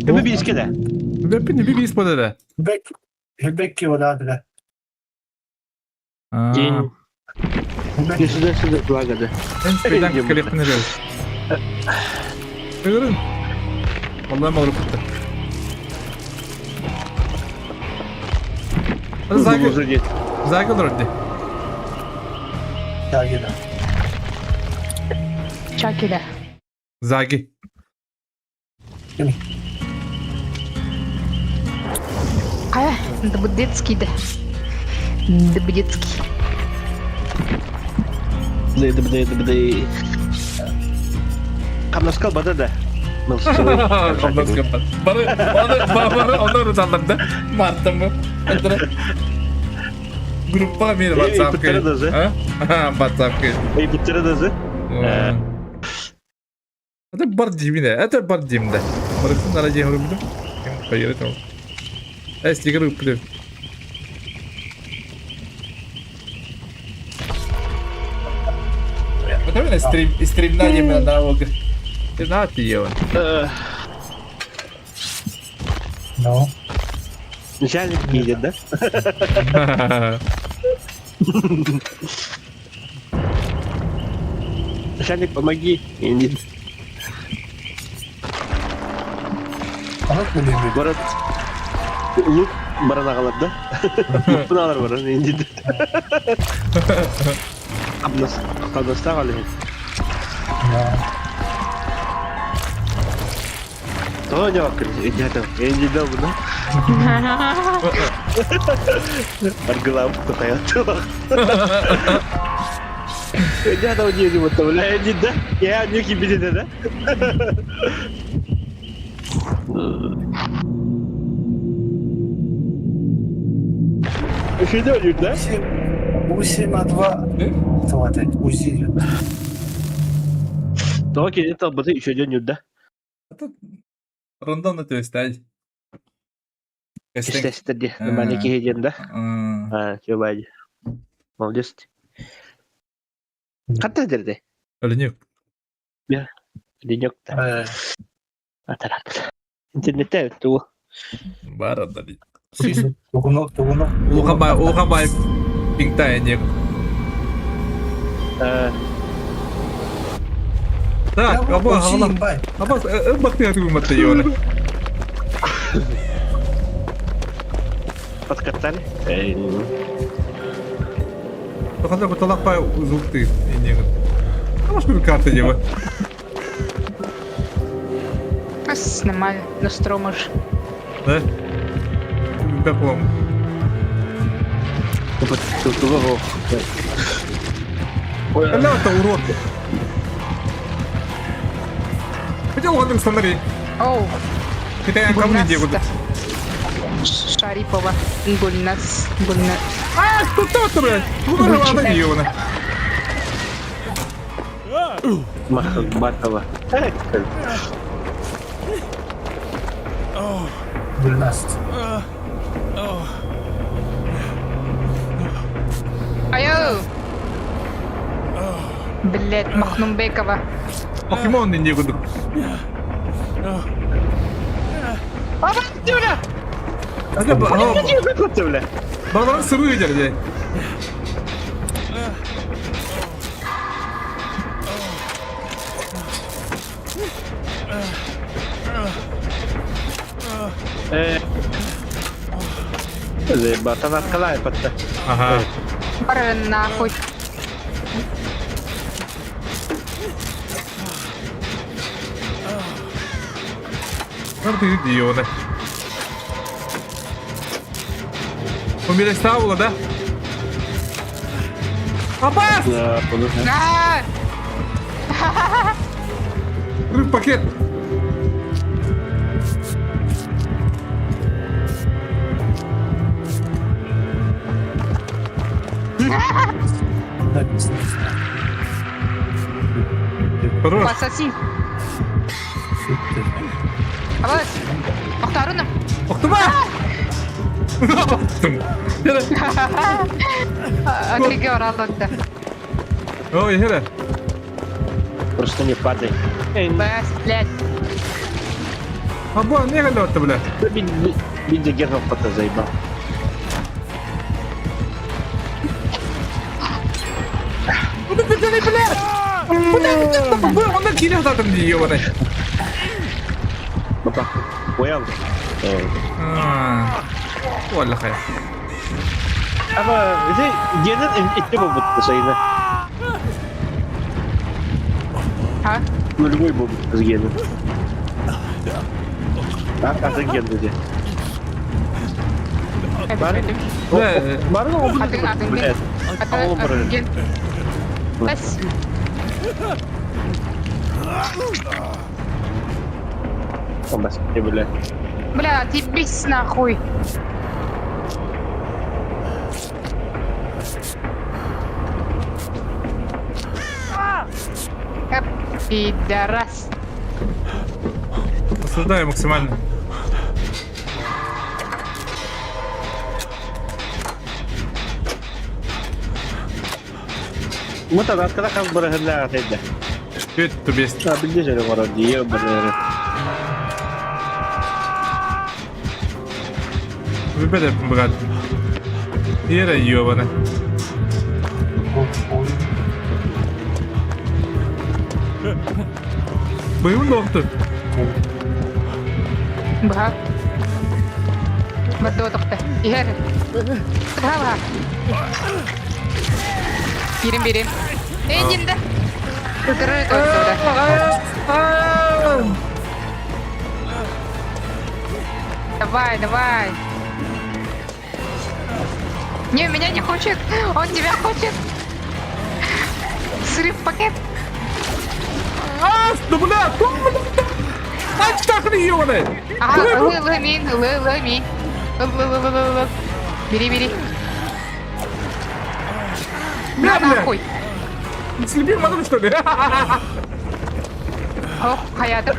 Тебе бийски да? Höpe ne bir bis poda da. Hübekki o da bile. День. Я сюда, благо, да. En speden kalektin ne diyor? Görün. Vallahi mağlup etti. Hadi Zaki. Zaki olur hadi. Ya yine. Чакиля. Zaki. Да будет детский, да. Да будет детский. Бды. Камнаскал бада да. Ondan kapat. Bana onu sanırdı. Martı mı? Gruppa bir WhatsApp bitti de ze. Ha? WhatsApp kayıt. Ey bitti de ze. Это бардимine. Это бардимде. Бардим на ради говорю. Поехали там. Стикер уплю. Вот это стрим на нем на ог. Ты знаете его? Ну. Начальник едет, да? Начальник, помоги. Нет. Anlat mı diyeyim? Город. Лук барана қалады да? Бұналар бар, енді. Қабдаста қалды. О, не вақыр, енді да бұна. Аргылам, қояты бақ. Енді адам не деп отты, бля, енді да? Я не кебедеді да? Еще идет, да? УЗИ на 2. Давайте, УЗИ. Ну окей, это бы ты еще идет, да? Это рандомно то есть, ай. Естественно, где? На маленький един, да? Coba aja. Молодец. Kata derde. Öyle Ya, денек. Атарак. Интернетте tuh. Бар отдали. Тугунок. Ухабай пингтая не. Так, бак ты отву матайона. Подкатали? Хотя бы толпа звук ты и не. А может быть карта дева? Нормально, настромишь. Да? В каком? Она это урод. Хотел он смотри. Оу. Китайская камни делают. Шарипова. Гульнас. А, кто это? Вырвала Диона. Махбатова. Гульнаст. Аю! Блять, Махнумбекова. Покемон не буду. Дюля! Баланс сырую держи. Заебал. Она откалает под-то. Ага. Пора нахуй. Guarda il idione. Померяй ставила, да? Опас! Да, подожди. А! Рыб пакет! Хорош! Пососи. Авось. Охтарыным. Оқтыма! Хере! Агреге оралды. Ой, хере! Просто не падай. Бас, блядь. Або, не галётты, бля! Видя гернов пота заебал. Куда ты, блядь? Он на килях там ёбаный! Папа, понял? Валля хай. Ama gelen itti bu butlu sayını. Ha? Любой был с геном. А за ген где? Бар mı o Atın, блядь? Atın, gel. Бас. Он бас не блядь. Бля, отъебись нахуй. Пидорас. Осуждаю максимально. Мы тогда когда как бы разгоняли это. Что это тут есть? А бедежали вроде, ебаный. Вибере, брат. Іра йобана. Бив ногти. Бага. Бадо токта. Игер. Бага. Birim. Enginde. Kırı döndü. Давай. Не, меня не хочет. Он тебя хочет. Срыв пакет. Ну бля! Ать так не йобаний! Ага, лымин. Бери. Бля, бля! Нахуй. Слепил мадам, что ли? Ох, hayatım.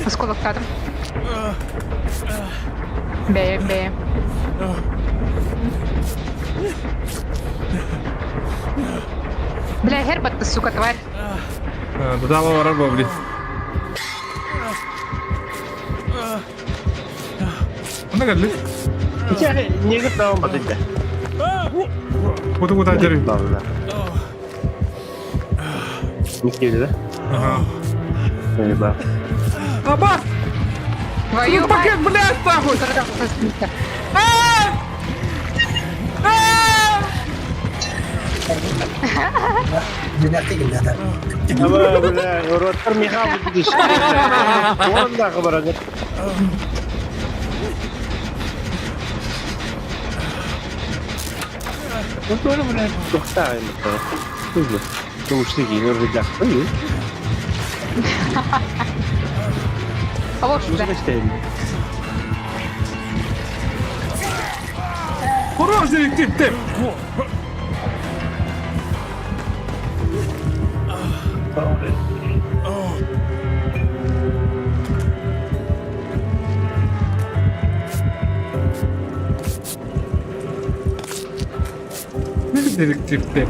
Осколок татам. Бе. Бля, Гербат, ты, сука, тварь. Додавала работу. Она гадли. Я не готов подойти. Куда дери? Ладно. Не киви, да? Ага. Да. Абас! Твою мать. Пакет, блядь, нахуй! Меня ты глядя. Ama bля, urotlar mihal gidiş. Onun da haberi yok. Вот тоже, блядь, тухтаем это. Хуже. Потому что такие норвегах. Ой, А вот ну сюда. зачем? Хорош, детектив, ты! Детектив, ты.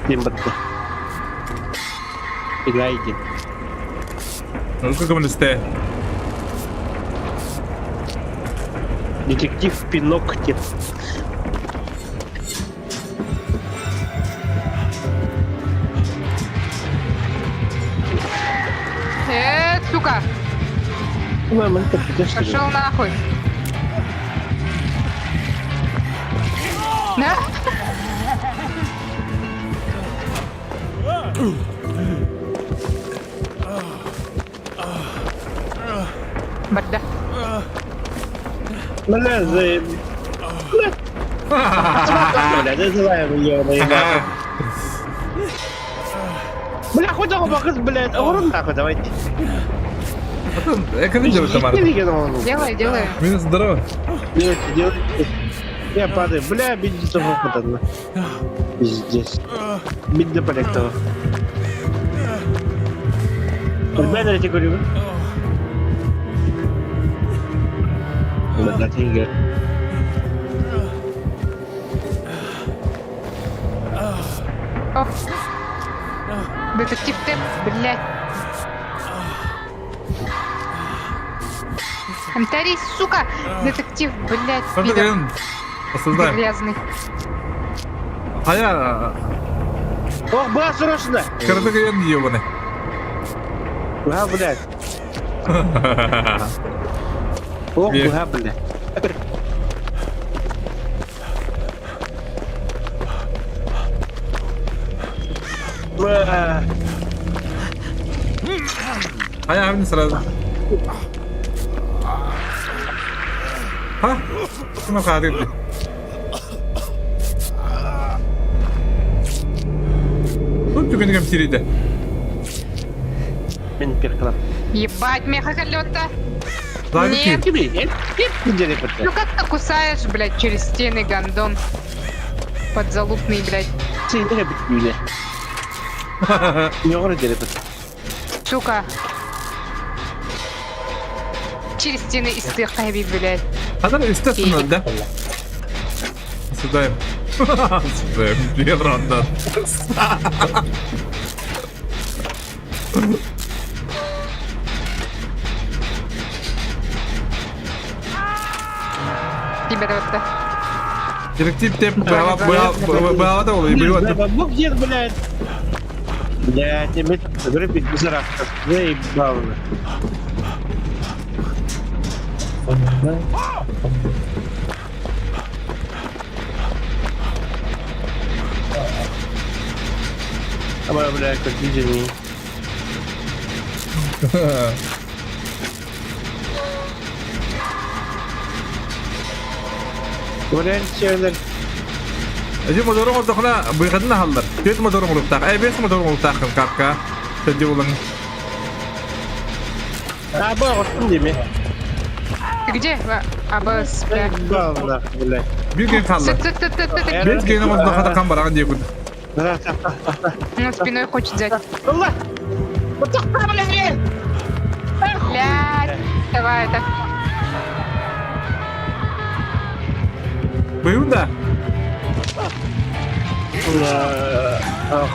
Тембатты. Играйте. Ну, как он листе? Детектив Пинокти. Сука! Мама, это подожди. Пошел нахуй. Да? Барда. Бля, заеб... Бля, называем ее наебать. Бля, хоть его показ, блядь, а урон нахуй, давайте. Как это делать, Тамара? Делай, делай. Минус здорово. Делайте. Я падаю. Бля, бить того подано. Пиздец. Бить до полектора. Ребята, я тебе говорю. Да, тенге. О. Детектив Тэп, блядь. Комментарий, сука! Детектив, блядь, пидор. Фантагрен. Осуждаем. Грязный. Хая. Ох, бля, срочно! Фантагрен ебаный. Ага, блядь. Ох, бля, блядь. Бля. Хая, не сразу. Ha? Ну хады. Тут тебе не комсириде. Мен перклап. Ебать, мехоколета. Да, Нет. Тебе, нет? Ну как ты кусаешь, блядь, через стены, гандон? Подзалупный, блядь. Ты не бить меня. Не угодили бы. Сука. Через стены из тех хабиб, блядь. Она, естественно, да? Осуждаем. Осуждаем. Привет, Рондан. Тебя вот. Детектив Тэп была и было. Бог нет, блядь. Блядь, я метр гребить без рака. Заебал. А моя, блядь, как видели. Блядь, человек. Aja madorong untuk na berikan na halat. Dia tu madorong lutak. Biasa madorong lutak kan kakak. Tadi ulang. Аба, вот мне. Ты где? Абас, блядь. Бал, блядь. Bir gün kaldı. Bir gün ama daha da kan barang dia pun. Ну, спиной хочет взять. Allah! Вот так, блядь! Блядь. Давай это. Buyurun da. Ох.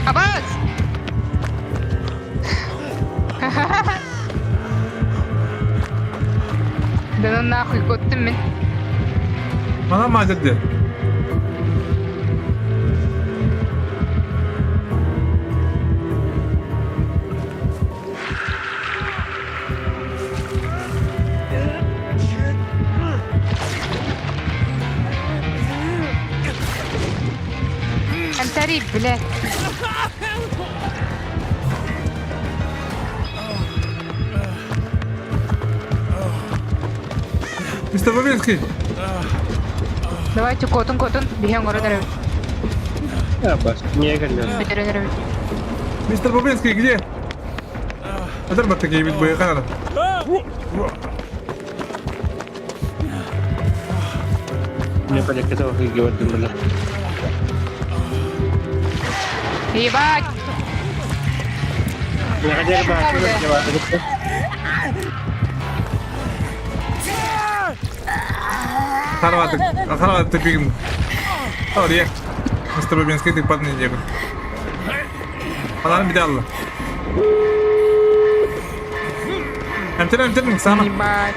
Абас! Да ну нахуй, кот ты мен. Bana mı dedi? Антари, блядь. Mr. Babinski. Давайте котун, бегем города. Абас, не гонял. Mr. Babinski где? Ada mı takıyı bir boya kanar? Мне понятно, этого говорит, блядь. Ебать! Не хотели бы отсюда. Харват ты пигн. Oh dia. Mr. Babinski di depan nih dia. Panas bidal. М3 sama. Ебать.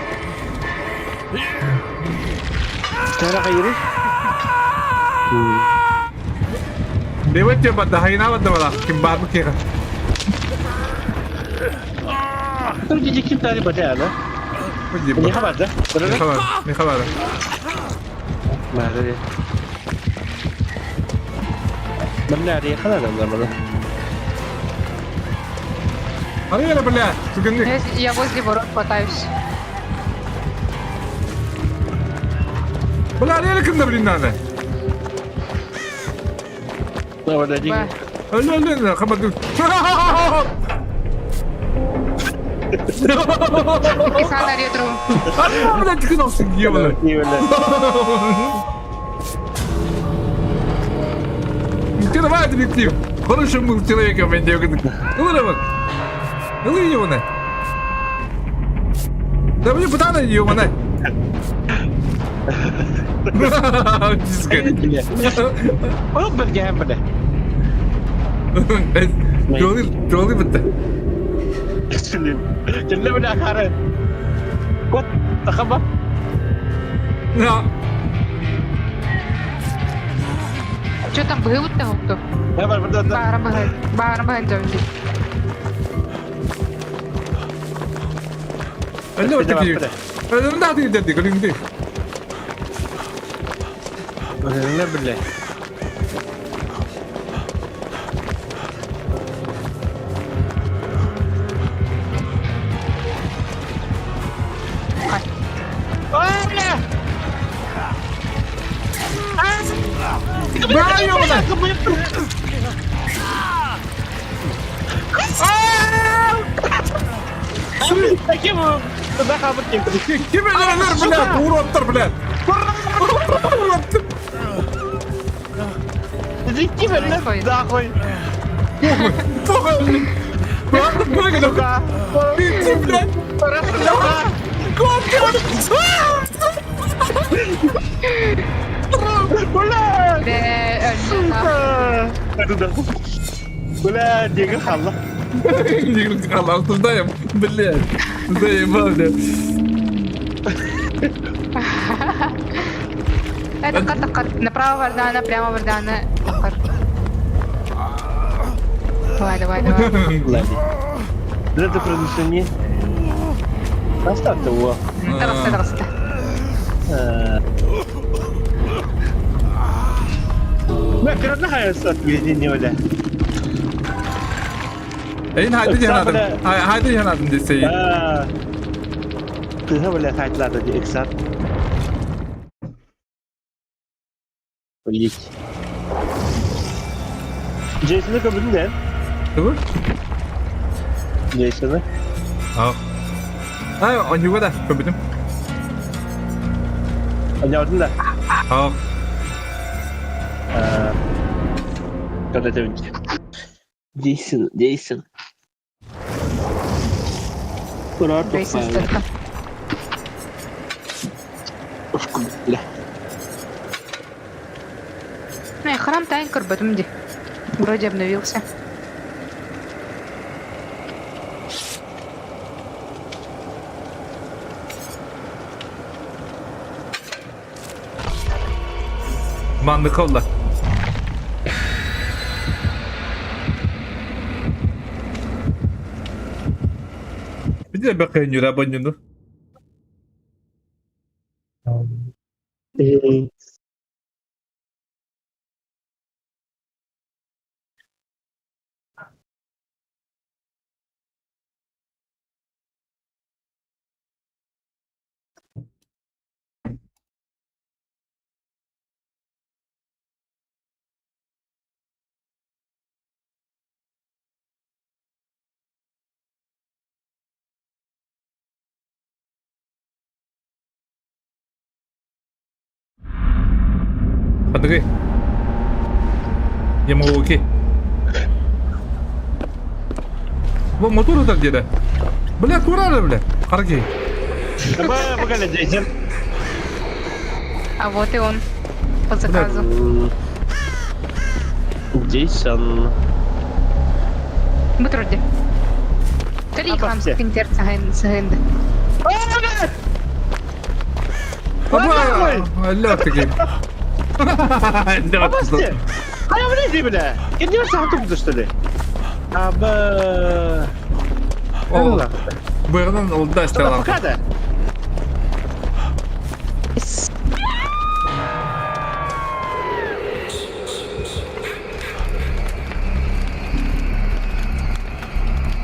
Cara kayo rin? Dewa coba dahain awat dah malah kimbar kira. Pero jijikip tayo ba dyan, ano? Hindi Hindi ba? ka ba dyan? Pero na? May kabar. Mara rin. Manlari ka na naman. Ano yan pala? Sugandi. Я возле ворот хватаюсь. Wala na kan na rin na. Nawala din. Ба. Ano na kamad. Писан на ретро. Ano na tikno sige wala. Hindi wala. Ты давай детектив. Хорошему человеку меньше говорит. Ну давай. Ну ее на. Да мне пытана ее на. Oh, berjalan pada. Trolley betul. Jangan pada akaran. Kuat, tak apa. Ya. Что там было-то? Кто? Ya, betul. Барабан зомби. Ano такие? Ano na din dito ko hindi. Berjalan benda. Bayo na. Lagi mau sudah kamu tinggal. Gimana nar bela? Puro tar bela. Jadi gimana? Dah kau. Bak Suka. bitti bela. Orang suka. Bola. Aduh dah. Bola dia kan kalah. Allah tuzdayım. Bela. Tuzdayım abi. Это токар. Направо Вардана, прямо Вардана. Токар. Давай. Ладно. Это продолжение. Оставь его. Доросте. Nah, karena kayak saat ini udah. Hadi canım. Hadi canım deseyi. Từ hôm nay khai là được exat. Поедь. Jason'ı kabul ne? Tamam. Jason'ı. On juga dah, kebetul. Anladın da. Когда ты Jason. Kurang Джейсон Стэтхэм. Храм Тайнкер Бэтмди. Вроде обновился. Mandı kolla. Bir de bakayım yürü abonyunu. Подожди. Я могу окей. Вот мотор это где-то. Бля, курара, бля. Харки. Давай, погнали, Джейсон. А вот и он. По заказу. Джейсон. Бытруди. Три Обо хам всех. скинтер цаген. Опа! Лёг такой. Лёг. Обосте! А я вниз, бля! Я не сам тут, что ли? Аба... О, Бэрнан улдаст Что талант. пока да?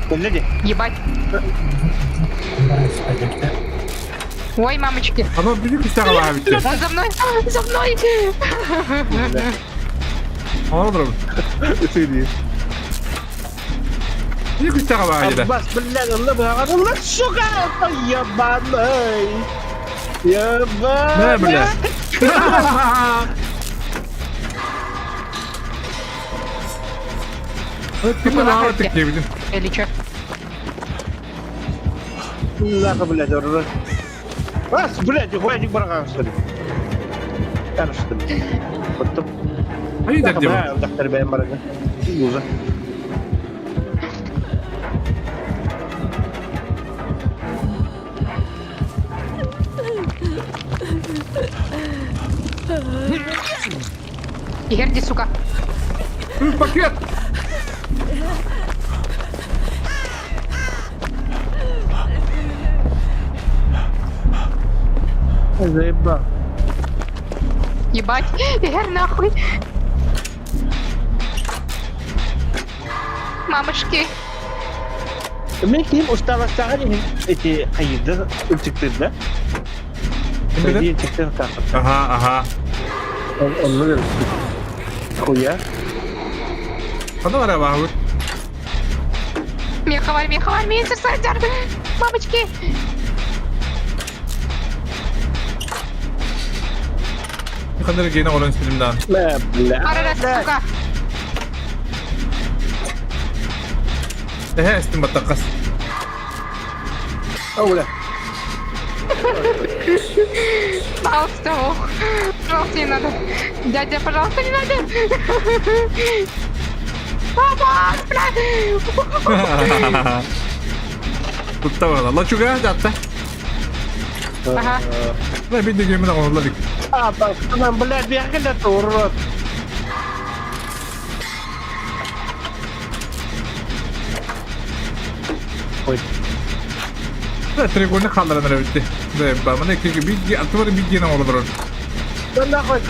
Гляди. Ебать. Ой, мамочки. Оно бери кустяга лавите. Он за мной! За мной! Оно дров. Ты Бери кустяга лавите. Аббас, блядь, Allah, сука! Ебаный! Ебаный! Да, бля. Ты мало такие, блин. Или чё? Нахуй, блядь, урод. Ас, блядь, хуйник бараган, что ли? Я что ли? Вот тут. А и так дело. Доктор Бэм бараган. Луза. Игерди, сука. Пакет. Заебал. Ебать. Игер, нахуй. Мамочки. Мне к ним устало стали эти аиды, утекты, да? Эти утекты как? Ага. Он наверное, хуя. Оно рабагу. Меховар, мистер Сайдер. Мамочки. Хандар гейна орон фильмдан. Бля. Арарас, сука. Стим батакас. Ауля. Пожалуйста, ох. Пожалуйста, не надо. Дядя, пожалуйста, не надо. Помощь, блядь. Тут того, лачуга, дата. Ага. Да, бедный геймна он ловик. А, пацанам, блядь, бегали, это урод. Ой. Да, треугольник халдара нравится. Да, ба, мне кики бигги, актуары бигги на олаброн. Да нахуй.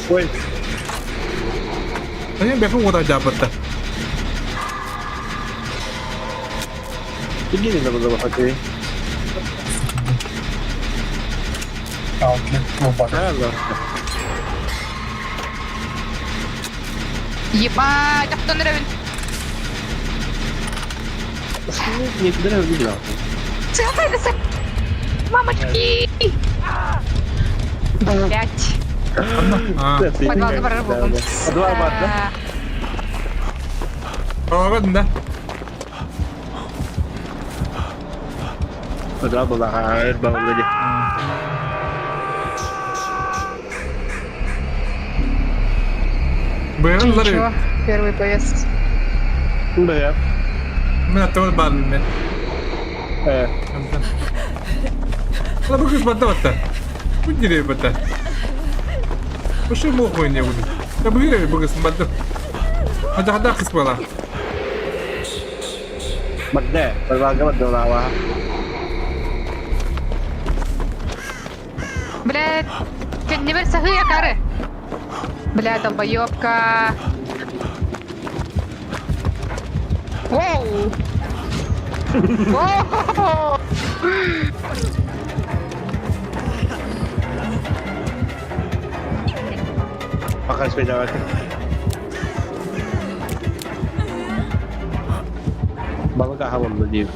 Ой. Да я бегу вода джабата. Иди не надо захватить. Аутлет, лопата. Да, да. Ебать, а кто нравится? Не куда я видел. Мамочки! Блять. А, Подвал заворован. Подвал, да? вот, да. Подвал была, это было вроде. Бэрн лари. Ничего, первый поезд. Да. Мен атавар бар мен. Ла бүгүс бата. Бүгүрэ бата. Почему хуй не будет? Да бүгүрэ бүгүс бата. Хада кыс бала. Мадэ, подвал гават дала. Блядь, не верь сахы, я кары. Бля, долбоёбка. Воу! Воу! Пока свидавать. Балага хавон надеюсь.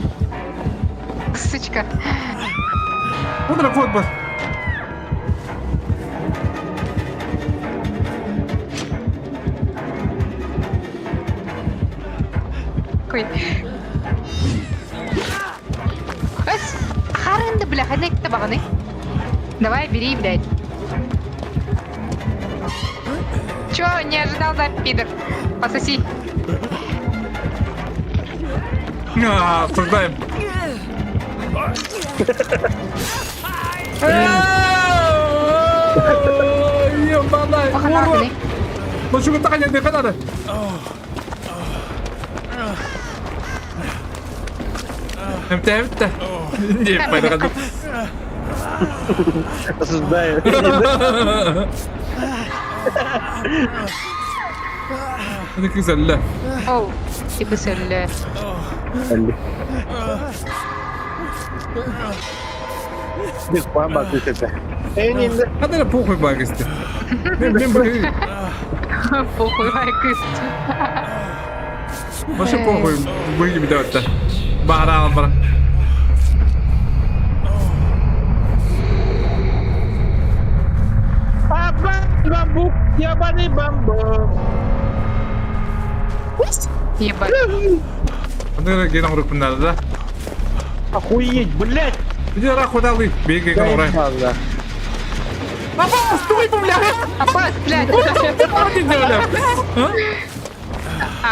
Сучка. Вот ракот бас. Ой. Ась, харында, бля, хадна кітті бағаны. Давай, бери, блядь. Чё, не ожидал, да, пидор? Пососи. Осуждаем. Ебаная, урод. Похоронный. Ну что вы так не надо? МТ. Не, пойду. Осуждаю. Это güzel. Оу, типа сэллэ. Bir puan baktı tepe. En iyinde. Hadi la похуй bagiste. Ben böyle Похуй, лайкыст. başa похуй bu gibi de öte. Bahara almara. Bambu. Yabani bambu. Ебать. Hadi gel oraya bunlar da. Охуеть, блядь. Иди нахуй дали. Беги к орая. Ладно. Папа, стой, бля. Аббас, блядь. Hadi böyle.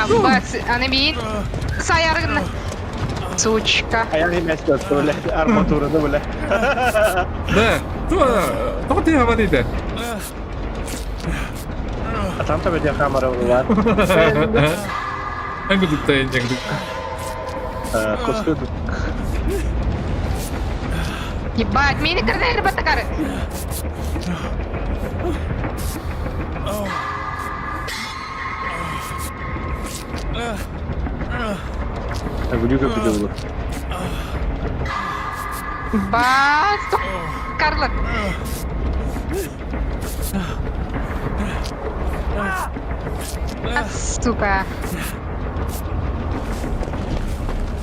Аббас, анемин. Sayarın. Сучка. Ayağını mes götü блядь. Armaturunu блядь. Да. То ты говорите. А там tabii diye kamera var. Hangi dipte inecektik? Kuskuduk. Ебать, мини карнер батакары. Блюка пидулу. Бас. Карлок. Сука.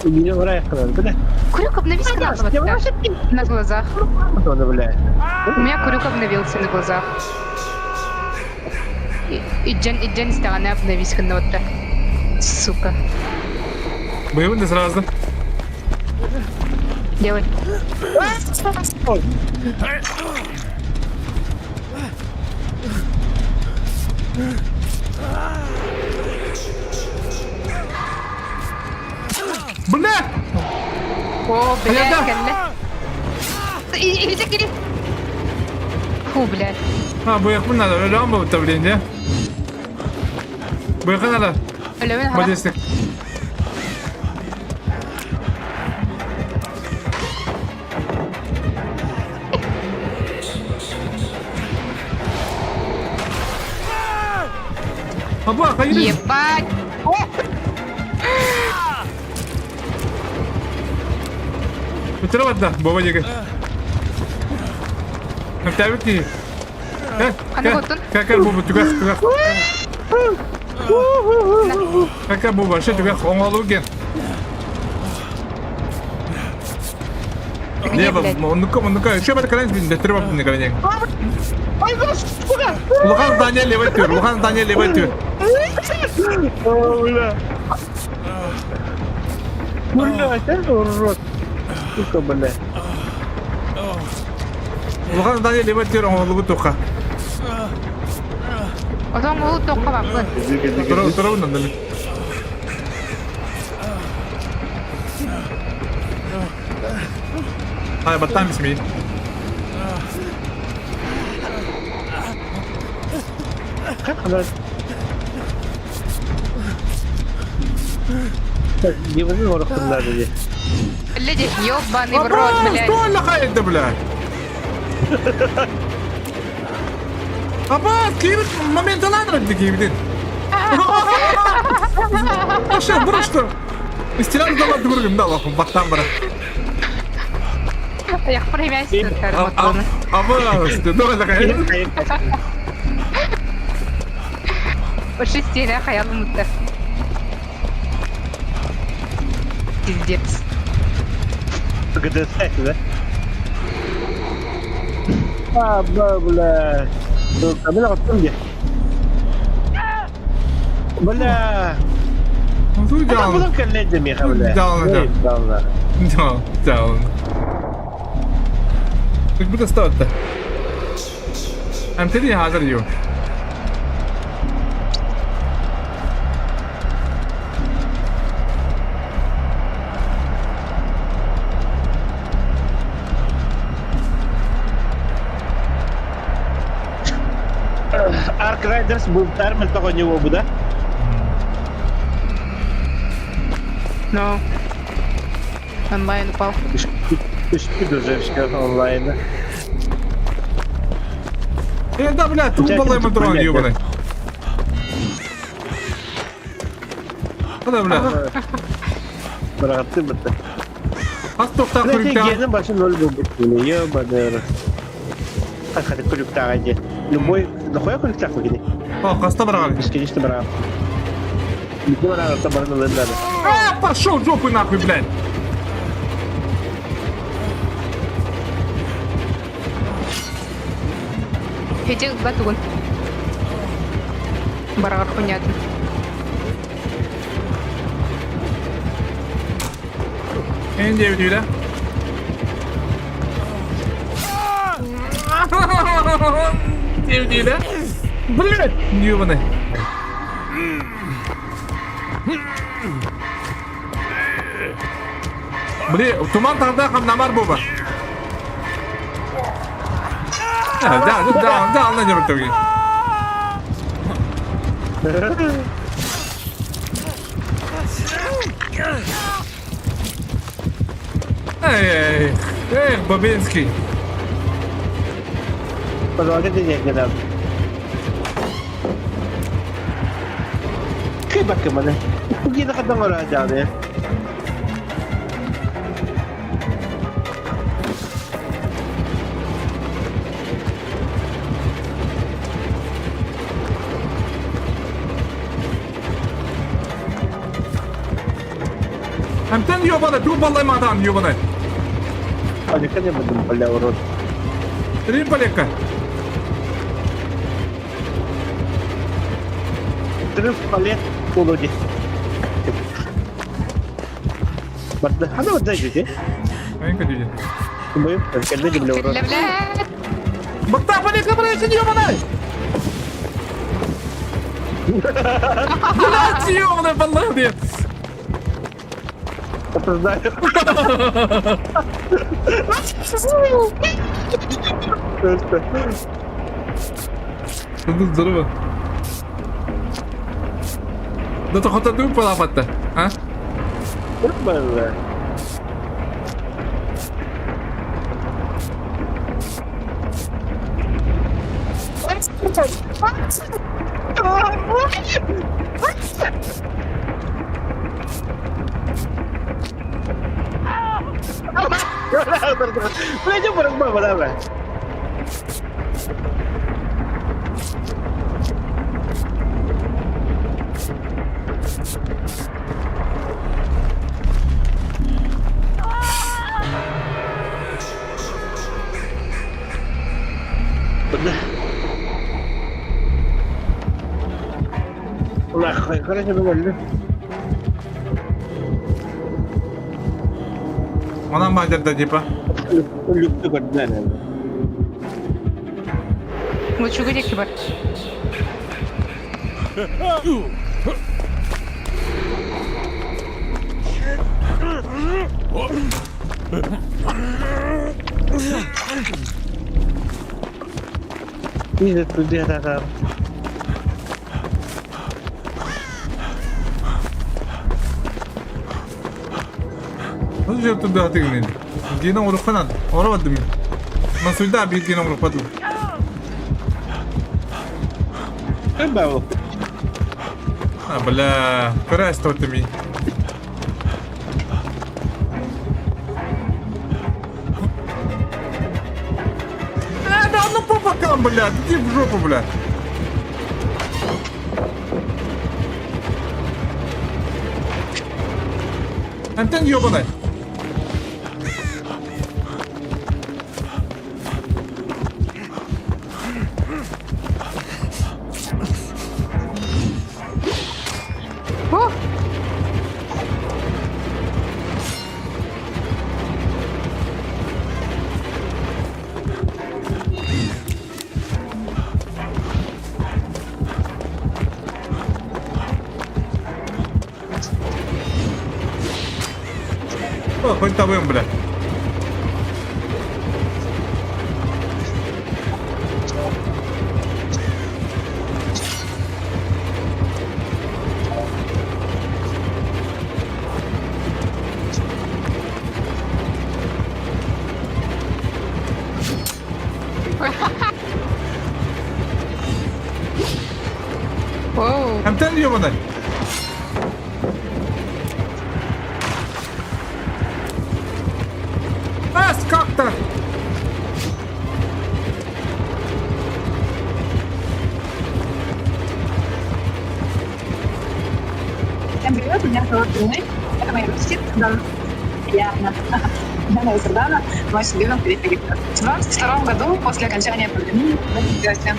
Меня врая хрен, блядь. Курюк обновился на глазах. Кто-то, блядь. У меня курюк обновился на глазах. И Джен стороны обновись вот так. Сука. Боевым сразу. Делай. Бля! О, блядь, да. калле. Иди, иди. Фу, блядь. Боевым надо. Öyle ama bu tabii ne? Боевым надо. Ölümün hala. Modestik. Абба, hayır. Ебать. Бутыра да, баба дега. Tabii ki. Как bu tugak. Как bu başı tugak ongalı gen. Ne bu? Onu şu kadar kalan bin de treba bin kalan. Luhan Daniel levatıyor. Luhan Daniel levatıyor. О, бля. Блядь, это урод. Сука, блядь. Luhan Daniel levatıyor ongalı bu tuka. O zaman bu dokka bakın. Tura bundan dali. Hadi battan bismillah. Как она... Так, не возьми ворох надо здесь. Блядь, ёбаный в рот, блядь. Что лохает да, бля? Абба, кибит моментально надо кибит. Aşağı burası. İstilan da var dururum da Allah'ım battan bana. Я премясил, короче. Ama işte doğru da kaydı. По шести хаялымды. Пиздец. ГДС, да? А, бля. Камила, вот где? Бля. Dur Это down. будем коллеги, Миха, бля. Down. Down. Как будто стало-то. Амтели hazır yiyor. Ark Riders был термин, только у него бы, да? Ну. Онлайн упал. Ты ж уже все онлайн, да? Да, блядь, У тебя тупо кинуть дрон, понятно. ёбаный. Да, бля. Брат, ты бы ты. А кто так Блядь, хрипя? гены больше 0 был бы. Ёбаный рот. Как это кулюкта ради? Любой... Нахуя кулюкта кулюкта? О, хаста брали. Бесконечно брат. Не надо, табарно надо. Пошел в жопу нахуй, блядь. Иди в батун. Барар, понятно. Н9 вида. Девять, блядь, ёбаный. Блин, туман тогда хам намар боба. Да, на нервы тоги. Эй, Бабинский. Позвольте денег не дам. Киба ka man eh. Hindi na ka nang wala dyan eh. Амтан ёбаный, дубалай мадан ёбаный. Ano ka naman dun pala, urod? Три полека. Terus palit, pulo di. Ba't na? Ano ba dahil dyan? Ayun ka dyan. Ano yun? Kaya na gila, urod. Блядь. Bagta полека, блядь, ёбаный. Блядь, ёбаный, молодец. Tapos na yun. Здорово. Да то хотя бы полапать-то, а? Нормально. Medyo parang wala ba? Wala ka rin sa mga Ona мадерда типа. Люк-люк на. Лучше где кибар. Ini tu dia tak. Ну что туда ты гнили? Геном уруханан. Ород дым. Масуйда бит геном урухаду. Кабау. А, бля, карась то ты ми. Да ну по бокам, блядь, иди в жопу, блядь. Антен ёбаный. О! О, хоть тавым, блядь. Оу. Хэмтэн ёбаный. Как-то. Всем привет, меня зовут Инны. Это моя русская. Я Дана из Сурдана, мой любимый переход. В 2022 году, после окончания пандемии, мы сделали всем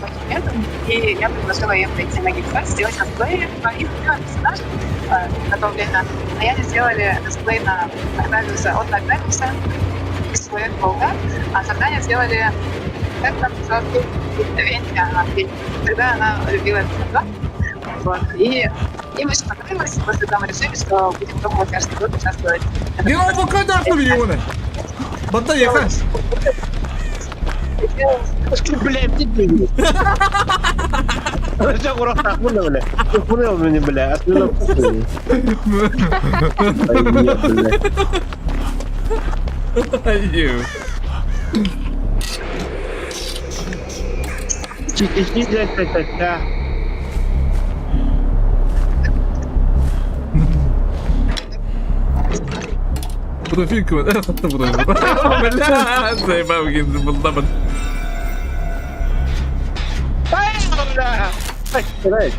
документом, и я предложила им прийти на геймфест, сделать косплей. Их персонаж на то время, а я сделали косплей на Нагдалиуса от Нагдалиуса, из человека Волга, а Сардане сделали как-то тогда она любила это. Вот. И им очень понравилось, после этого мы решили, что будем пробовать каждый год участвовать. Не надо когда миллионы. Батарея. Блядь, иди. Все урок хули, бля. Ты хули мне, бля, осмело хули. Аю. Чики-чики, блядь, Профилька, да? Бля, заебал геймзабл. бля. Ай, стирает.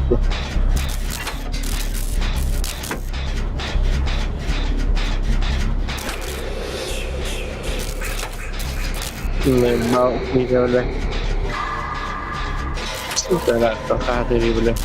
Наебал, Мига, бля. Сука, хатери, бля.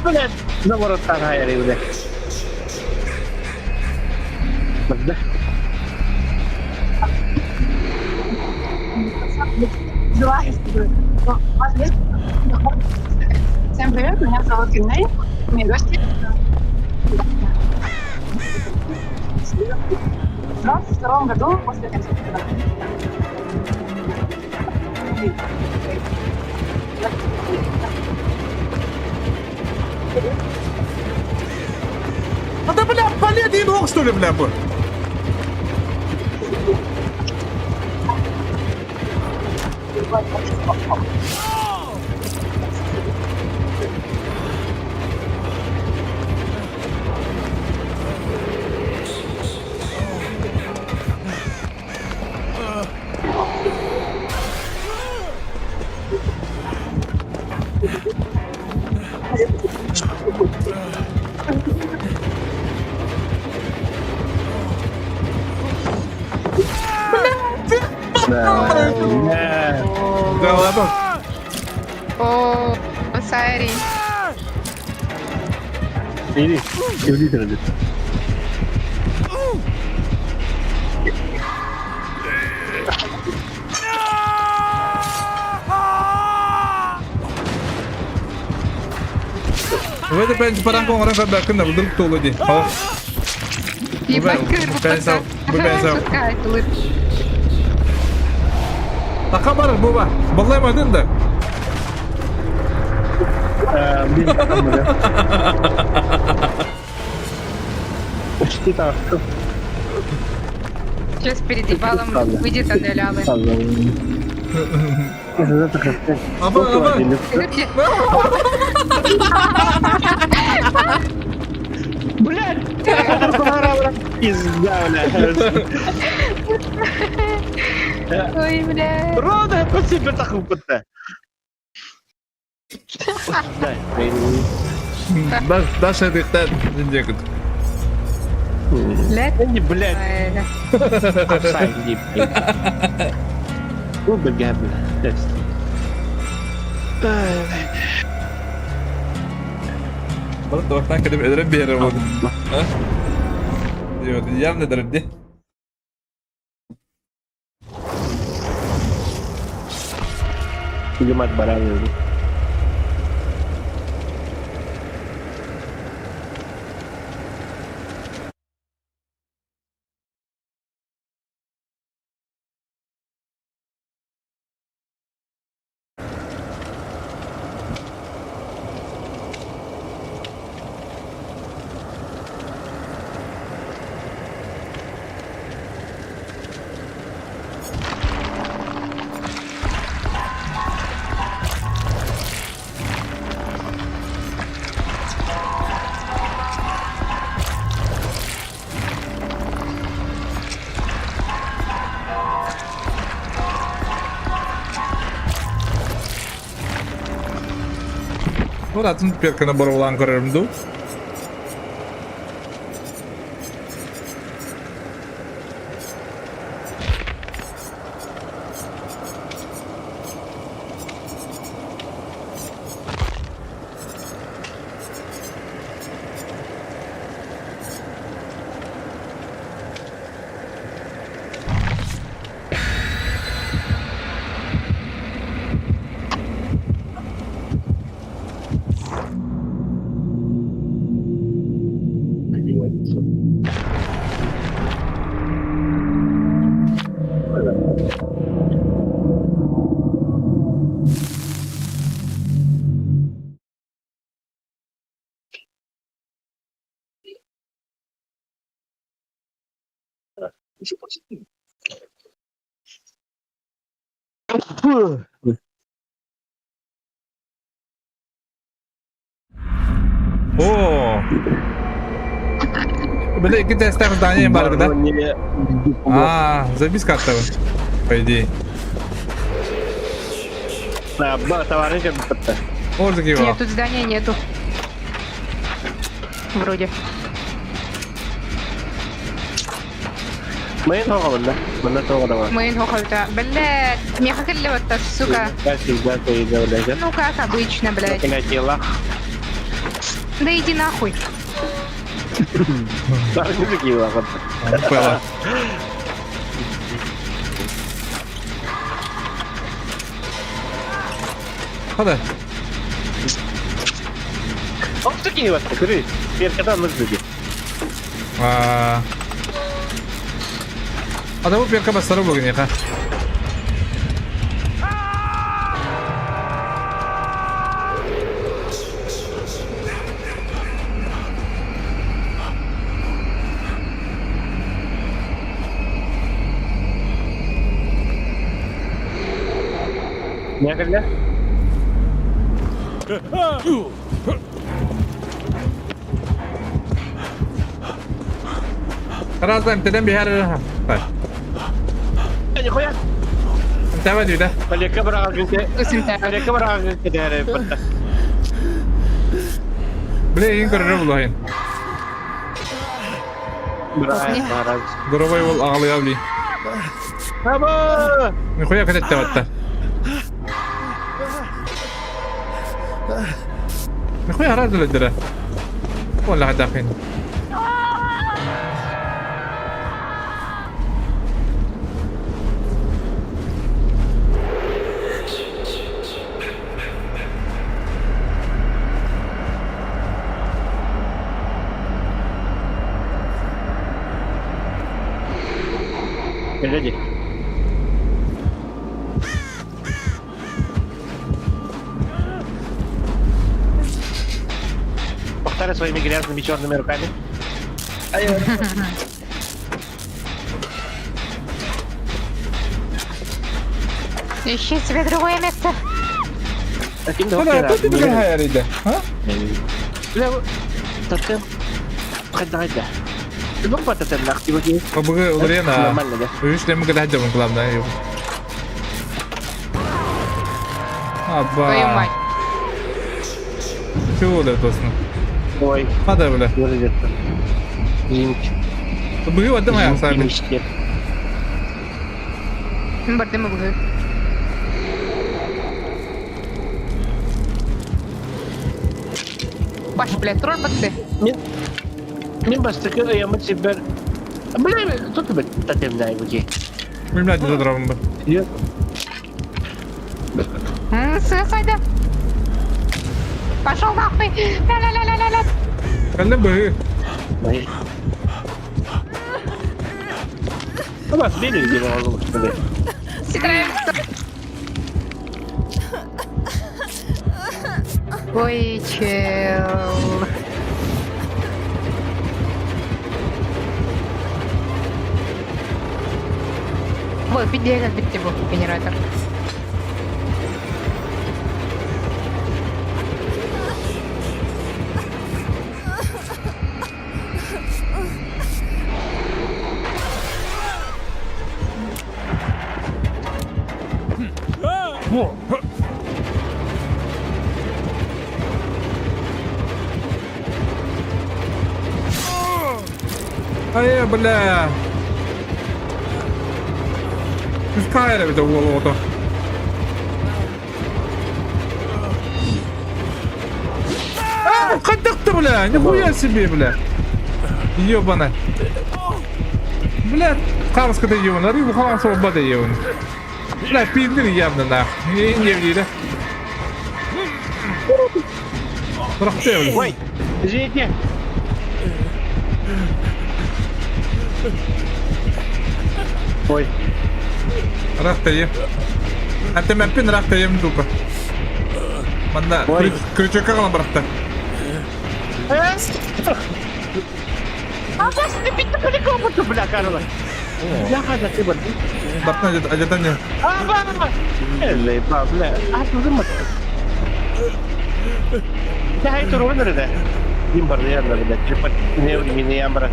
Блядь, наоборот, хатери, бля. Да. Всем привет, меня зовут Иней, мои гости. В 22 году после окончания А да, бля, полет и ног, что ли, бля, бы? Да ладно. О, сори. Иди, иди, иди. Вы это прям парам кong orang kada kena betul betul aja. Oh. Ебать, Pensau, pensau. какая-то лучше. Так kabar buba. Bağlayamadın da. Блин, там, бля. Почти так. Сейчас перед ебалом выйдет Аделялы. Apa apa? Блядь! Пизда, блядь. Ой, бля. Рода, спасибо, так опыта. Дай, Даша дихтет декут. Блядь. не, блядь. Офсайд, не, блядь. Ну, блядь, блядь. Bana doğrudan kadar ederim bir yere vurdum. Ha? Diyor, diyeceğim ne derim diye. Ебать, бараны. Murat'ın perkana borulan kararımdı. О! Бля, kita ставим здание бар, да? А, записка от того, по идее. Товарищ, Вот такие Нет, тут здания нету. Вроде. ما ينهض ولا تغضب Мейн хохольта. Блядь, мне хохолёт-то, сука. Ну как обычно, блядь. Да иди нахуй. Пэла. Hadi. Вот такие вот, смотри, теперь когда нужны. Adamı bir kabasları bugün ya. Ne kadar? خلاص ابتدى بهذا طيب يا اخويا انت بدري ده خلي الكاميرا خلي الكاميرا كده بلاي ينكر الرجل هين ضربي والأغلى يابلي بابا من خويا كنت توتر من خويا هرد الدرا ولا هدافين Ready. Повторяй своими грязными черными руками. Ищи себе другое место. Таким لا كنت تقولها يا ريدة ها؟ لا تتم خدعة المقبة تتم أختي وجهي أبغى أورينا نعمل ده ويش لما قد هجم من كلامنا أيوه Твою أبا мать. شو ولا توصلنا Ой, هذا ولا выглядит. Извините. أبغى قدامها يا صاحبي Извините. Барды могу. Паш, блядь, тролль барды. Min basta ka ay amat si Ber. Bala, ito ba tatem na ibuji? مين بلاد تضرب بس Yeah. Сайда. Пошел нахуй. Ля-ля-ля-ля-ля. كلم به May. Aba, bili di mo ako gusto. Сиграем. Ой, чел. Ой, піде як від тебе генератор. Ай, бля. Пускай это голову-то. Ходок-то, бля, нихуя себе, бля. Ёбана. Бля, хамска-то ебана, рыбу хамска бада ебана. Бля, пиздили явно, нахуй. Не видели. Трахте, бля. Ой, извините. Ой, Рахтayım. Hatta ben pin rahtayım dupa. Manda Ой. крючка кала быракта. А вас не бить далеко буду, бля, Карла. Я хожу, ты вот. Бартна ajatan ya. А, ба! Элей, ба, бля. А, ну зимат. Я это ровно, да? Димбар, я, бля, черепать не времени, я, брат.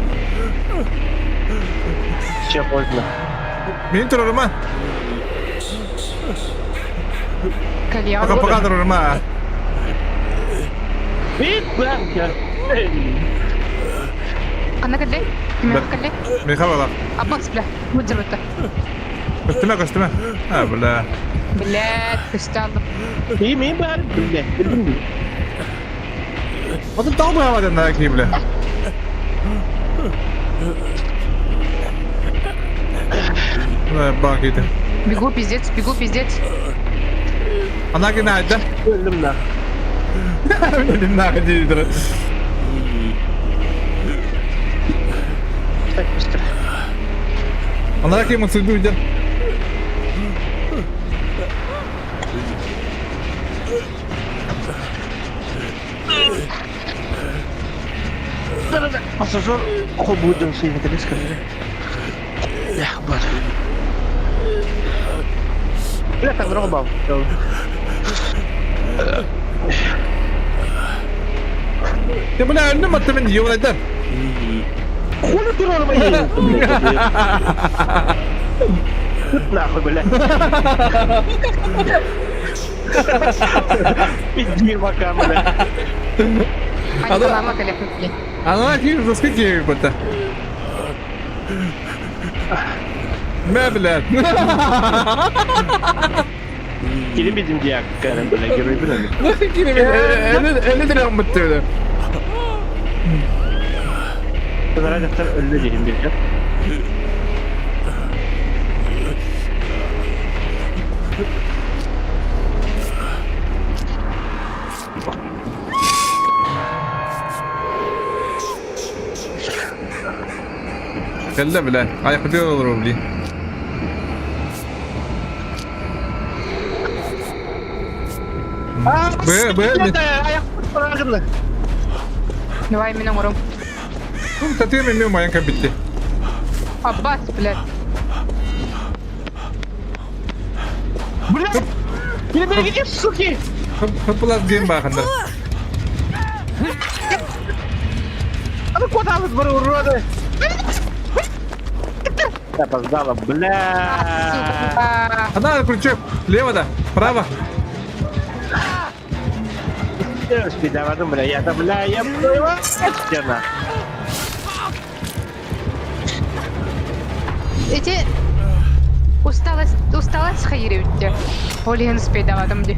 Сейчас поздно. Benim turuma. Кальян. Пока turuma. Бит, бля, Она кадлей? Кимя кадлей? Ben havalar. Аббас, бля. Будь это. Koştuma. Ha bula. Блядь, кысталdım. İyi mi bari? Bile, bildim. O da dalma havadan da ki bula. Bak gidi. Бегу, пиздец, бегу, пиздец. Ana günaydın. Öldüm lan. Öldüm nakıcıydır. Так быстро. Ana kim mutlu duydun? Да-да-да. Пассажир будем с ними сказали. Эх, бат. Бля, так дорого бал. Ya bula önüm attı beni yol eder. Хули ты рано моей? Нахуй, бля. Пиздир макам, бля. Они лама каляпли. Ana kim zaskıcı bata. Mebler. Kilim bizim diye karım bля, герой бля. Kim 50 lira mı tutuyor? Zaten öyle değilim bir ya. Kelle bile. Ayakta bir olur bile. Ayak bırakın. Давай меня уром. Tatıyor mu mayan bitti. Аббас, блядь. Бля! Переберегите, суки! Hıpılas game bakında. А ну куда вы, сборы, уроды? Я опоздала, бля! Ana крючок. Лево да. Право. Спидаваdım, бля, я-то, бля, я его стена. Эти... Усталость хайривите. Олиген спейдавадым ди.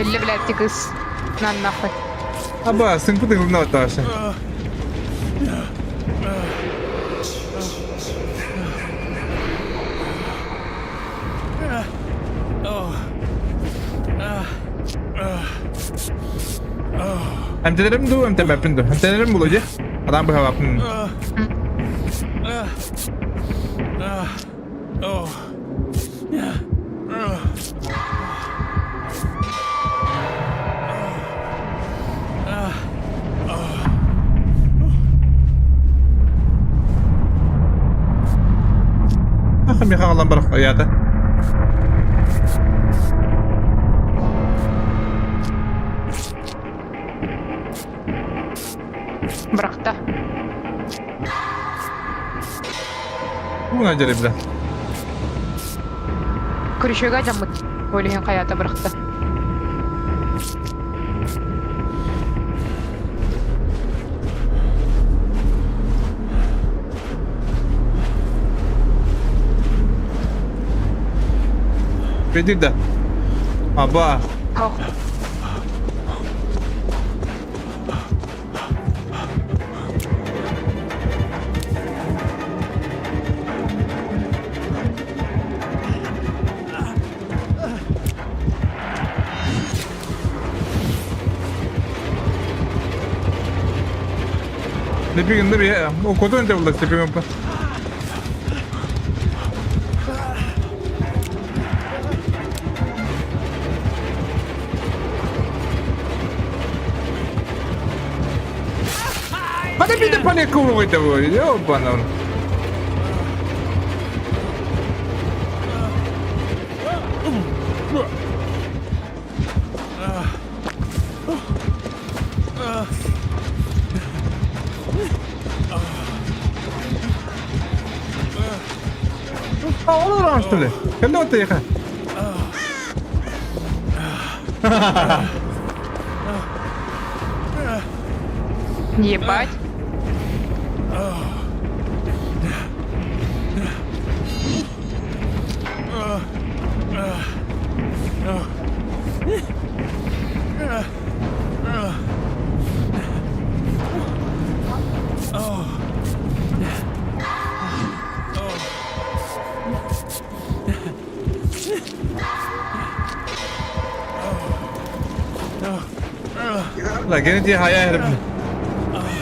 Или, блядь, тикыс. На нахуй. Aba sen bu da gülüne atarsın. Hem denerim du hem de mapin du. Hem denerim bulacak. Adam bu hava. Akım yakan alan bırak hayata. Брахта. Bu ne acele bile. Күрүшөгө жаммыт. Ойлеген каята быракта. Pedir de. Aba. Ох, Lepigin bir o kodu önce buldak lepigin pa. Hadi bir de panik kuvvet de bu. Yok bana onu. Olur ama işte. Kendi ortaya yakın. ебать. Lah gene dia hayal herif.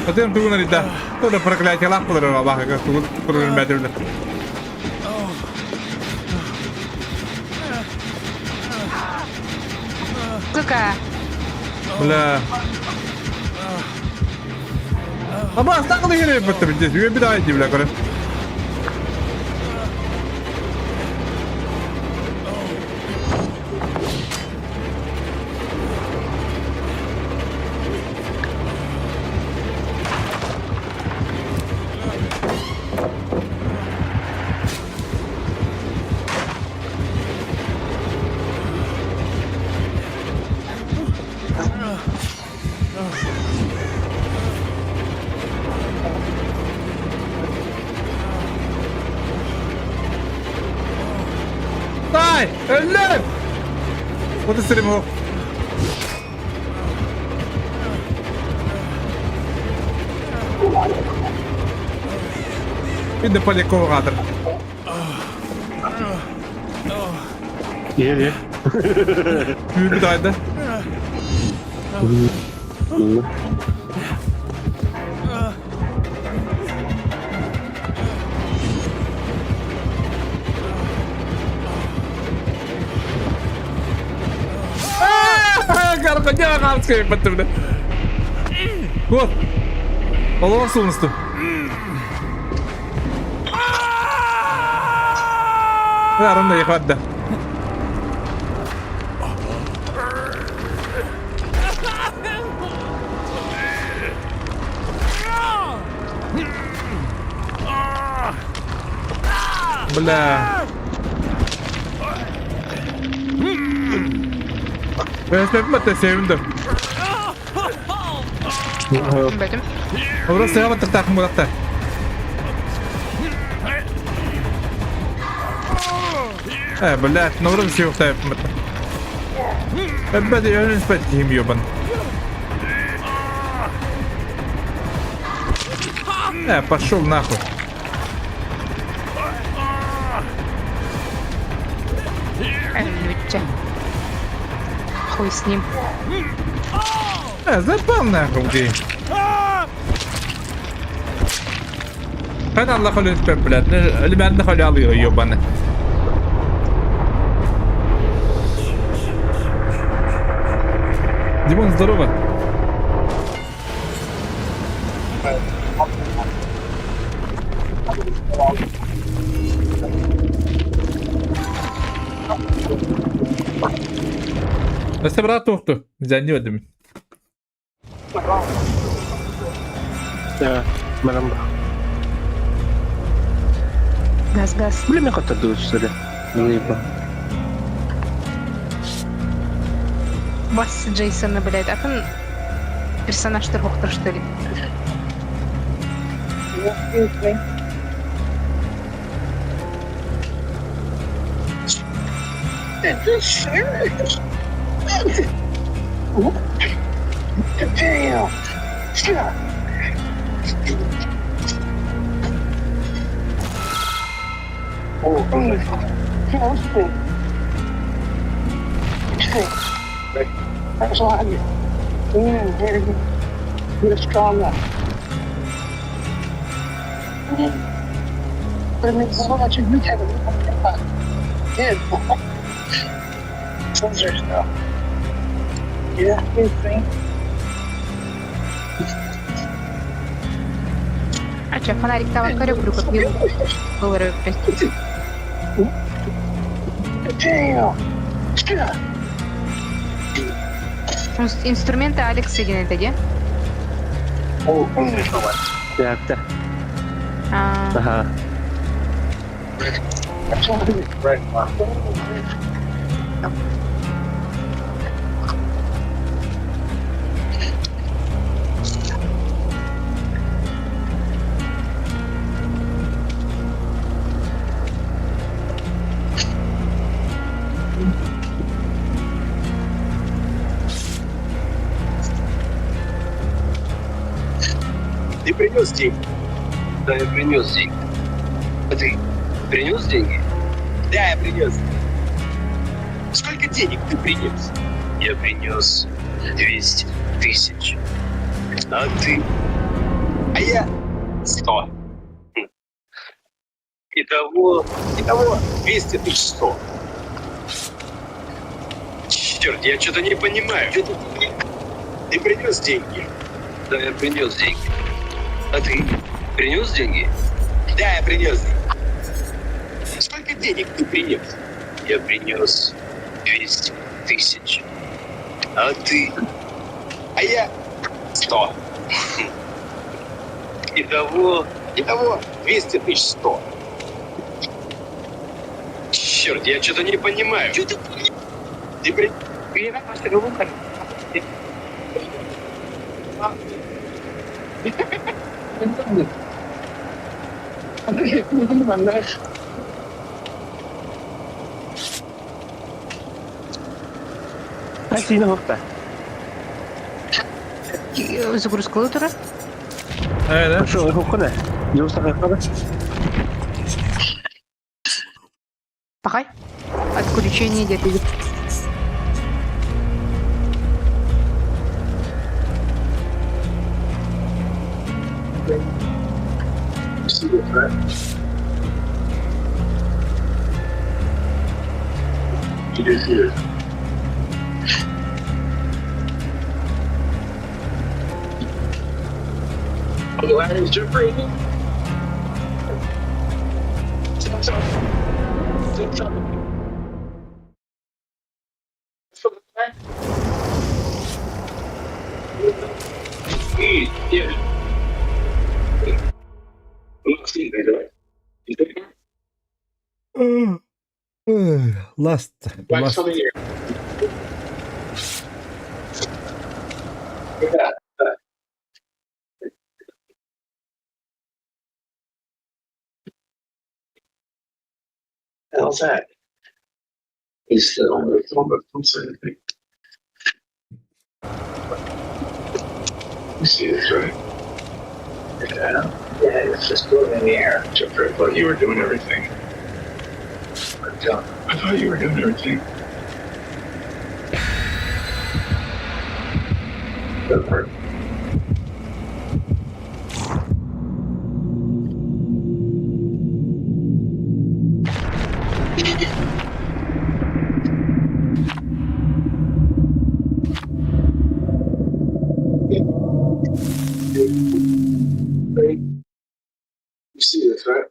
Потом ты говоришь, да. Кто-то проклятие лапы, которое в как тут метр. Сука. Бля. Ama aslan da gene bitti. Bir daha edeyim bile karım. Ay! Öldüm! O da sürüm o. Bir de paliko kadar. Gel. Bir daha da. Karıncaya kalmış gibi batırdı. Gol. Allah'ın sonuçtu. Yarın da yıkadı. Bla. Ben hep sevindim. Bedim. Orası ya batır takım bıraktı. Блядь, ну вроде всего так. Блядь, я не спать им ёбан. Пошел нахуй. Лютя. Хуй с ним. Запал нахуй, где? Хана Allah خليه يسبب блядь. اللي ما عندنا خليه عليه يوبان. Димон, здорово. Nasıl bırak tohtu? Zannediyordum. Ya, malam. Газ-газ. Блин, меня кто-то дует, что ли? Не ебал. Бас Джейсона, блядь. А там персонаж Торгоктор, что ли? You're stronger. But it makes so much of you have a soldiers now. Yeah, you think? А чё, фонарик там корёблю купил. $5. Инструменты Алекс один это где? Так. А, Ага. Ты принес деньги? Да, я принес деньги. А ты принес деньги? Да, я принес. Сколько денег ты принес? Я принес 200 тысяч. А ты? А я 100. Итого 200 тысяч 100. Черт, я что-то не понимаю. Ты принес деньги? Да, я принес деньги. А ты принес деньги? Да, я принес. Сколько денег ты принес? Я принес 200 тысяч. А ты? А я 100. Итого 200 тысяч 100. Черт, я что-то не понимаю. Ты принес? Спасибо, Хохта. загрузка лутера. Пошел, Хохта. Пахай. Отключение идет. Last. How's that? He's still on the phone, but don't say anything. You see this, right? Yeah, it's just going in the air. Jeffrey, I thought you were doing everything. I thought you were doing everything. Good work. You see this, right?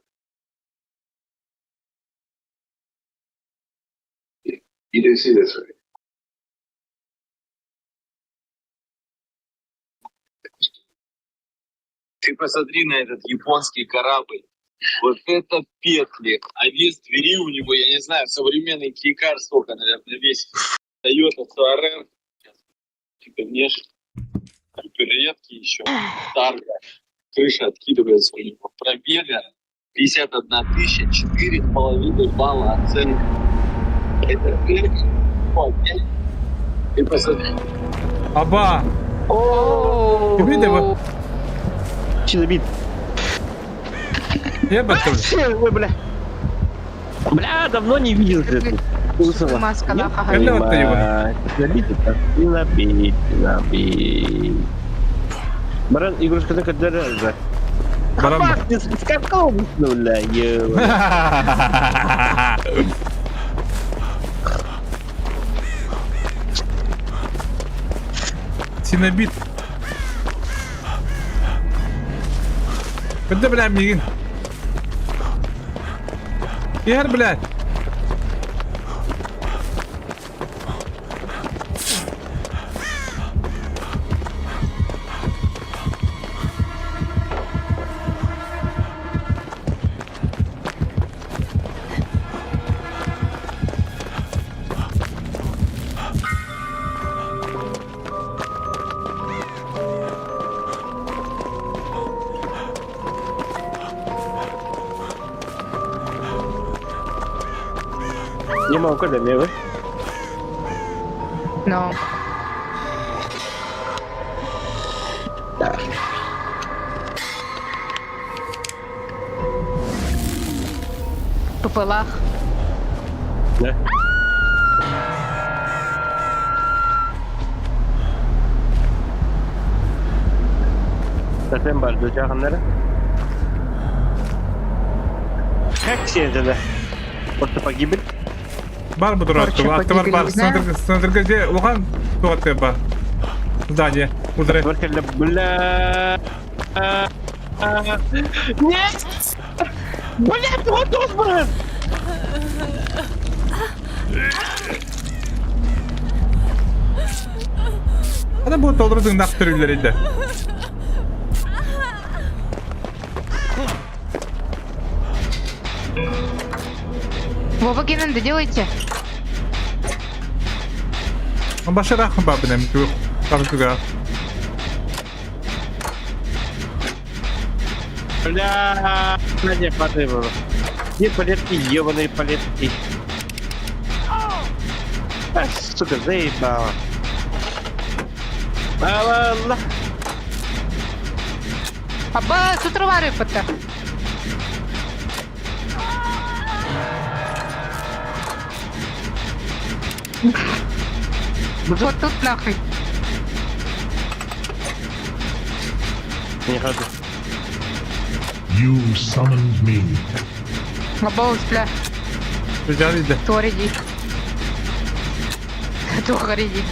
You do see this, right? Ты посмотри на этот японский корабль. Вот это петли. А вес двери у него, я не знаю, современный кейкар сколько, наверное, весит. Toyota Soarer. внешне. Редкий еще. Тарга. Крыша откидывается у него. Пробега 51 тысяча, 4,5 балла оценка. Это и посмотри. Аба! Ти види ви? Чинобит. Я батуль. Ой, бля. Бля, давно не видел это. Маска на Когда вот ты его? Чинобит это? Чинобит. Баран, игрушка такая дорогая. Баран. Ты с какого бля, ё. Синобит. Куда, бля, мигин? Yer, блядь. Не могу, когда мне вы? Ну. Попылах. Да. Zaten bardo canları. Как все это? Просто погибель? Бар bu durakta. Atı var бар. Сындырга где оған туатты бар. Здание. Удрай. Бля. Нет! Блядь, вот тут, блин! Ана bu толдырдың нақ түрілер еді. Вова Генненда делайте. Başı raqım бар бінем. Qarqıға. Бля, не подыму. Где палетки, ебаные палетки? А, сука, заебала. Ла-ла-ла. Аба, тут трава рыпата. Вот тут нахуй. Не ходу. You summoned me. Аба, бля. Güzel iyiydi. Туареди. Туареди.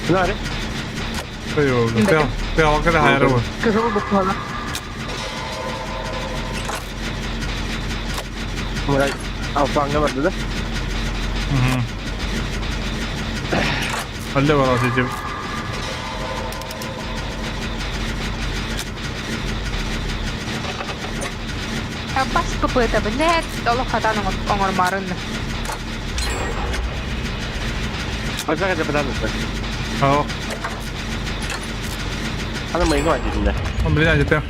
Знари. Ой, ой, пел kada hayırı var. Кого буквально. Mulai Alfa'nga vardı da. Halde var Asya'cığım. Абас копыта, блядь. Толок хатаның оңырмарын. Asa ka dapat ano? Oo. Ano may gawa din na? Ang bilhin natin.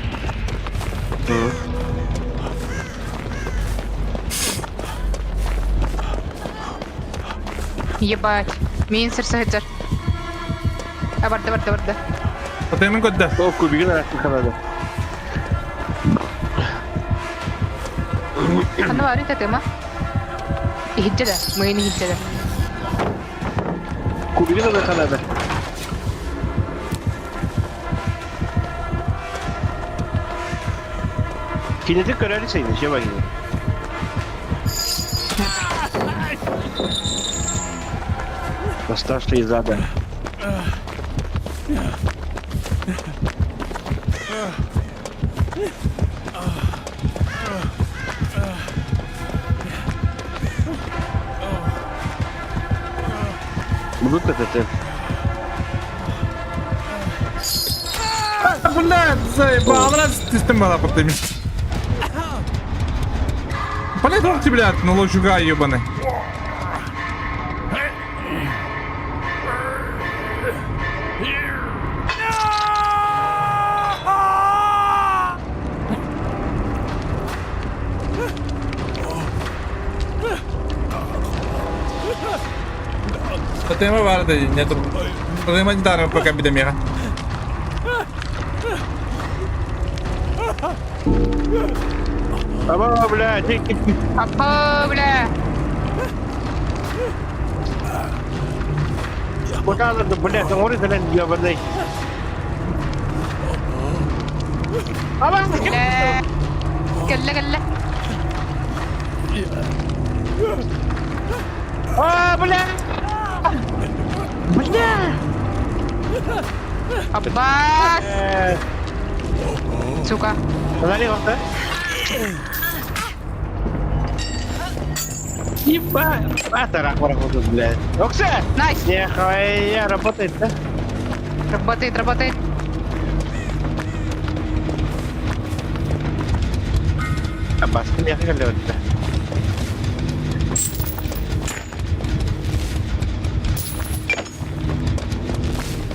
Ебать. Min sırsa. Barda. Patayımın kodda. O kubigin na natin kanada. Ano var ito tema? Ihidjada. May ihidjada. Kubigin na kanada. Kinetik kararı sayın. Şey var yine. Старший из ада. Будут это? Блядь, заебал, систем была под ними. Блядь, он тебя, ну лучуга ебаный. Проблема варта, нету. Ремонтарного пока бедомера. Або, бля, деньги. Опа, бля. Куда надо, бля, замори, блин, ебаный. Аба, Бля. Гелла. а, бля. Бля. Аббас. Сука. Налево, да? Ебать! А, тарах работает, блядь. Окса! Найс. Нехуя, работает, да? Работает. Аббас, не халёт, да?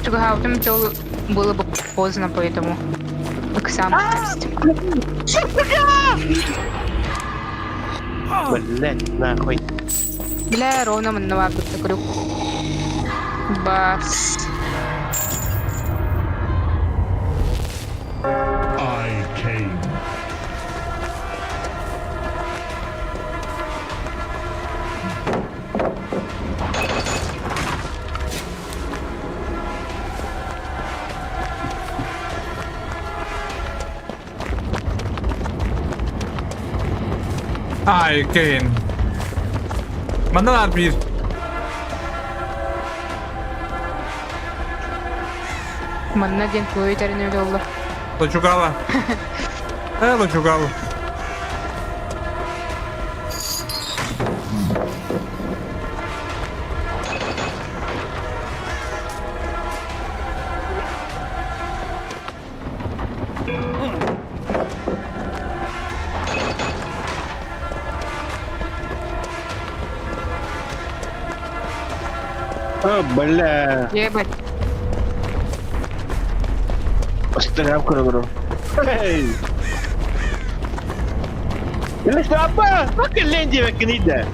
Чугаутом то было бы поздно, поэтому к сам. Блядь, нахуй. Бля, ровно манного крюк. Бас. I came. Ай, Кейн. Манdalar bir. Манна ден твой терне долла. Лачугала. Лачугала. О, бля. Ебать. Пострял кругом. Эй! Или что, апа? Как ленди векнида?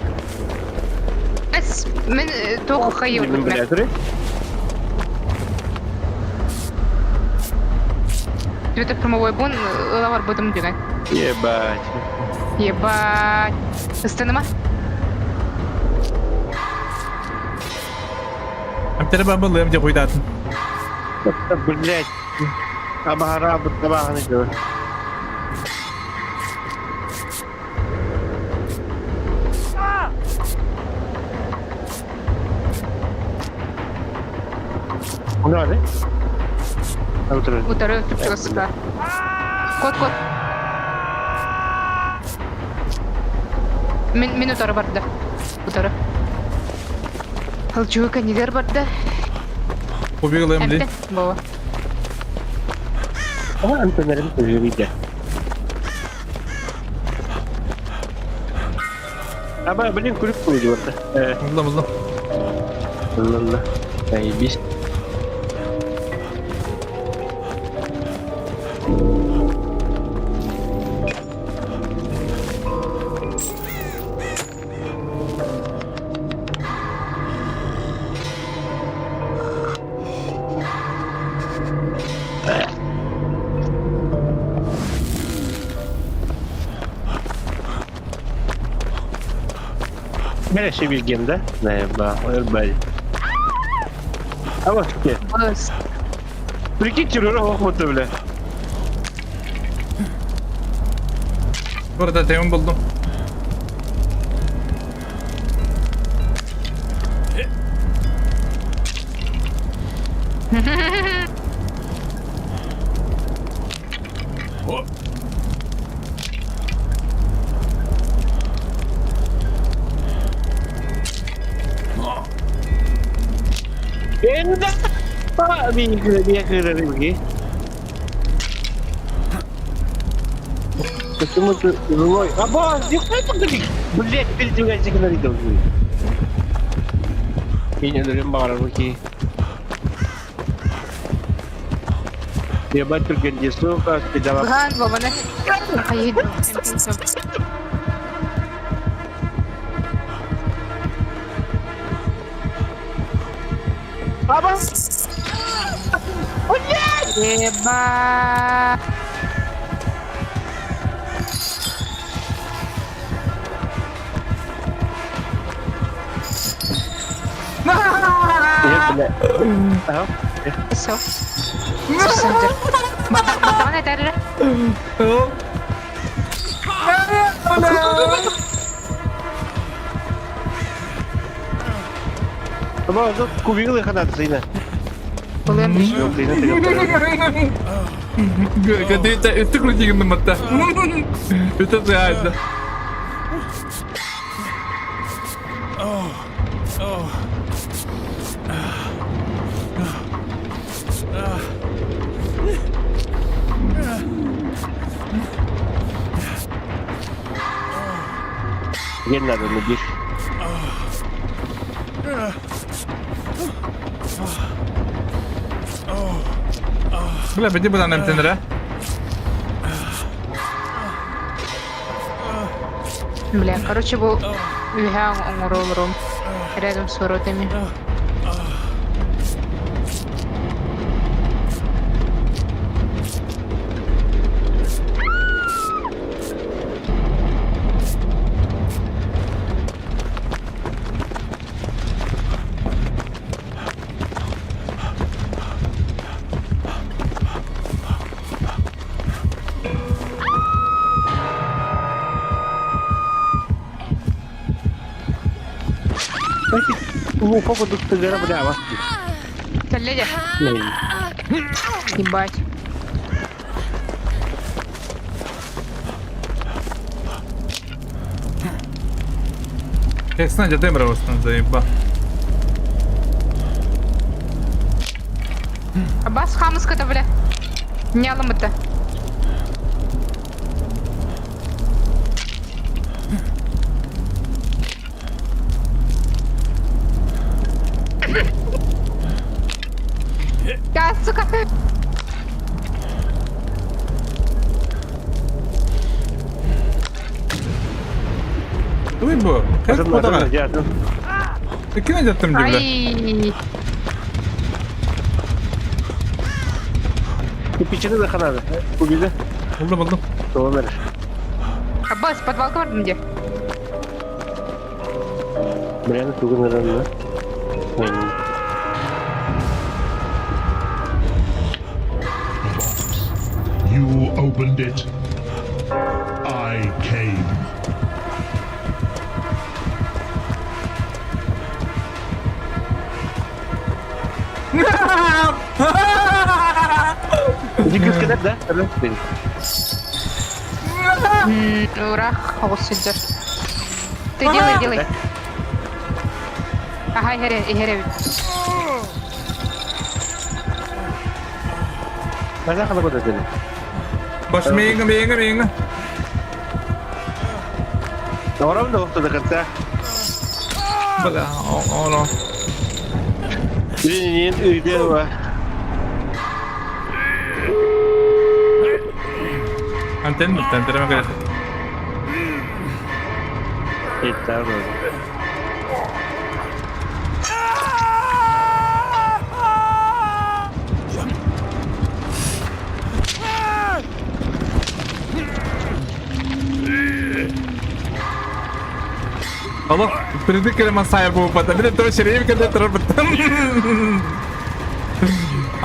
Эс, мен только хаю. Блядь, смотри. Это промовой бон, лавар будем бегать. Ебать. Останема? Треба було де куйдати. Блядь. Абагара, бутабага не делай. Куда, да? Утро. Утары, тупчика сюда. Кот. Минутары барды. Утары. Алчука нидер барды. Побігли млі. Эмте, бова. Ama antenlerim tecrübeydi. Ama benim kulüp koydu orada. Mızla. Allah. Yani biz Mere şey bilgim de. Ne ba, öyle. Ama ki. Бас. Прикинь, террора охота, бля. Burada temin buldum. Enda. Pak dia kena lagi. Ketemu tu Roy. Abang, dia kenapa tadi? Belit bil juga saya kena itu. Ini dari barang lagi. Dia bantu ganti suka ke dalam. Ган, баба, на. Поеду. Еба. Все. Давай дальше. Кубик ханат сына. Это крутик на мота. Это реально. Не надо, набишь. Бля, пойди бы на МТНР. Бля, короче, был Вихан Омуролром рядом с воротами. Ну, поводу ты граблява. Ледя. Ебать. Как Надя Демрова там заеба. Аббас хамската, бля. Нялым это. Сука. Ой, бо. Как подара? Таки Надя там бля. Ай. Ты печены на ханада. Убили? Oldu. Что умерешь? Аббас, подвал квартиры где? Бля, туго наверное, да? You opened it. I came. Дикий да? Ура, холсидер. Ты делай. Ага, Игорь. Mana kalau kau tadi? Bos minga. Orang tu waktu dekat saya. Bala, oh. Ini dia apa? Anten mah kaya. Kita tu. Allah, berarti kalian saya bawa pada bila terus cari kita terbetam.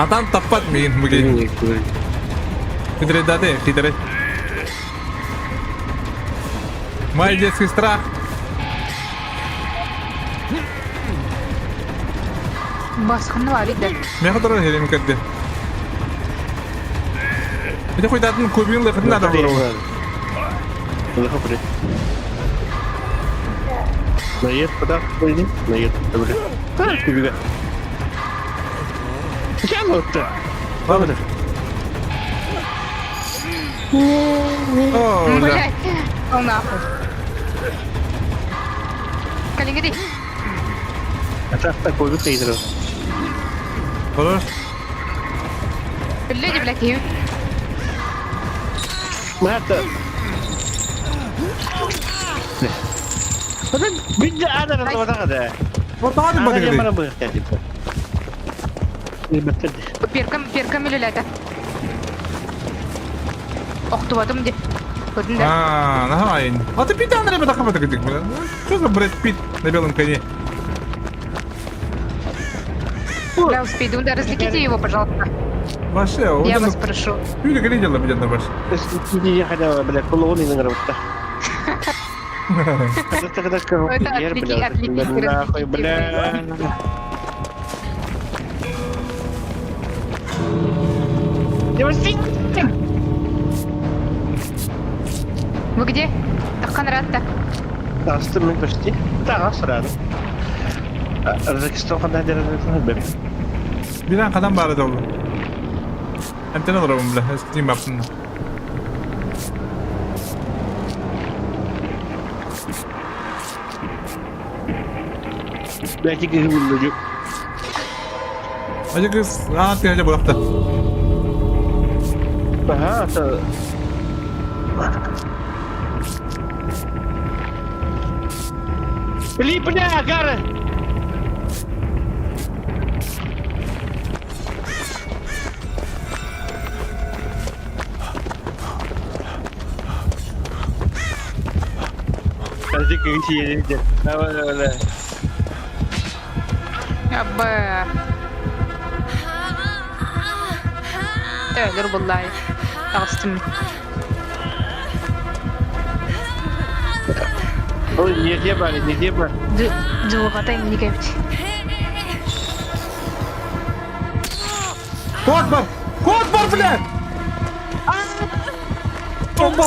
Atan tepat min begini. Kita deh. Мой детский страх. Бас, ханвали, да. Меня который херим кадде. Это хоть один кубин лехот надо было. Наед, подав, пойди. Наед, добре. Ты бега. Зачем вот-то? Ладно. О, да. Блядь, ну нахуй. Калигади. Это такой вот трейдер. Хорош. Люди, блядь, ю. Мата. Beda ada kalau ada. Вот так Ada вот yang begini. mana berkat itu. Перкам өлеләті. Оқтуатым де. Көрдің да? Нахай. А ты Пита, наверное, так об этом. Что за Брэд Питт на белом коне? Бля, успейте, развлеките его, пожалуйста. Вообще, Я вас прошу. Юля, как дело будет на ваш? Я хотел, блядь, полугода не нравится. Это отвлеките, нахуй, бля. Вы где? Таханратта. Астырмын почти. Да, сразу. Разакистан кандай деревне бери. Bilen kadam bari de oldu. Hem de ne olur bile. Eskiteyim yaptım. Belki geri bulunucu. Acı kız rahat gelince bıraktı. Aha, Филиппня, Гара! Подожди, как едет. Давай. Абба. Ölür vallahi. Astım. Ой, не дебали. Дулгатайм не кепти. Кот бар, блядь! Опа!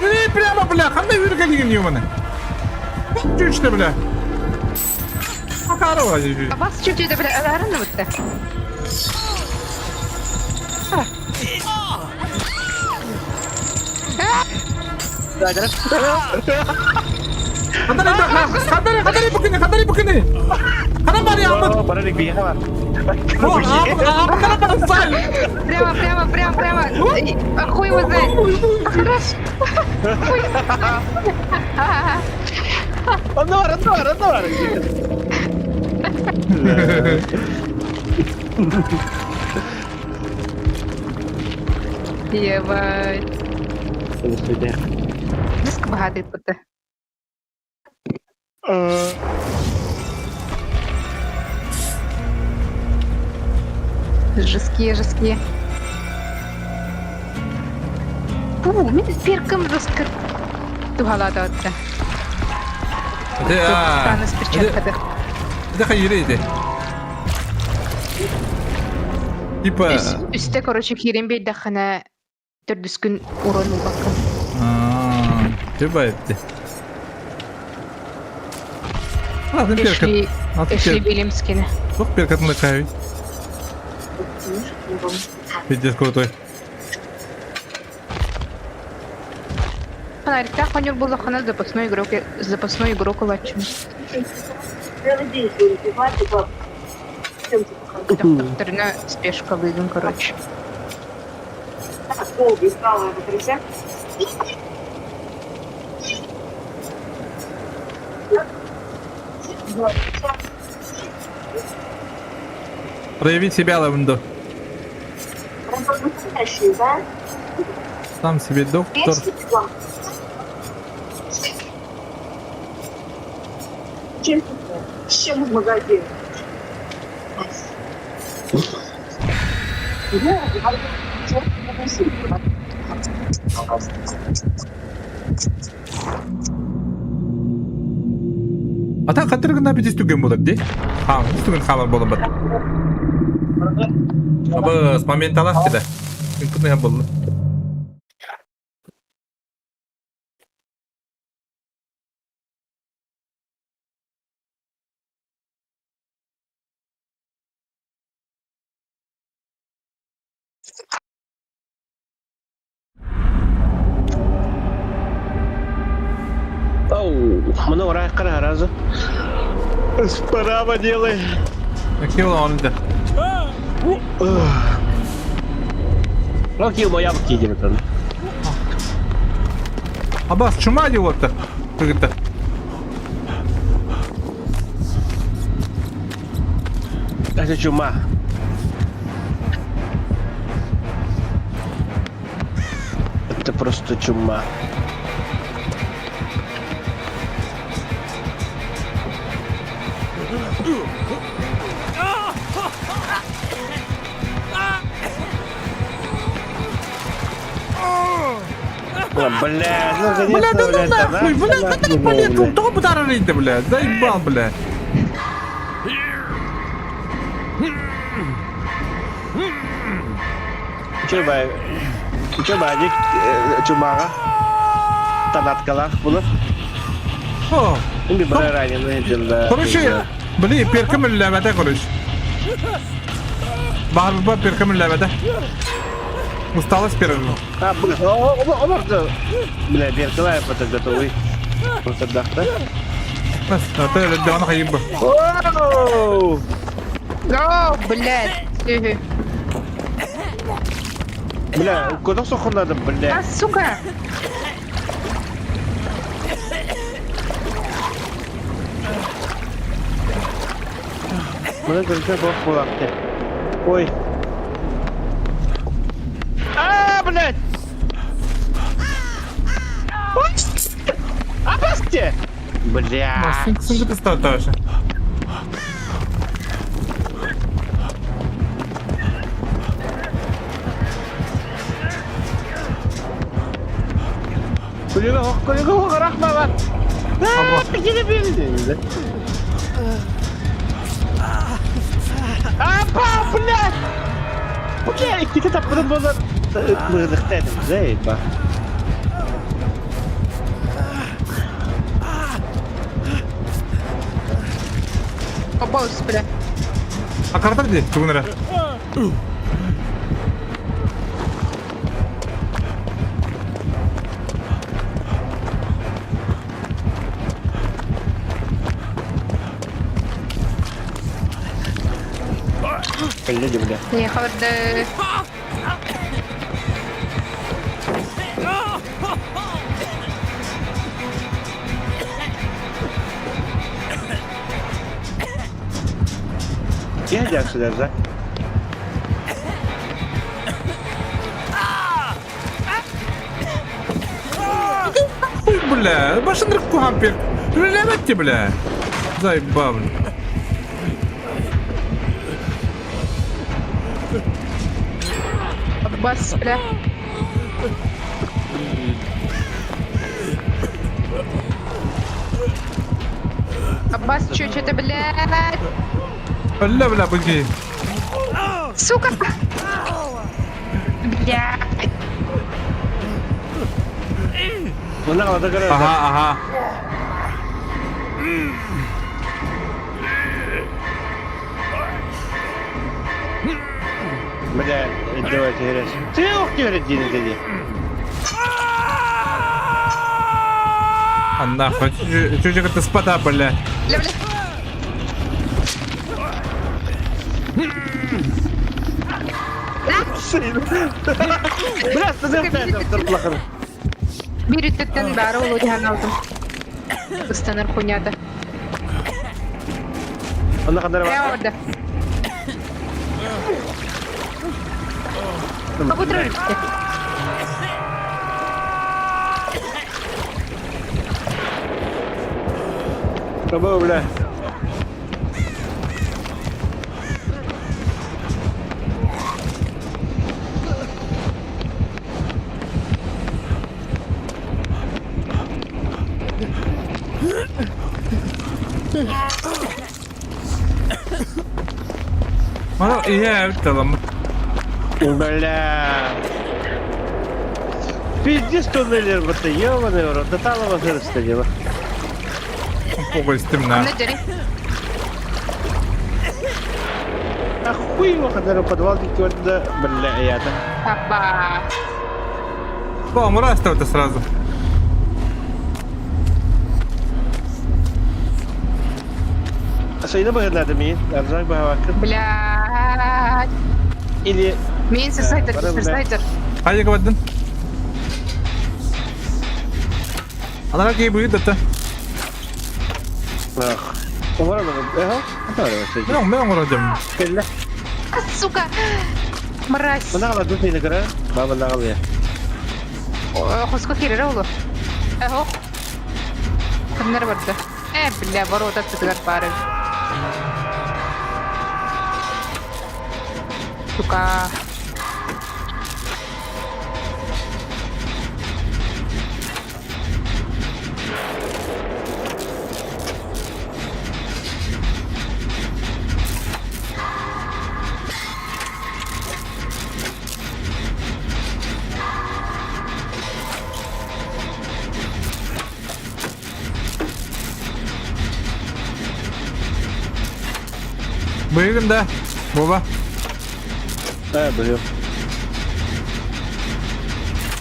Yürü прямо, бля, қандай өрге деген не міне? Жүршті, бля. Ақары бар, жүршті. А вас чуть-чуть, бля, араны бітті. Қандай бұкіне? Қандай бар я, Ахмад? Паралик бейха бар. Ахмад, сай! Прямо. А хуй его знает. Хорошо. Одно. Ебать. Диск багатий бути. Жесткие. Мен перкам жестко тухалады отты. Таны с перчаткады. Это хайрейді. Типа... Үсті, короче, хиренбей дақына түрдіскін урону бақын. Типа етті. Эшли Вильямскины. Жоқ, перкатынды қайы. Пиздец крутой. Фонарикта хонер был лохана запасной игрок лачу. Вторая спешка выйдем, короче. Проявить себя, Лавндо. Сам себе доктор. Чем в магазине? Ата қатырғында бітес түген болады, де? Түген қамыр болын бәді. Абыз, момент алақ деді. Күнкүнне болды. Мына орай қара разы. Справа делай. Какие он это? Локи моя вкидим это. Абас, чума делать-то? Как это? Это чума. Это просто чума. Бля, ну Бля, да ну нахуй, бля, да нахуй, ты палетку, блядь. кто ударили-то, бля, заебал, бля. Coba aja cuma танаткалах булып. О, Инде бер раненый җилдә. короче, бля, перкем ләбәдә, короче. Бар перкем ләбәдә. Усталость первым. А, о, бля, беркалай подготовый. Вот отдохта. Бas, это да она хаиба. Оу! О, блядь. Бля, куда сохо надо, А, бля? сука. Бля, только бог булакты. Ой. А, блядь! Опасти! Бля. Сынка ты стал тоже. Коллега, рахмалат. Где били? Апа, блядь! Бля, iki tapırım bana mırdıktaydım, zeyba. Попался, бля. А карта где? Тугнера. Коллеги, бля. Не, хорды. Gel gelsinler lan. Ой, бля, машин рыккухан перк. Ләбәтте, бля. Заебал, бля. Бас, бля. Аббас, чё ты, блядь? Бля, бля, будь. Сука! Блядь. Buna kadar kadar. Ага, ага. Бля, давайте раз. Ты ох, не родили где? А нахуй, чё как-то спада, бля. Бля, бля. Bля, стазем тырплахыр. Бери теттен бәрі ол өтеген алдым. Ыстаныр хуйнята. Ona kadar Прямо var. орда. Как утрырышки? Кабы, бля. Мана, я там. Бля. Пиздец, туннелер вот и ёбаный в рот. До талого вырастадила. Ой, стемна. Надери. Охуй его, когда на подвал твердо, бля, я-то. Апа. О, мураста-то сразу. Sayıda bakırlardı mıyım? Erzak baha bakın. Блядь. Или... Мен снайпер, снайпер. Haydi kapattın. Ana bak iyi buydu da. Ах. Ворону, ага, кстати. Мен вроде. Келле. Сука! Мразь! Мына кала тут не кара. Баба на кала я. Хоско керере улу. Эхо. Кімдер барды? Бля, ворота тыгар бары. Сука. Buyurun da. Baba. Biliyorum.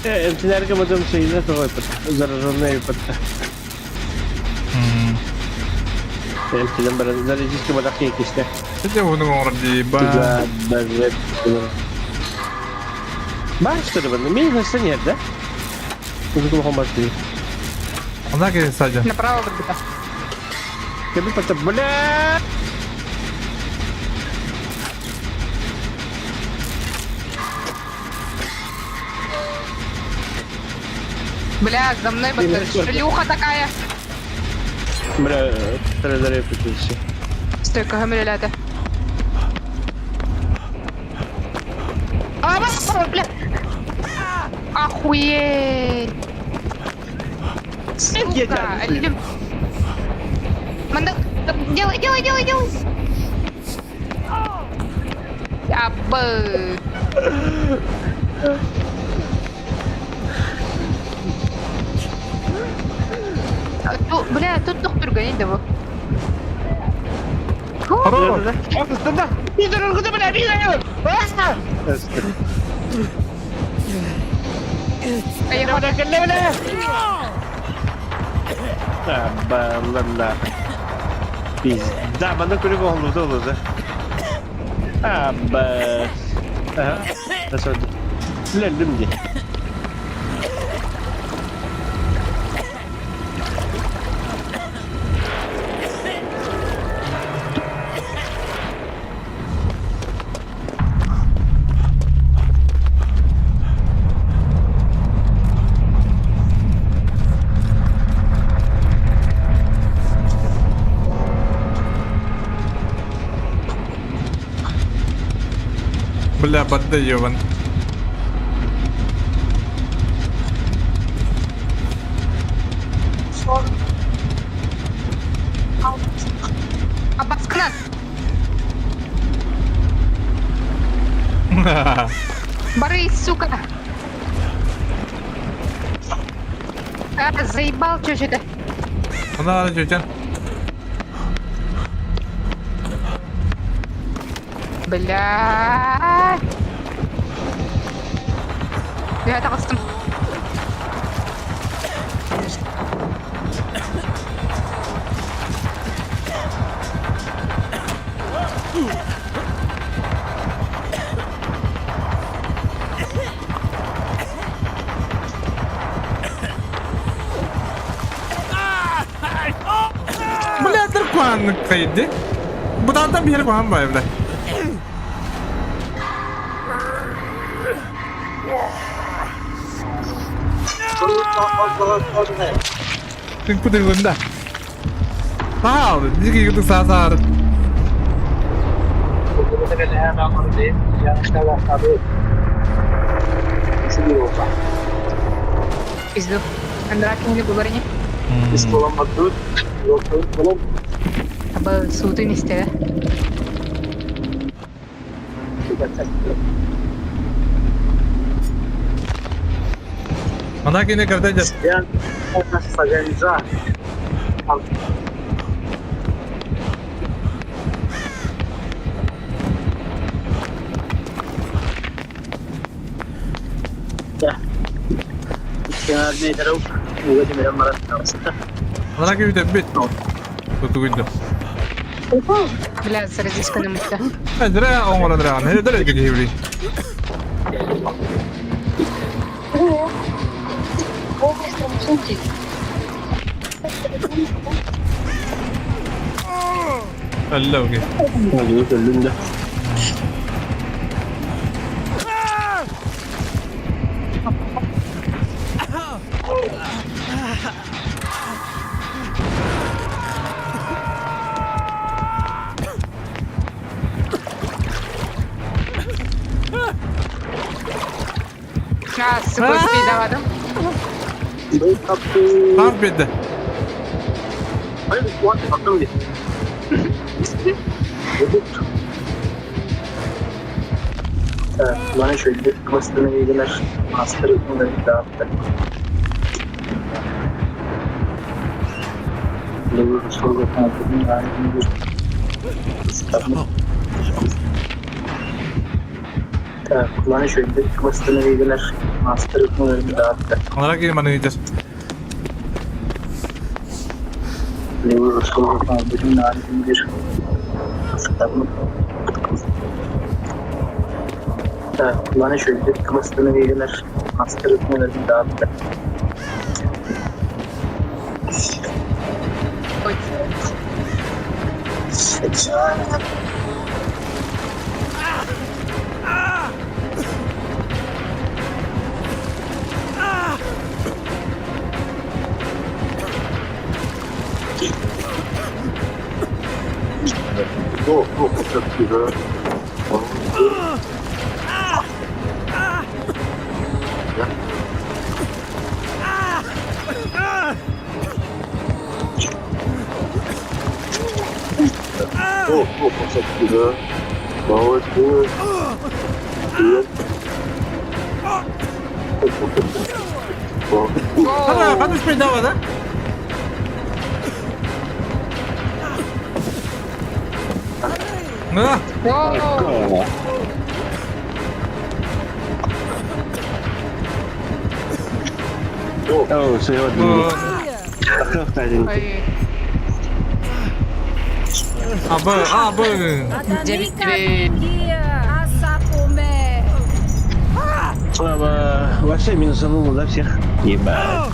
Эмтилерге потом сейна той зараженные пытка. Эмтилен бар залежиски бадакки кисте. Сиде bunu orada ba. Да, Бар что ли, мне кажется, нет, да? Уже кого машли. Она que садя. Направо барды. Я бы потом, бля! Бля, за мной барды. Шлюха такая. Бля, треба пытаться. Стой, как гамреляты. Бля! Охуеть! Сука! Делай! Ябы! Бля, тут доктор гонит его. Да! Видер, куда, бля, видер! Ayo, udah gede udah. Balala. Pizza, mana kuri bohong dulu tuh. Abas. Nasıl? Lendim dia. Бля, бадда ёбан. Обоскнат! Борис, сука! Заебал чё-то. Она тетя. Бля. Я так устал. Бля, таркан кайды. Бутан bir yere koyalım bari bile. Đừng có đừng đã. Sao? Như kia tôi xa xa rồi. Пизду. Андраки не говори. Абы суды не істеді. Она кине когда идет. Она кине бит. Тут видно. Бля, заразиска на муте. Андреа, он Андреа, не дай как гибли. Öldü okey. Öldün de. Sıkı speed'e Tank bindi. Hayır, bu an baktım diye. Bana şöyle kafasına ilgiler. Master'ı bunları dağıttı. Lever sol yapmadığını verdiğini bir kitabını. Bana şöyle kafasına ilgiler. Master'ı bunları dağıttı. Olarak gelin bana gideceğiz. Lever sol yapmadığını verdiğini bir kitabını. Bana şöyle kafasına ilgiler. Master'ı bunları dağıttı. Hadi speed havada. Ah, Oh, сегодня. Кто второй? Abi. 9-2. Вообще минусанул, да, всех? Ебать.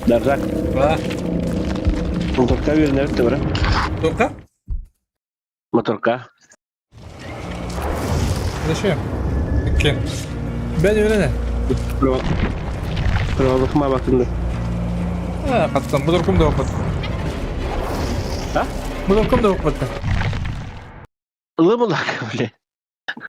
Держак. Ah, Motorka bir nerede var? Toka. Motorka. Zачем? Kim? Ben öyle. Проводахма bakımda. Ha, katsam. Bu durkum da okudu. Ha? Bu durkum da okudu. Лымылак, бля.